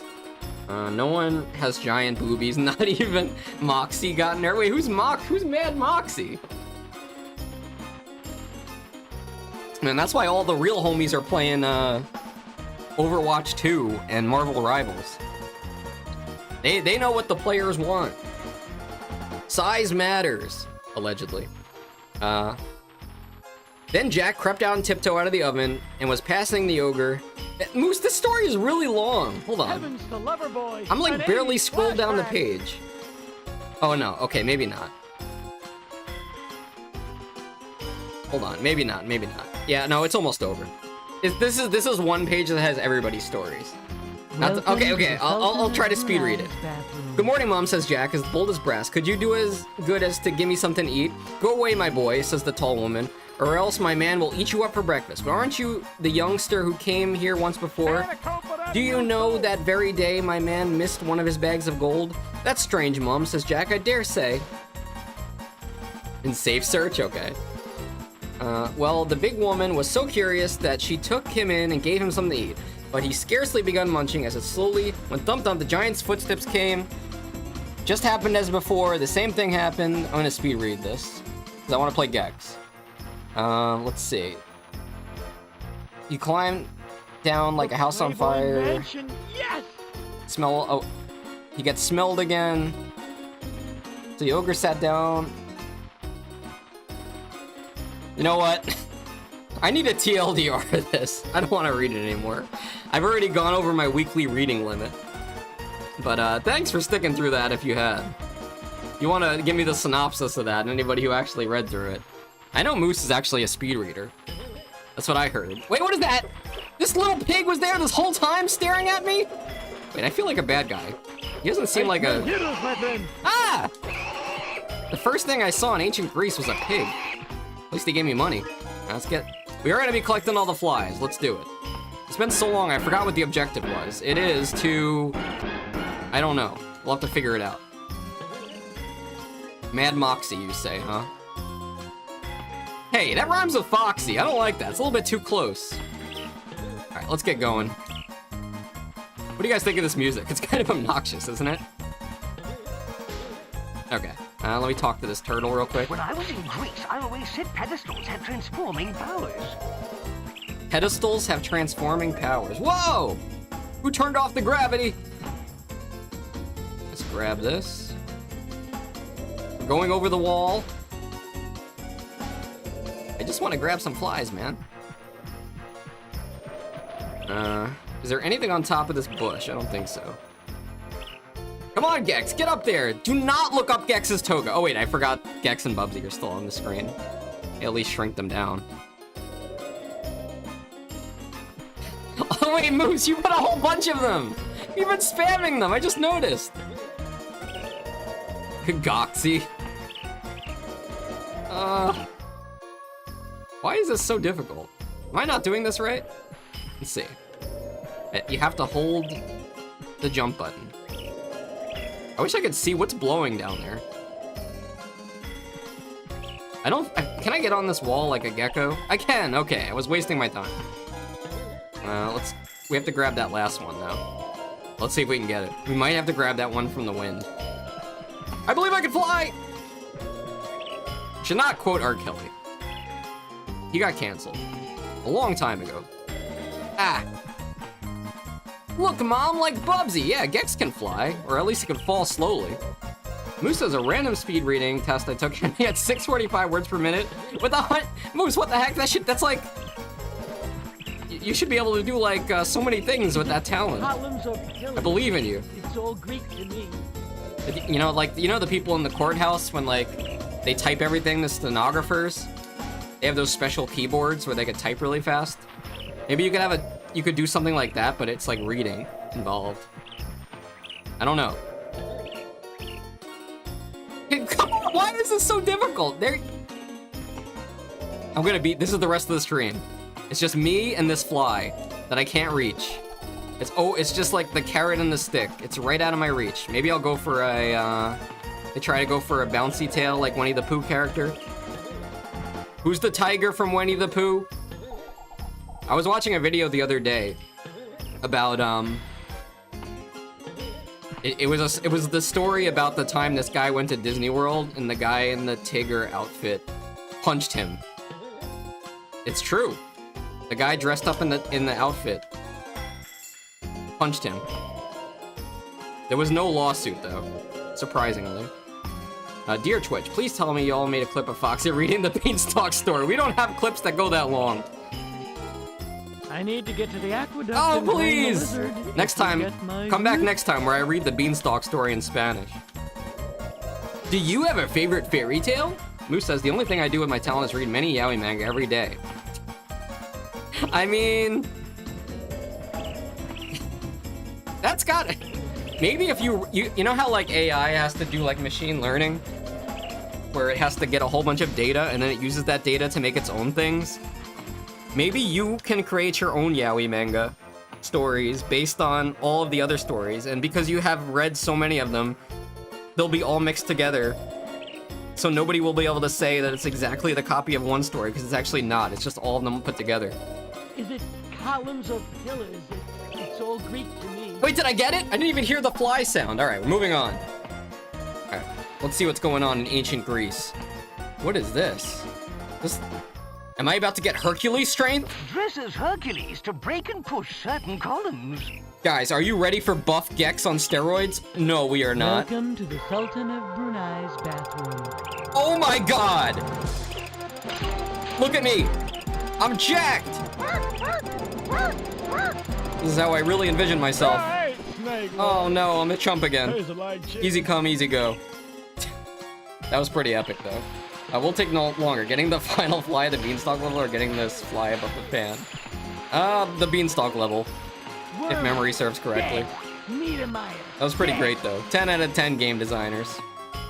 [SPEAKER 2] No one has giant boobies, not even Moxie got in there. Wait, who's Mad Moxie? Man, that's why all the real homies are playing Overwatch 2 and Marvel Rivals. They know what the players want. Size matters, allegedly. Then Jack crept out and tiptoe out of the oven and was passing the ogre. Moose, this story is really long. Hold on.
[SPEAKER 3] Heavens, the lover boy.
[SPEAKER 2] I'm like
[SPEAKER 3] An
[SPEAKER 2] barely
[SPEAKER 3] 80s
[SPEAKER 2] scrolled down the
[SPEAKER 3] flashback.
[SPEAKER 2] page. Oh no, okay, maybe not. Hold on, maybe not. Yeah, no, it's almost over. This is one page that has everybody's stories. Okay, I'll try to speed read it. Good morning, Mom, says Jack, as bold as brass. Could you do as good as to give me something to eat? Go away, my boy, says the tall woman, or else my man will eat you up for breakfast. But aren't you the youngster who came here once before? Do you know that very day my man missed one of his bags of gold? That's strange, Mom, says Jack, I dare say. In safe search? Okay. Well, the big woman was so curious that she took him in and gave him something to eat. But he scarcely begun munching as it slowly, when thump-thump, the giant's footsteps came. Just happened as before, the same thing happened. I'm gonna speed read this, because I want to play Gex. Let's see. You climb down like a house on fire.
[SPEAKER 3] Mansion, yes!
[SPEAKER 2] Oh, he gets smelled again. So the ogre sat down. You know what? I need a TLDR of this. I don't want to read it anymore. I've already gone over my weekly reading limit. But thanks for sticking through that if you had. You want to give me the synopsis of that, and anybody who actually read through it. I know Moose is actually a speed reader. That's what I heard. Wait, what is that? This little pig was there this whole time staring at me? Wait, I feel like a bad guy. He doesn't seem like a...
[SPEAKER 3] Heroes, my friend.
[SPEAKER 2] Ah! The first thing I saw in ancient Greece was a pig. At least he gave me money. Let's get... We are going to be collecting all the flies. Let's do it. It's been so long, I forgot what the objective was. It is to... I don't know. We'll have to figure it out. Mad Moxie, you say, huh? Hey, that rhymes with Foxy. I don't like that. It's a little bit too close. Alright, let's get going. What do you guys think of this music? It's kind of obnoxious, isn't it? Okay. Let me talk to this turtle real quick.
[SPEAKER 8] When I was in Greece, I always said pedestals had transforming powers.
[SPEAKER 2] Pedestals have transforming powers. Whoa! Who turned off the gravity? Let's grab this. We're going over the wall. I just want to grab some flies, man. Is there anything on top of this bush? I don't think so. Come on, Gex, get up there. Do not look up Gex's toga. Oh, wait, I forgot Gex and Bubsy are still on the screen. At least shrink them down. Oh, wait, Moose, you put a whole bunch of them. You've been spamming them. I just noticed. Goxy. Why is this so difficult? Am I not doing this right? Let's see. You have to hold the jump button. I wish I could see what's blowing down there. Can I get on this wall like a gecko? I can, okay, I was wasting my time. We have to grab that last one now. Let's see if we can get it. We might have to grab that one from the wind. I believe I can fly! Should not quote R. Kelly. He got canceled. A long time ago. Ah! Look, Mom, like Bubsy. Yeah, Gex can fly, or at least he can fall slowly. Moose has a random speed reading test I took, and he had 645 words per minute. With Moose, what the heck? That's like... You should be able to do, like, so many things with that talent. I believe in you.
[SPEAKER 1] It's all Greek to me.
[SPEAKER 2] You know, like, you know the people in the courthouse when, like, they type everything, the stenographers? They have those special keyboards where they could type really fast. Maybe you could do something like that, but it's like reading involved. I don't know. Come on, why is this so difficult? I'm gonna beat. This is the rest of the stream. It's just me and this fly that I can't reach. It's just like the carrot and the stick. It's right out of my reach. Maybe I'll go for I try to go for a bouncy tail like Winnie the Pooh character. Who's the tiger from Winnie the Pooh? I was watching a video the other day about it was the story about the time this guy went to Disney World and the guy in the Tigger outfit punched him. It's true. The guy dressed up in the outfit punched him. There was no lawsuit though, surprisingly. Dear Twitch, please tell me y'all made a clip of Foxy reading the Beanstalk story. We don't have clips that go that long.
[SPEAKER 1] I need to get to the aqueduct.
[SPEAKER 2] Oh,
[SPEAKER 1] and drain the
[SPEAKER 2] please!
[SPEAKER 1] lizard
[SPEAKER 2] Next
[SPEAKER 1] if you
[SPEAKER 2] time,
[SPEAKER 1] get my
[SPEAKER 2] come back
[SPEAKER 1] drift.
[SPEAKER 2] next time where I read the Beanstalk story in Spanish. Do you have a favorite fairy tale? Moose says, the only thing I do with my talent is read many yaoi manga every day. I mean... That's got it. Maybe if you know how like AI has to do like machine learning? Where it has to get a whole bunch of data and then it uses that data to make its own things? Maybe you can create your own yaoi manga stories based on all of the other stories, and because you have read so many of them, they'll be all mixed together. So nobody will be able to say that it's exactly the copy of one story, because it's actually not. It's just all of them put together.
[SPEAKER 1] Is it columns of pillars? It's all Greek to me.
[SPEAKER 2] Wait, did I get it? I didn't even hear the fly sound. All right, we're moving on. All right, let's see what's going on in ancient Greece. What is this? Am I about to get Hercules strength?
[SPEAKER 8] Dress as Hercules to break and push certain columns.
[SPEAKER 2] Guys, are you ready for buff Gex on steroids? No, we are not.
[SPEAKER 1] Welcome to the Sultan of Brunei's bathroom.
[SPEAKER 2] Oh my god! Look at me! I'm jacked! This is how I really envision myself.
[SPEAKER 3] Hey, Snake.
[SPEAKER 2] Oh no, I'm a chump again.
[SPEAKER 3] Tastes like chicken.
[SPEAKER 2] Easy come, easy go. That was pretty epic though. We'll take no longer. Getting the final fly at the Beanstalk level or getting this fly above the pan? The Beanstalk level, if memory serves correctly.
[SPEAKER 1] Niedermeyer.
[SPEAKER 2] That was pretty great though. 10 out of 10 game designers.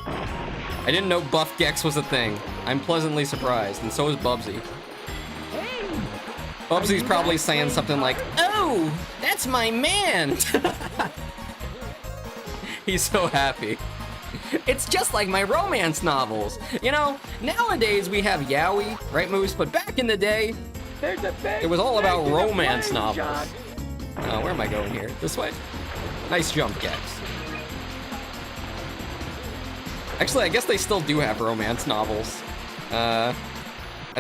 [SPEAKER 2] I didn't know buff Gex was a thing. I'm pleasantly surprised, and so is Bubsy. Bubsy's probably saying something like, "Oh, that's my man!" He's so happy. It's just like my romance novels. You know, nowadays we have yaoi, right, Moose? But back in the day, it was all about romance novels. Where am I going here? This way? Nice jump, Gex. Actually, I guess they still do have romance novels. At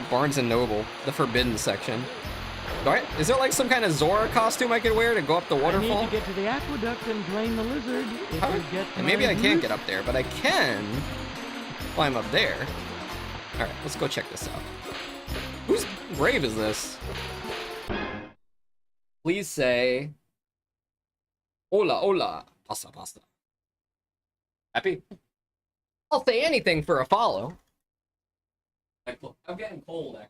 [SPEAKER 2] Barnes & Noble, the forbidden section. Is there like some kind of Zora costume I could wear to go up the waterfall?
[SPEAKER 1] I need to get to the aqueduct and drain the lizard. If you get
[SPEAKER 2] And maybe
[SPEAKER 1] my
[SPEAKER 2] I can't
[SPEAKER 1] drift.
[SPEAKER 2] get up there, but I can climb up there. All right, let's go check this out. Whose grave is this? Please say, "Hola, hola, pasta, pasta." Happy? I'll say anything for a follow. I'm getting cold, actually.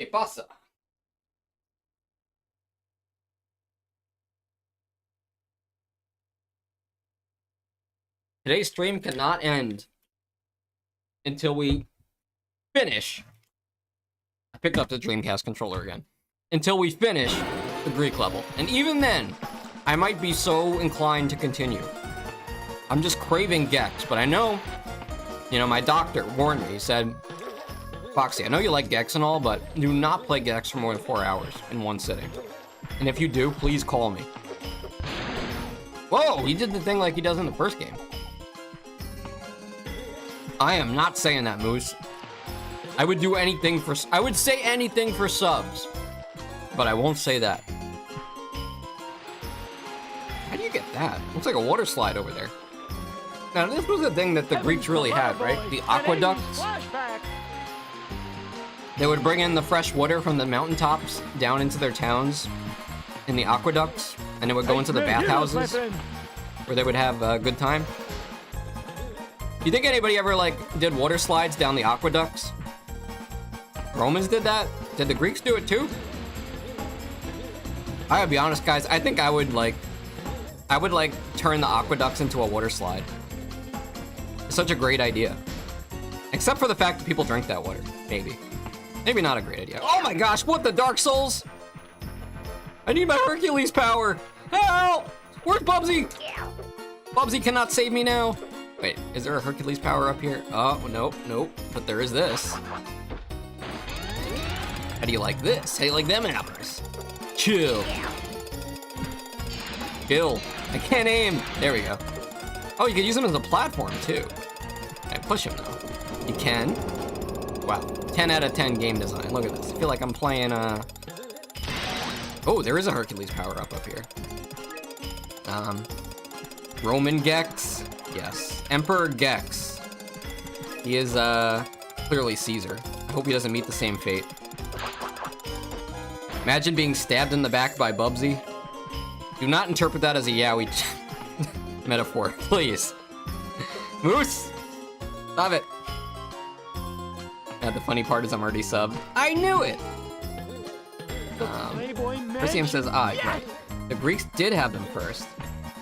[SPEAKER 2] ¿Qué pasa? Today's stream cannot end until we finish. I picked up the Dreamcast controller again. Until we finish the Greek level. And even then, I might be so inclined to continue. I'm just craving Gex, but I know, my doctor warned me. He said, Foxy, I know you like Gex and all, but do not play Gex for more than 4 hours in one sitting. And if you do, please call me. Whoa, he did the thing like he does in the first game. I am not saying that, Moose. I would do anything I would say anything for subs, but I won't say that. How do you get that? Looks like a water slide over there. Now, this was the thing that the Greeks really had, right? The aqueducts. They would bring in the fresh water from the mountaintops down into their towns in the aqueducts, and it would go into the bathhouses where they would have a good time. You think anybody ever, like, did water slides down the aqueducts? Romans did that? Did the Greeks do it too? I gotta be honest, guys. I think I would turn the aqueducts into a water slide. It's such a great idea. Except for the fact that people drink that water. Maybe. Maybe not a great idea. Oh my gosh, what the Dark Souls? I need my Hercules power. Help! Where's Bubsy? Bubsy cannot save me now. Wait, is there a Hercules power up here? Oh, nope, nope. But there is this. How do you like this? How do you like them apples? Chill. Kill. I can't aim. There we go. Oh, you can use them as a platform too. Okay, push him though. You can. Wow. 10 out of 10 game design. Look at this. I feel like I'm playing Oh, there is a Hercules power up here. Roman Gex. Yes. Emperor Gex. He is clearly Caesar. I hope he doesn't meet the same fate. Imagine being stabbed in the back by Bubsy. Do not interpret that as a yaoi metaphor, please. Moose! Stop it. The funny part is I'm already subbed. I knew it! Perseum says, right. The Greeks did have them first.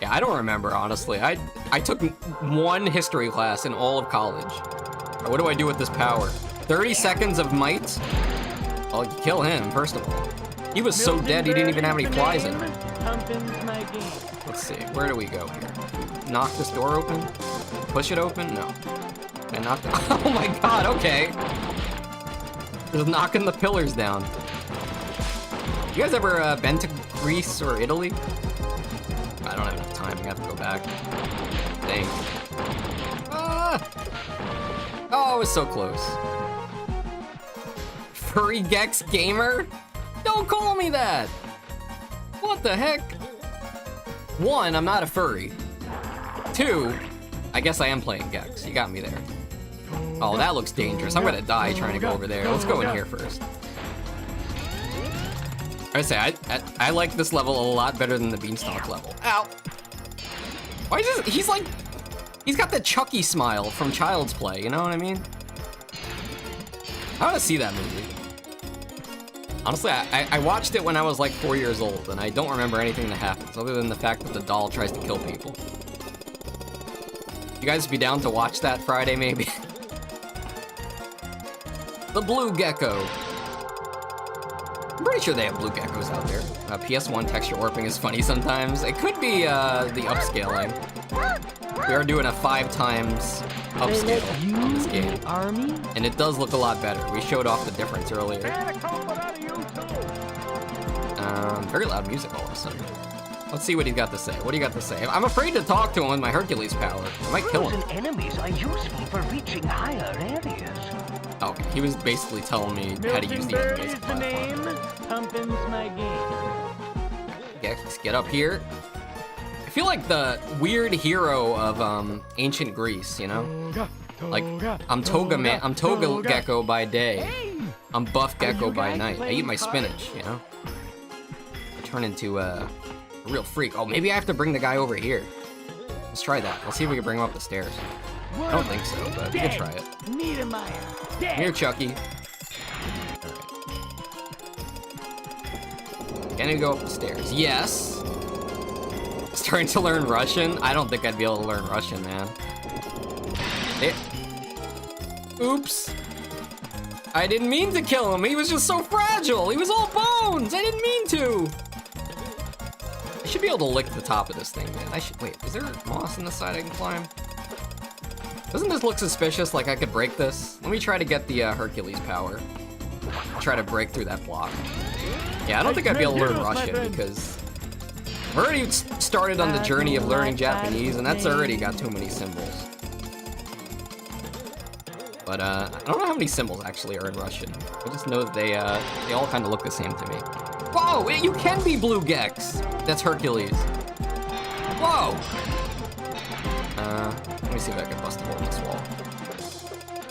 [SPEAKER 2] Yeah, I don't remember, honestly. I took one history class in all of college. What do I do with this power? 30 seconds of might? I'll kill him, first of all. He was so dead he didn't even have any flies in him. Let's see, where do we go here? Knock this door open? Push it open? No. I knocked it. Oh my god, okay. Just knocking the pillars down. You guys ever been to Greece or Italy? I don't have enough time, I have to go back. Dang. Ah! Oh, I was so close. Furry Gex Gamer? Don't call me that! What the heck? 1, I'm not a furry. 2, I guess I am playing Gex. You got me there. Oh, that looks dangerous. I'm gonna die trying to go over there. Let's go in here first. I say, I like this level a lot better than the Beanstalk level. Ow! Why is this? He's like... He's got the Chucky smile from Child's Play, you know what I mean? I wanna see that movie. Honestly, I watched it when I was like 4 years old, and I don't remember anything that happens, other than the fact that the doll tries to kill people. You guys be down to watch that Friday, maybe? The Blue Gecko. I'm pretty sure they have blue geckos out there. PS1 texture warping is funny sometimes. It could be the upscaling. We are doing a 5 times upscale on this game. And it does look a lot better. We showed off the difference earlier. Very loud music all of a sudden. Let's see what he's got to say. What do you got to say? I'm afraid to talk to him with my Hercules power. I might kill him.
[SPEAKER 8] Enemies are useful for reaching higher areas.
[SPEAKER 2] Oh, he was basically telling me how to use the enemies platform.
[SPEAKER 1] Pumpkin's my game.
[SPEAKER 2] Gex, get up here. I feel like the weird hero of ancient Greece, you know? Like, I'm Toga Gecko by day. I'm Buff Gecko by night. I eat my spinach, you know? I turn into a real freak. Oh, maybe I have to bring the guy over here. Let's try that. Let's see if we can bring him up the stairs. I don't think so, but we can try it. Come here, Chucky. Alright. Can I go up the stairs? Yes. Starting to learn Russian? I don't think I'd be able to learn Russian, man. Oops. I didn't mean to kill him. He was just so fragile. He was all bones. I didn't mean to. I should be able to lick the top of this thing, man. Wait, is there moss on the side I can climb? Doesn't this look suspicious, like I could break this? Let me try to get the Hercules power. Try to break through that block. Yeah, I don't think I'd be able to learn Russian because I've already started on the journey of learning Japanese, and that's already got too many symbols. But I don't know how many symbols actually are in Russian. I just know that they all kind of look the same to me. Whoa, you can be Blue Gex. That's Hercules. Whoa. Let me see if I can bust a hole in this wall.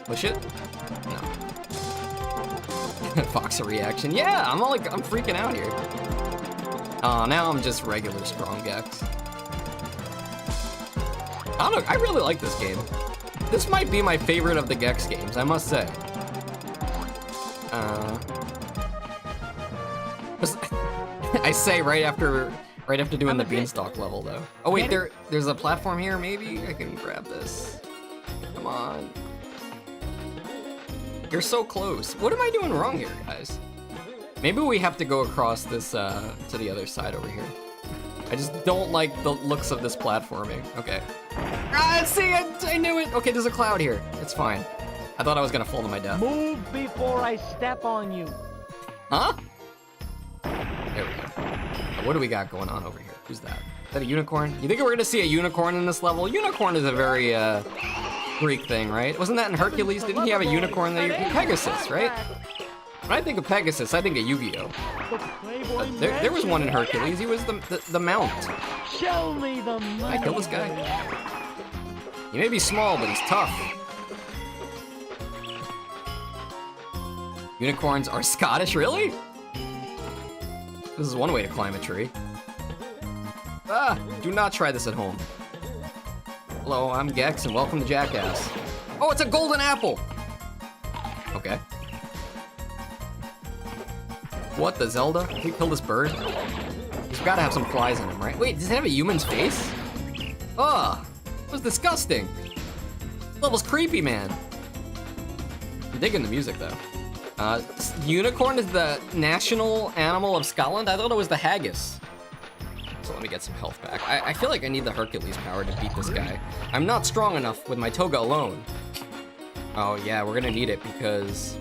[SPEAKER 2] Push it? No. Foxer reaction. Yeah, I'm freaking out here. Oh, now I'm just regular strong Gex. I don't know, I really like this game. This might be my favorite of the GEX games, I must say. I say right after doing the beanstalk level though. Oh wait, there's a platform here. Maybe I can grab this. Come on. You're so close. What am I doing wrong here, guys? Maybe we have to go across this to the other side over here. I just don't like the looks of this platforming. Okay. Ah, see, I knew it. Okay, there's a cloud here. It's fine. I thought I was gonna fall to my death.
[SPEAKER 3] Move before I step on you.
[SPEAKER 2] Huh? There we go. Now, what do we got going on over here? Who's that? Is that a unicorn? You think we're gonna see a unicorn in this level? Unicorn is a very Greek thing, right? Wasn't that in Hercules? Didn't he have a unicorn there? Pegasus, right? When I think of Pegasus, I think of Yu-Gi-Oh! There was one in Hercules. He was the mount.
[SPEAKER 1] Show me the money.
[SPEAKER 2] Can I kill this guy? He may be small, but he's tough. Unicorns are Scottish, really? This is one way to climb a tree. Ah, do not try this at home. Hello, I'm Gex, and welcome to Jackass. Oh, it's a golden apple! Okay. What the Zelda? Can we kill this bird? He's gotta have some flies in him, right? Wait, does it have a human's face? Ugh, that was disgusting. This level's creepy, man. I'm digging the music, though. Unicorn is the national animal of Scotland? I thought it was the haggis. So let me get some health back. I feel like I need the Hercules power to beat this guy. I'm not strong enough with my toga alone. Oh yeah, we're gonna need it because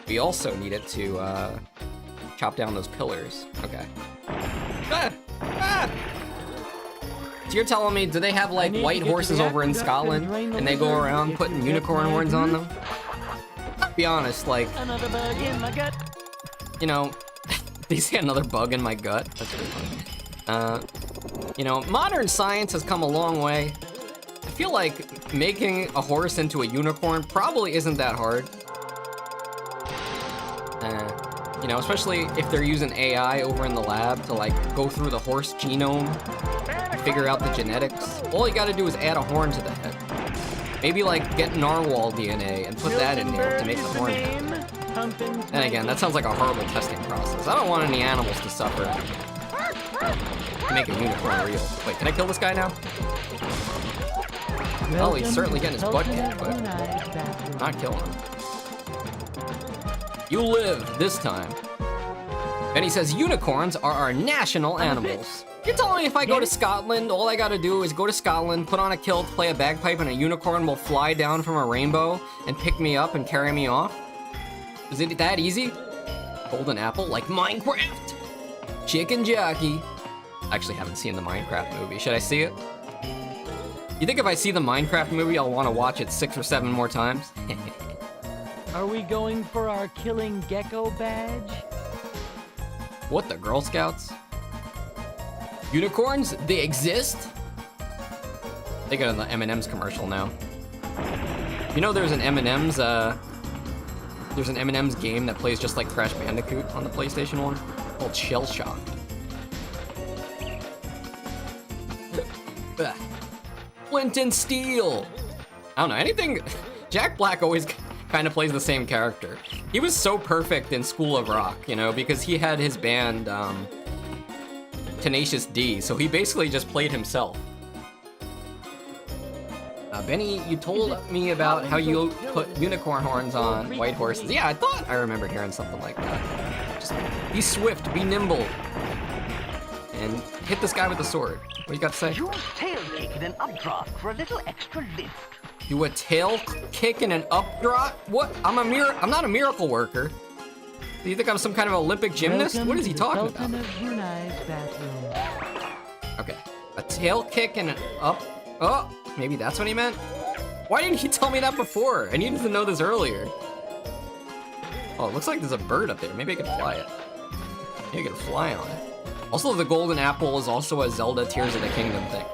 [SPEAKER 2] we also need it to chop down those pillars. Okay. Ah! Ah! So you're telling me, do they have like white horses over in Scotland and they go around putting unicorn horns on them? I'll be honest, like,
[SPEAKER 1] Another bug in my gut.
[SPEAKER 2] you know, they say another bug in my gut. That's pretty funny. You know, modern science has come a long way. I feel like making a horse into a unicorn probably isn't that hard. You know, especially if they're using AI over in the lab to like go through the horse genome, and figure out the genetics. All you gotta do is add a horn to the head. Maybe like get narwhal DNA and put that in there to make the horn. And again, that sounds like a horrible testing process. I don't want any animals to suffer. To make a unicorn real. Wait, can I kill this guy now? Well, he's certainly getting his butt kicked, but not kill him. You live this time. And he says unicorns are our national animals. You're telling me if I go to Scotland, all I gotta do is go to Scotland, put on a kilt, play a bagpipe, and a unicorn will fly down from a rainbow and pick me up and carry me off? Is it that easy? Golden apple like Minecraft. Chicken jockey. I actually haven't seen the Minecraft movie. Should I see it? You think if I see the Minecraft movie, I'll want to watch it 6 or 7 more times?
[SPEAKER 1] Are we going for our killing Gecko badge?
[SPEAKER 2] What, the Girl Scouts? Unicorns? They exist? They got the M&M's commercial now. You know there's an M&M's game that plays just like Crash Bandicoot on the PlayStation 1 called Shell Shock. Flint and Steel. I don't know, anything. Jack Black always kind of plays the same character. He was so perfect in School of Rock, you know, because he had his band Tenacious D, so he basically just played himself. Benny, you told me about how you put unicorn horns on white horses. Yeah, I thought I remembered hearing something like that. Just be swift, be nimble, and hit this guy with the sword. What do you got to say?
[SPEAKER 8] Use tail kick in an updraft for a little extra lift.
[SPEAKER 2] Do a tail kick in an updraft? What? I'm not a miracle worker. Do you think I'm some kind of Olympic gymnast?
[SPEAKER 1] Welcome
[SPEAKER 2] What is he
[SPEAKER 1] to the
[SPEAKER 2] talking
[SPEAKER 1] Sultan
[SPEAKER 2] about?
[SPEAKER 1] of Brunei's bathroom.
[SPEAKER 2] Okay, a tail kick and an up. Oh, maybe that's what he meant? Why didn't he tell me that before? I needed to know this earlier. Oh, it looks like there's a bird up there. Maybe I can fly it. Maybe I can fly on it. Also, the golden apple is also a Zelda Tears of the Kingdom thing.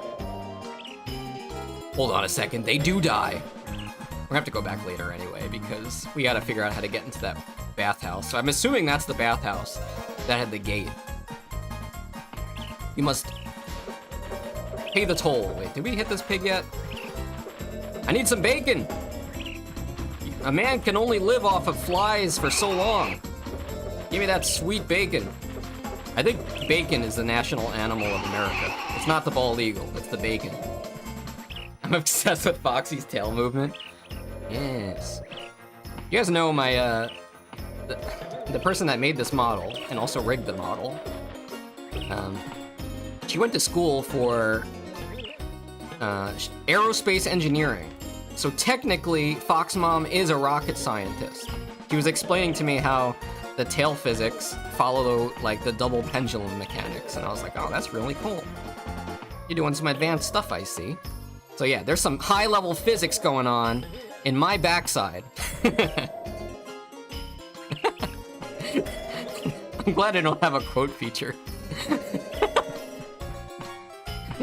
[SPEAKER 2] Hold on a second, they do die. We're gonna have to go back later anyway, because we gotta figure out how to get into that bathhouse. So I'm assuming that's the bathhouse that had the gate. You must pay the toll. Wait, did we hit this pig yet? I need some bacon. A man can only live off of flies for so long. Give me that sweet bacon. I think bacon is the national animal of America. It's not the bald eagle, it's the bacon. I'm obsessed with Foxy's tail movement. Yes. You guys know my, the person that made this model, and also rigged the model, she went to school for aerospace engineering. So technically, Fox Mom is a rocket scientist. She was explaining to me how the tail physics follow like the double pendulum mechanics, and I was like, oh, that's really cool. You're doing some advanced stuff, I see. So yeah, there's some high-level physics going on in my backside. I'm glad I don't have a quote feature.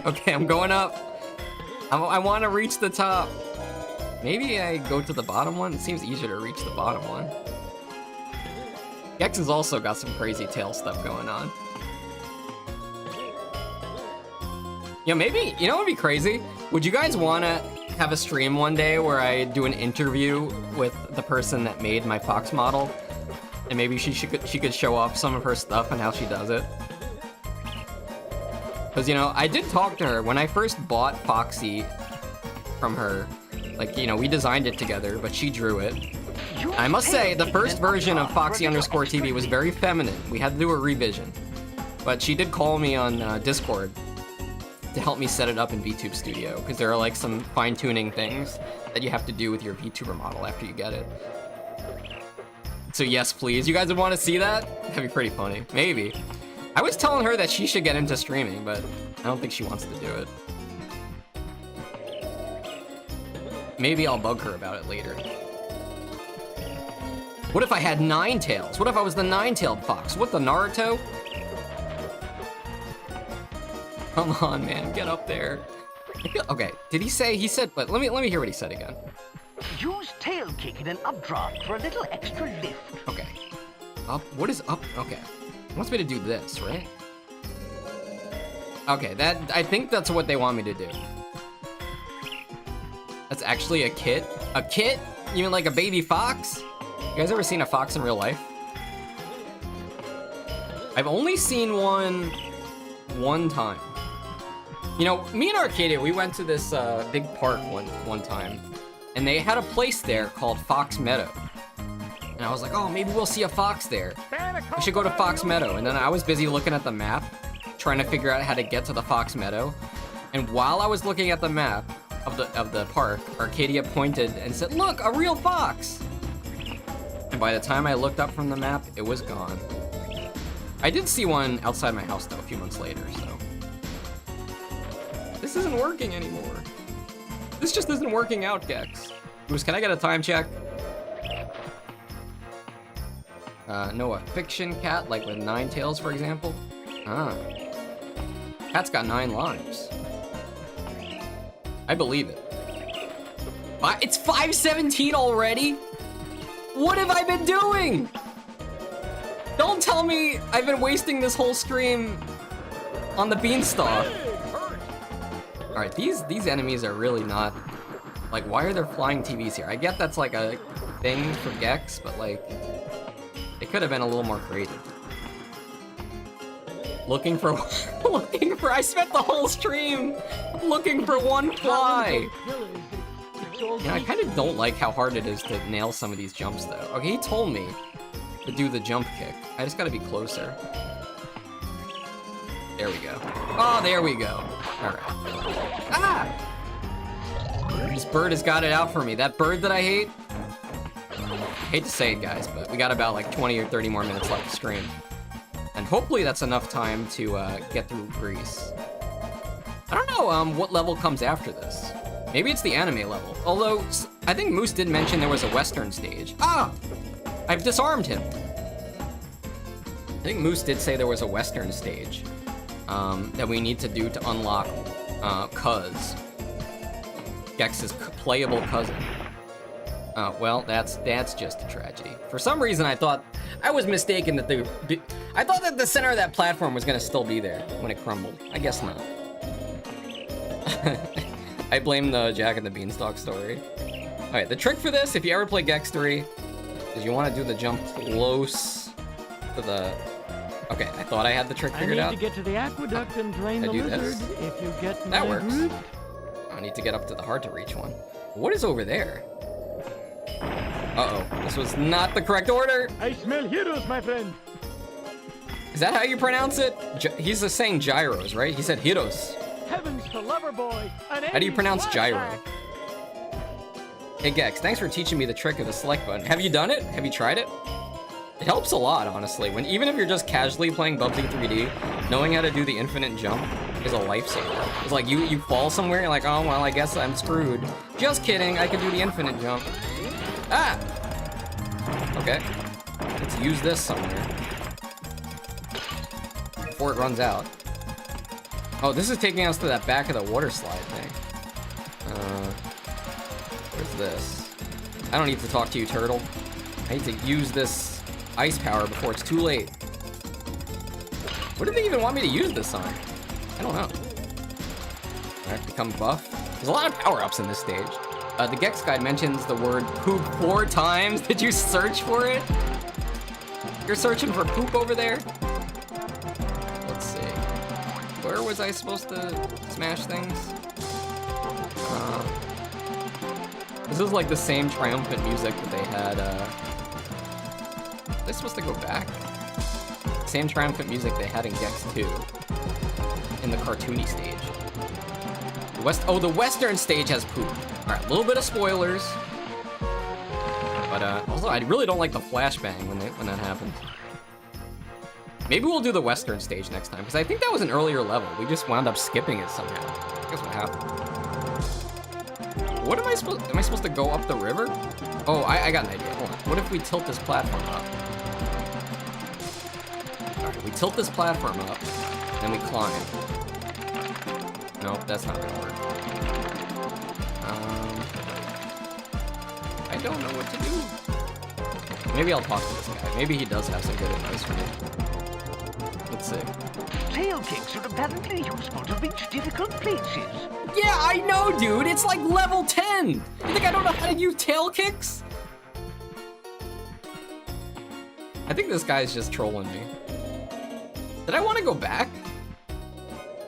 [SPEAKER 2] Okay, I'm going up. I want to reach the top. Maybe I go to the bottom one? It seems easier to reach the bottom one. GEX has also got some crazy tail stuff going on. Yeah, maybe, you know what would be crazy? Would you guys want to have a stream one day where I do an interview with the person that made my Fox model? And maybe she could show off some of her stuff and how she does it? Because, you know, I did talk to her when I first bought Foxy from her. Like, you know, we designed it together, but she drew it. I must say, the first version of Foxy_TV was very feminine. We had to do a revision. But she did call me on Discord to help me set it up in Vtuber Studio, because there are like some fine-tuning things that you have to do with your Vtuber model after you get it. So yes, please. You guys would want to see that? That'd be pretty funny. Maybe. I was telling her that she should get into streaming, but I don't think she wants to do it. Maybe I'll bug her about it later. What if I had 9 tails? What if I was the 9-tailed fox? What, the Naruto? Come on, man, get up there. Okay, did he say, he said, but let me hear what he said again.
[SPEAKER 8] Use tail kick in an updraft for a little extra lift.
[SPEAKER 2] Okay. Up, what is up? Okay. He wants me to do this, right? Okay, I think that's what they want me to do. That's actually a kit? A kit? You mean like a baby fox? You guys ever seen a fox in real life? I've only seen one time. You know, me and Arcadia, we went to this big park one time, and they had a place there called Fox Meadow. And I was like, oh, maybe we'll see a fox there. We should go to Fox Meadow. And then I was busy looking at the map, trying to figure out how to get to the Fox Meadow. And while I was looking at the map of the park, Arcadia pointed and said, look, a real fox! And by the time I looked up from the map, it was gone. I did see one outside my house, though, a few months later, so. This isn't working anymore. This just isn't working out, Gex. Goose, can I get a time check? No, a fiction cat, like with 9 tails, for example? Ah. Cat's got 9 lives. I believe it. It's 5:17 already? What have I been doing? Don't tell me I've been wasting this whole stream on the beanstalk. Alright, these enemies are really not... Like, why are there flying TVs here? I get that's like a thing for GEX, but like... It could have been a little more creative. Looking for... I spent the whole stream looking for one fly! Yeah, I kind of don't like how hard it is to nail some of these jumps, though. Okay, he told me to do the jump kick. I just gotta be closer. There we go. Oh, there we go. Alright. Ah! This bird has got it out for me. That bird that I hate? I hate to say it, guys, but we got about like 20 or 30 more minutes left to stream. And hopefully that's enough time to get through Greece. I don't know what level comes after this. Maybe it's the anime level. Although, I think Moose did mention there was a Western stage. Ah! I've disarmed him. I think Moose did say there was a Western stage that we need to do to unlock Cuz. Gex's playable cousin. Well, that's just a tragedy. For some reason, I thought I was mistaken that I thought that the center of that platform was gonna still be there when it crumbled. I guess not. I blame the Jack and the Beanstalk story. Alright, the trick for this, if you ever play GEX 3, is you want to do the jump close to the... Okay, I thought I had the trick figured
[SPEAKER 3] I
[SPEAKER 2] out.
[SPEAKER 3] need to get to the aqueduct and drain
[SPEAKER 2] I
[SPEAKER 3] the
[SPEAKER 2] do
[SPEAKER 3] lizard.
[SPEAKER 2] this.
[SPEAKER 3] If you get
[SPEAKER 2] That
[SPEAKER 3] my
[SPEAKER 2] works.
[SPEAKER 3] drift.
[SPEAKER 2] I need to get up to the hard-to-reach one. What is over there? Uh-oh, this was not the correct order.
[SPEAKER 3] I smell heroes, my friend.
[SPEAKER 2] Is that how you pronounce it? He's just saying gyros, right? He said heroes.
[SPEAKER 3] Heavens to Loverboy.
[SPEAKER 2] How do you pronounce gyro? Hey Gex, thanks for teaching me the trick of the select button. Have you done it? Have you tried it? It helps a lot, honestly. Even if you're just casually playing Bubsy 3D, knowing how to do the infinite jump is a lifesaver. It's like you fall somewhere, you're like, oh, well, I guess I'm screwed. Just kidding, I can do the infinite jump. Ah! Okay. Let's use this somewhere. Before it runs out. Oh, this is taking us to that back of the water slide thing. Where's this? I don't need to talk to you, turtle. I need to use this ice power before it's too late. What do they even want me to use this on? I don't know. I have to become buff. There's a lot of power-ups in this stage. The Gex guide mentions the word poop 4 times. Did you search for it? You're searching for poop over there? Let's see. Where was I supposed to smash things? This is like the same triumphant music that they had, Are they supposed to go back? Same triumphant music they had in Gex 2. In the cartoony stage. The western stage has poop. Alright, a little bit of spoilers. But, also, I really don't like the flashbang when that happens. Maybe we'll do the western stage next time, because I think that was an earlier level. We just wound up skipping it somehow. Guess what happened? What am I supposed to go up the river? Oh, I got an idea. Hold on. What if we tilt this platform up? Alright, we tilt this platform up, then we climb. Nope, that's not gonna work. I don't know what to do. Maybe I'll talk to this guy. Maybe he does have some good advice for me. Let's see.
[SPEAKER 8] Tail kicks are apparently useful to reach difficult places.
[SPEAKER 2] Yeah, I know, dude. It's like level 10. You think I don't know how to use tail kicks? I think this guy's just trolling me. Did I want to go back?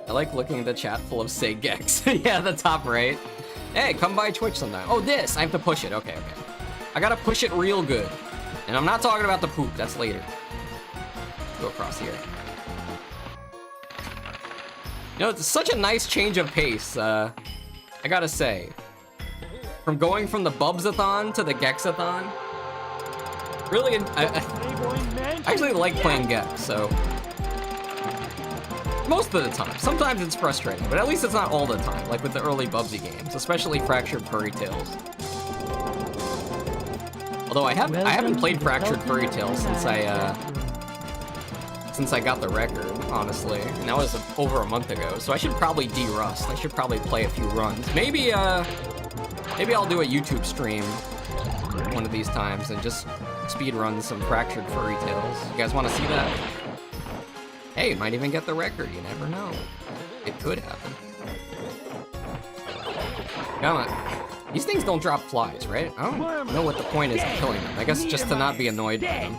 [SPEAKER 2] I like looking at the chat full of say Gex. Yeah, the top right. Hey, come by Twitch sometime. Oh, this. I have to push it. Okay. I gotta push it real good. And I'm not talking about the poop. That's later. Go across here. You know, it's such a nice change of pace. I gotta say. From going from the Bubsathon to the Gexathon. Really, I actually like playing Gex, so... Most of the time. Sometimes it's frustrating, but at least it's not all the time, like with the early Bubsy games, especially Fractured Furry Tales. Although I haven't played Fractured Furry Tales since I got the record, honestly. And that was over a month ago, so I should probably de-rust. I should probably play a few runs. Maybe I'll do a YouTube stream one of these times and just speed run some Fractured Furry Tales. You guys want to see that? Hey, it might even get the record, you never know. It could happen. Come on. These things don't drop flies, right? I don't know what the point is of killing them. I guess just to not be annoyed by them.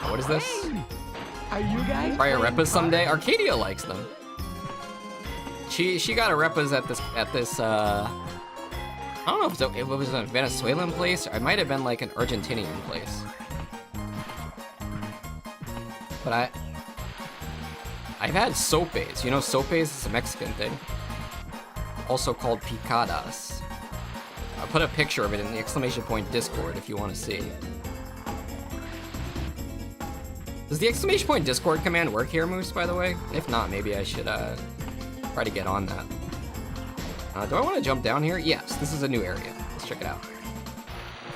[SPEAKER 2] What is this?
[SPEAKER 3] Are you guys?
[SPEAKER 2] Try a Repas someday? Arcadia likes them. She got a Repas at this I don't know if it was a Venezuelan place, or it might have been like an Argentinian place. But I've had sopes. You know, sopes is a Mexican thing. Also called picadas. I'll put a picture of it in the exclamation point Discord if you want to see. Does the exclamation point Discord command work here, Moose, by the way? If not, maybe I should try to get on that. Do I want to jump down here? Yes, this is a new area. Let's check it out.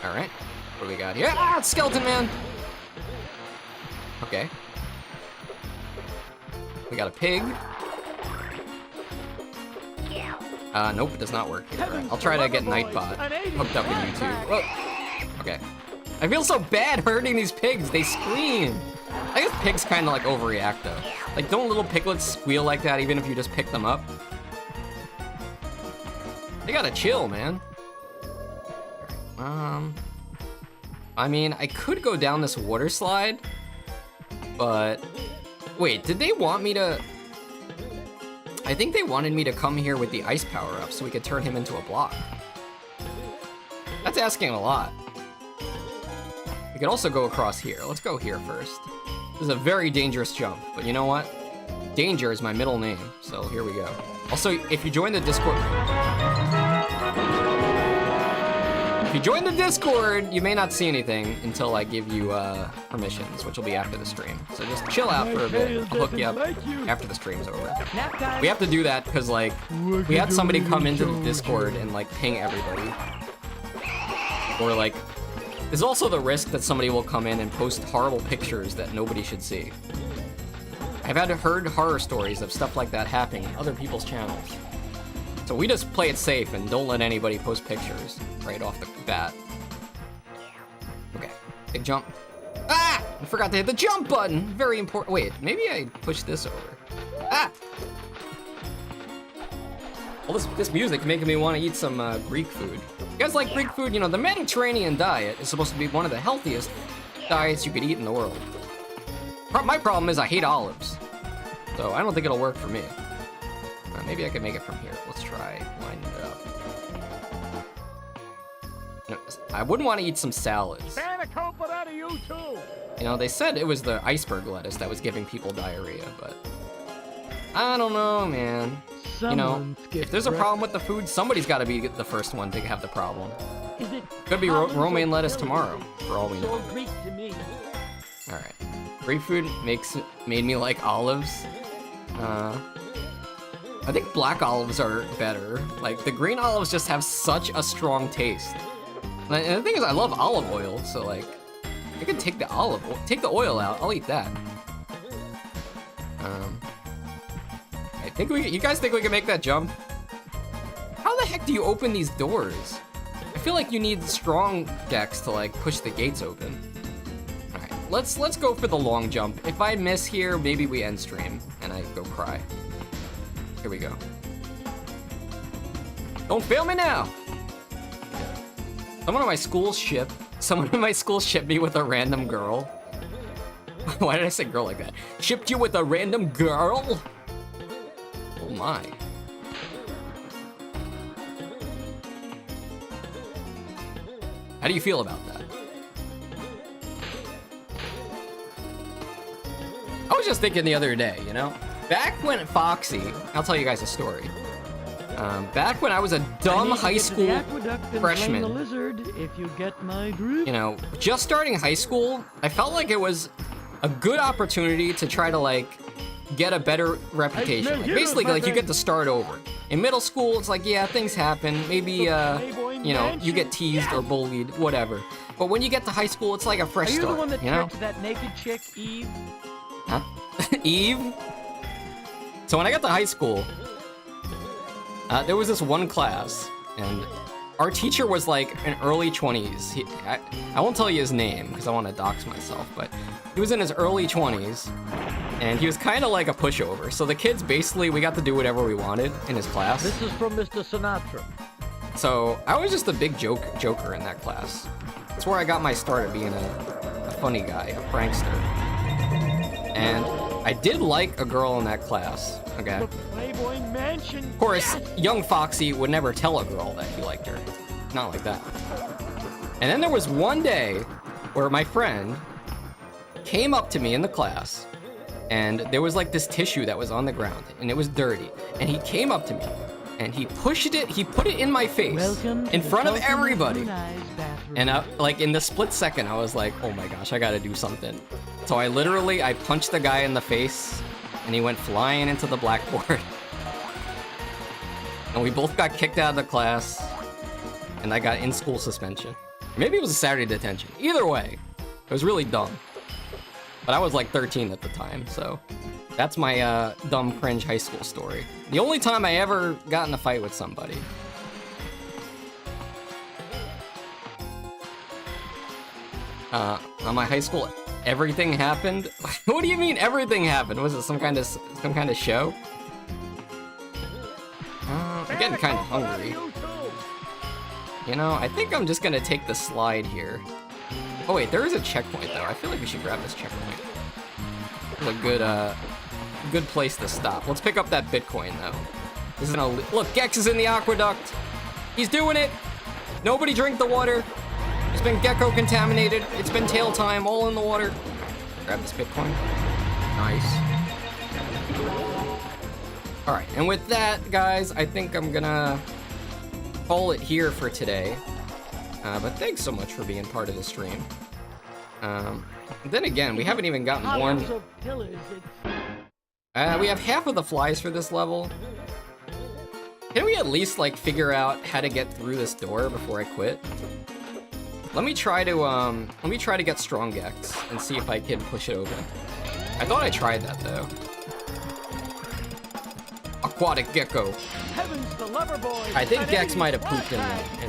[SPEAKER 2] Alright. What do we got here? Ah, it's Skeleton Man! Okay. We got a pig. Nope, it does not work here. Right. I'll try to get Nightbot hooked up in YouTube. Whoa. Okay. I feel so bad hurting these pigs. They scream. I guess pigs kind of like overreact though. Like, don't little piglets squeal like that even if you just pick them up? They gotta chill, man. I mean, I could go down this water slide, but wait, did they want me to? I think they wanted me to come here with the ice power-up so we could turn him into a block. That's asking a lot. We could also go across here. Let's go here first. This is a very dangerous jump, but you know what? Danger is my middle name, so here we go. Also, if you join the Discord... If you join the Discord, you may not see anything until I give you permissions, which will be after the stream. So just chill out for a bit. I'll hook you up after the stream's over. We have to do that because, like, we had somebody come into the Discord and, like, ping everybody. Or, like, there's also the risk that somebody will come in and post horrible pictures that nobody should see. I've heard horror stories of stuff like that happening in other people's channels. So we just play it safe and don't let anybody post pictures right off the bat. Okay, big jump. Ah! I forgot to hit the jump button. Very important. Wait, maybe I push this over. Ah! Well, this music making me want to eat some Greek food. You guys like Greek food? You know, the Mediterranean diet is supposed to be one of the healthiest diets you could eat in the world. My problem is I hate olives, so I don't think it'll work for me. Maybe I could make it from here. Let's try lining it up. No, I wouldn't want to eat some salads.
[SPEAKER 3] Out of you too.
[SPEAKER 2] You know, they said it was the iceberg lettuce that was giving people diarrhea, but I don't know, man. You know, if there's a problem with the food, somebody's got to be the first one to have the problem. Could be romaine lettuce tomorrow, for all we know.
[SPEAKER 3] Greek to me.
[SPEAKER 2] All right, Greek food made me like olives. I think black olives are better. Like, the green olives just have such a strong taste. And the thing is, I love olive oil, so like, I can take the oil out. I'll eat that. You guys think we can make that jump? How the heck do you open these doors? I feel like you need strong GEX to like push the gates open. All right, let's go for the long jump. If I miss here, maybe we end stream and I go cry. Here we go. Don't fail me now. Someone in my school shipped me with a random girl. Why did I say girl like that? Shipped you with a random girl? Oh my. How do you feel about that? I was just thinking the other day, you know? Back when Foxy, I'll tell you guys a story. Back when I was a dumb high school freshman, you know, just starting high school, I felt like it was a good opportunity to try to like get a better reputation. Like, basically, like you get to start over. In middle school, it's like, yeah, things happen. Maybe, you know, you get teased or bullied, whatever. But when you get to high school, it's like a fresh start.
[SPEAKER 1] Are you the one that
[SPEAKER 2] you know?
[SPEAKER 1] tricked that naked chick, Eve?
[SPEAKER 2] Huh? Eve? So when I got to high school, there was this one class, and our teacher was like in early 20s. I won't tell you his name because I want to dox myself, but he was in his early 20s, and he was kind of like a pushover. So the kids basically, we got to do whatever we wanted in his class.
[SPEAKER 1] This is from Mr. Sinatra.
[SPEAKER 2] So I was just a big joker in that class. That's where I got my start at being a funny guy, a prankster. And I did like a girl in that class, okay?
[SPEAKER 3] Playboy Mansion.
[SPEAKER 2] Of course, young Foxy would never tell a girl that he liked her. Not like that. And then there was one day where my friend came up to me in the class, and there was like this tissue that was on the ground, and it was dirty. And he came up to me, and he pushed it, he put it in my face, in front of everybody. And like in the split second, I was like, oh my gosh, I gotta do something. So I punched the guy in the face, and he went flying into the blackboard. And we both got kicked out of the class, and I got in-school suspension. Maybe it was a Saturday detention. Either way, it was really dumb. But I was like 13 at the time, so that's my dumb, cringe high school story. The only time I ever got in a fight with somebody. On my high school, everything happened. What do you mean everything happened? Was it some kind of show? I'm getting kind of hungry. You know, I think I'm just gonna take the slide here. Oh wait, there is a checkpoint though. I feel like we should grab this checkpoint. It's a good place to stop. Let's pick up that Bitcoin though. This is look, Gex is in the aqueduct. He's doing it. Nobody drink the water. It's been Gecko contaminated. It's been tail time, all in the water. Grab this Bitcoin. Nice. All right, and with that, guys, I think I'm gonna call it here for today. But thanks so much for being part of the stream. Then again, we haven't even gotten one. We have half of the flies for this level. Can we at least like figure out how to get through this door before I quit? Let me try to get strong Gex and see if I can push it open. I thought I tried that though. Aquatic Gecko.
[SPEAKER 3] Heavens, the lover boy.
[SPEAKER 2] I think Gex might have pooped in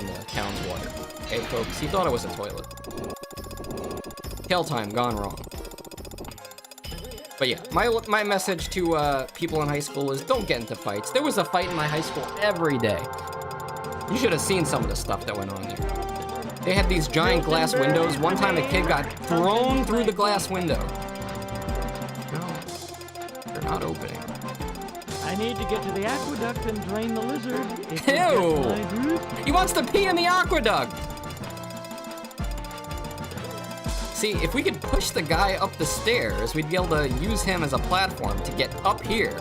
[SPEAKER 2] the town's water. Hey folks, he thought it was a toilet. Tail time gone wrong. But yeah, my message to people in high school is don't get into fights. There was a fight in my high school every day. You should have seen some of the stuff that went on there. They had these giant glass windows. One time a kid got thrown through the glass window. No, they're not opening.
[SPEAKER 3] I need to get to the aqueduct and drain the lizard.
[SPEAKER 2] Ew! He wants to pee in the aqueduct! See, if we could push the guy up the stairs, we'd be able to use him as a platform to get up here.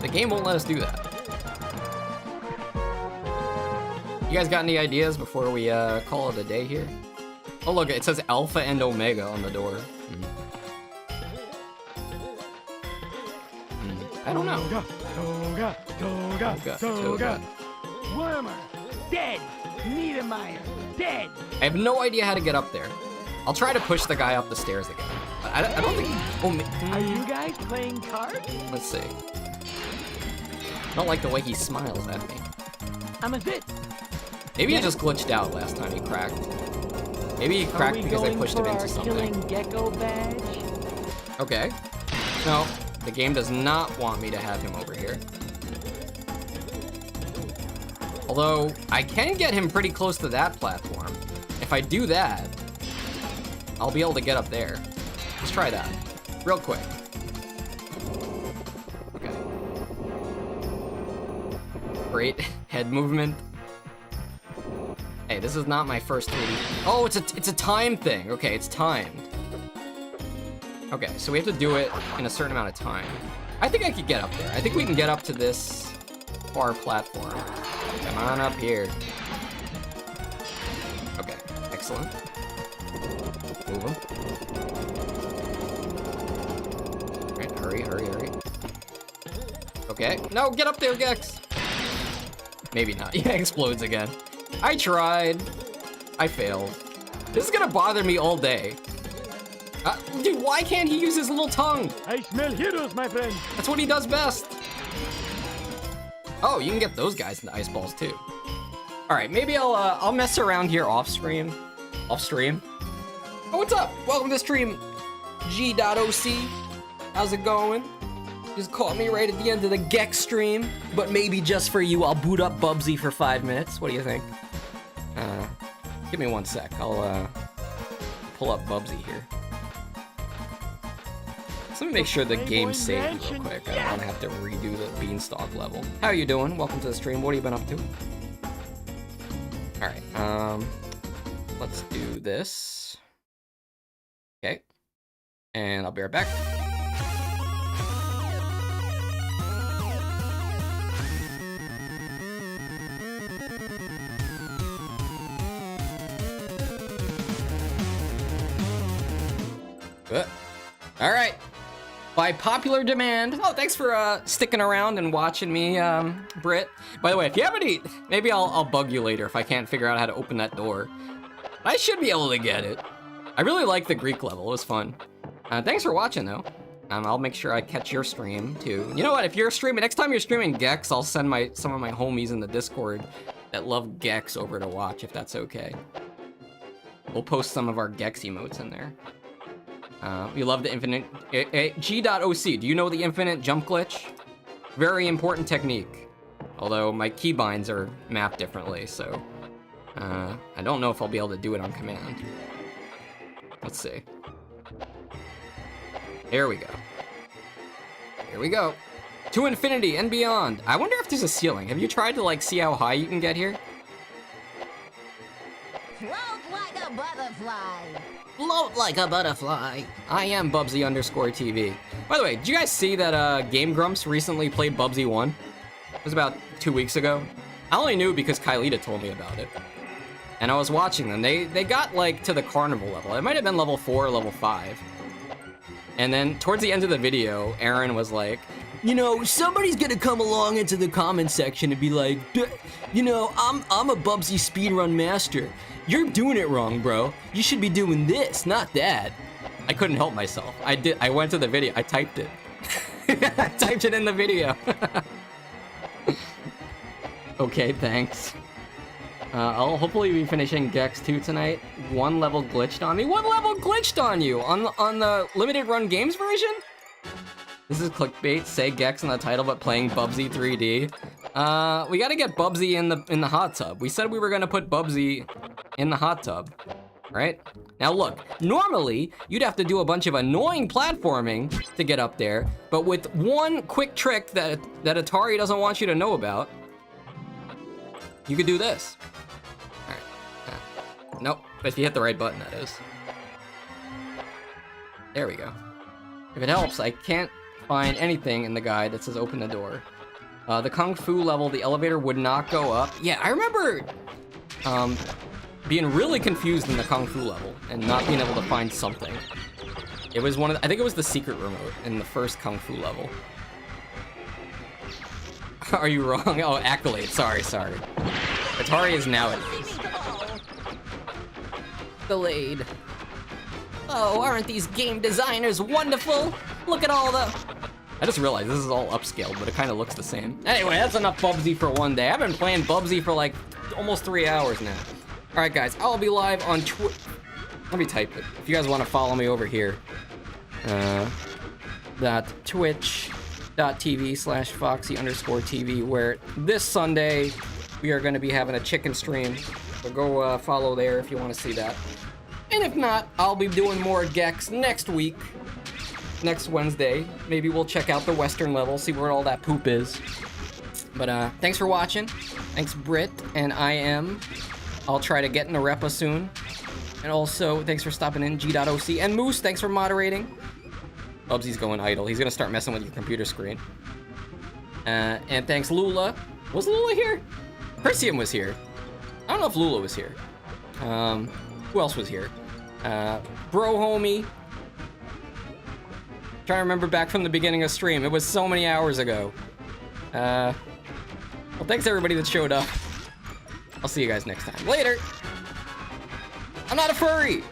[SPEAKER 2] The game won't let us do that. You guys got any ideas before we call it a day here? Oh look, it says Alpha and Omega on the door. I don't know. Toga.
[SPEAKER 3] Wormer, dead. Niedermeyer, dead.
[SPEAKER 2] I have no idea how to get up there. I'll try to push the guy up the stairs again. I don't think... Oh,
[SPEAKER 3] Are you guys playing cards?
[SPEAKER 2] Let's see. I don't like the way he smiles at me.
[SPEAKER 3] I'm a zit.
[SPEAKER 2] Maybe he just glitched out last time he cracked. Maybe he cracked because I pushed him into something.
[SPEAKER 3] Killing Gecko badge?
[SPEAKER 2] Okay. No, the game does not want me to have him over here. Although, I can get him pretty close to that platform. If I do that, I'll be able to get up there. Let's try that. Real quick. Okay. Great head movement. Hey, this is not my first 3D. Oh, it's a time thing. Okay, it's timed. Okay, so we have to do it in a certain amount of time. I think I could get up there. I think we can get up to this far platform. Come on up here. Okay, excellent. Move him. Alright, hurry. Okay, no, get up there, Gex! Maybe not. Yeah, explodes again. I tried. I failed. This is gonna bother me all day. Dude, why can't he use his little tongue?
[SPEAKER 3] I smell heroes, my friend.
[SPEAKER 2] That's what he does best. Oh, you can get those guys into ice balls too. All right, maybe I'll mess around here off stream. Oh, what's up? Welcome to stream, G.OC. How's it going? Just caught me right at the end of the GEX stream, but maybe just for you, I'll boot up Bubsy for 5 minutes. What do you think? Give me 1 sec. I'll pull up Bubsy here. Let me make sure the game's saved real quick. I don't want to have to redo the beanstalk level. How are you doing? Welcome to the stream. What have you been up to? All right. Let's do this. Okay. And I'll be right back. Good. All right. By popular demand. Oh, thanks for sticking around and watching me, Britt. By the way, if you have any, maybe I'll bug you later if I can't figure out how to open that door. I should be able to get it. I really like the Greek level. It was fun. Thanks for watching, though. I'll make sure I catch your stream, too. You know what? If you're streaming, next time you're streaming GEX, I'll send some of my homies in the Discord that love GEX over to watch, if that's okay. We'll post some of our GEX emotes in there. We love the infinite... G.OC, do you know the infinite jump glitch? Very important technique. Although my keybinds are mapped differently, so I don't know if I'll be able to do it on command. Let's see. Here we go. Here we go. To infinity and beyond. I wonder if there's a ceiling. Have you tried to like see how high you can get here?
[SPEAKER 9] Float like a butterfly.
[SPEAKER 2] Float like a butterfly. I am Bubsy_TV. By the way, did you guys see that Game Grumps recently played Bubsy 1? It was about 2 weeks ago. I only knew because Kylita told me about it. And I was watching them. They got like to the carnival level. It might have been level 4 or level 5. And then towards the end of the video, Aaron was like, you know, somebody's gonna come along into the comment section and be like, you know, I'm a Bubsy speedrun master. You're doing it wrong, bro. You should be doing this, not that. I couldn't help myself. I went to the video. I typed it. I typed it in the video. Okay, thanks. I'll hopefully be finishing GEX 2 tonight. 1 level glitched on me. What level glitched on you? On the limited run games version? This is clickbait. Say GEX in the title, but playing Bubsy 3D. We gotta get Bubsy in the hot tub. We said we were gonna put Bubsy in the hot tub, right? Now look, normally you'd have to do a bunch of annoying platforming to get up there, but with one quick trick that Atari doesn't want you to know about, you could do this. All right. Nope, if you hit the right button, that is. There we go. If it helps, I can't find anything in the guide that says open the door. The Kung Fu level, the elevator would not go up. Yeah, I remember being really confused in the Kung Fu level and not being able to find something. It was I think it was the secret remote in the first Kung Fu level. Are you wrong? Oh, Accolade. Sorry. Atari is nowadays. Delayed. Oh, aren't these game designers wonderful? Look at all the... I just realized this is all upscaled, but it kind of looks the same. Anyway, that's enough Bubsy for one day. I've been playing Bubsy for like almost 3 hours now. All right, guys, I'll be live on Twitch. Let me type it. If you guys want to follow me over here, that twitch.tv/Foxy_TV, where this Sunday we are going to be having a chicken stream. So go follow there if you want to see that. And if not, I'll be doing more GEX next week. Next Wednesday. Maybe we'll check out the Western level, see where all that poop is. But thanks for watching. Thanks, Britt and I'll try to get in the repa soon. And also, thanks for stopping in, G.OC. And Moose, thanks for moderating. Bubsy's going idle. He's gonna start messing with your computer screen. And thanks, Lula. Was Lula here? Persium was here. I don't know if Lula was here. Who else was here? Bro Homie. Trying to remember back from the beginning of stream. It was so many hours ago. Well, thanks everybody that showed up. I'll see you guys next time. Later. I'm not a furry.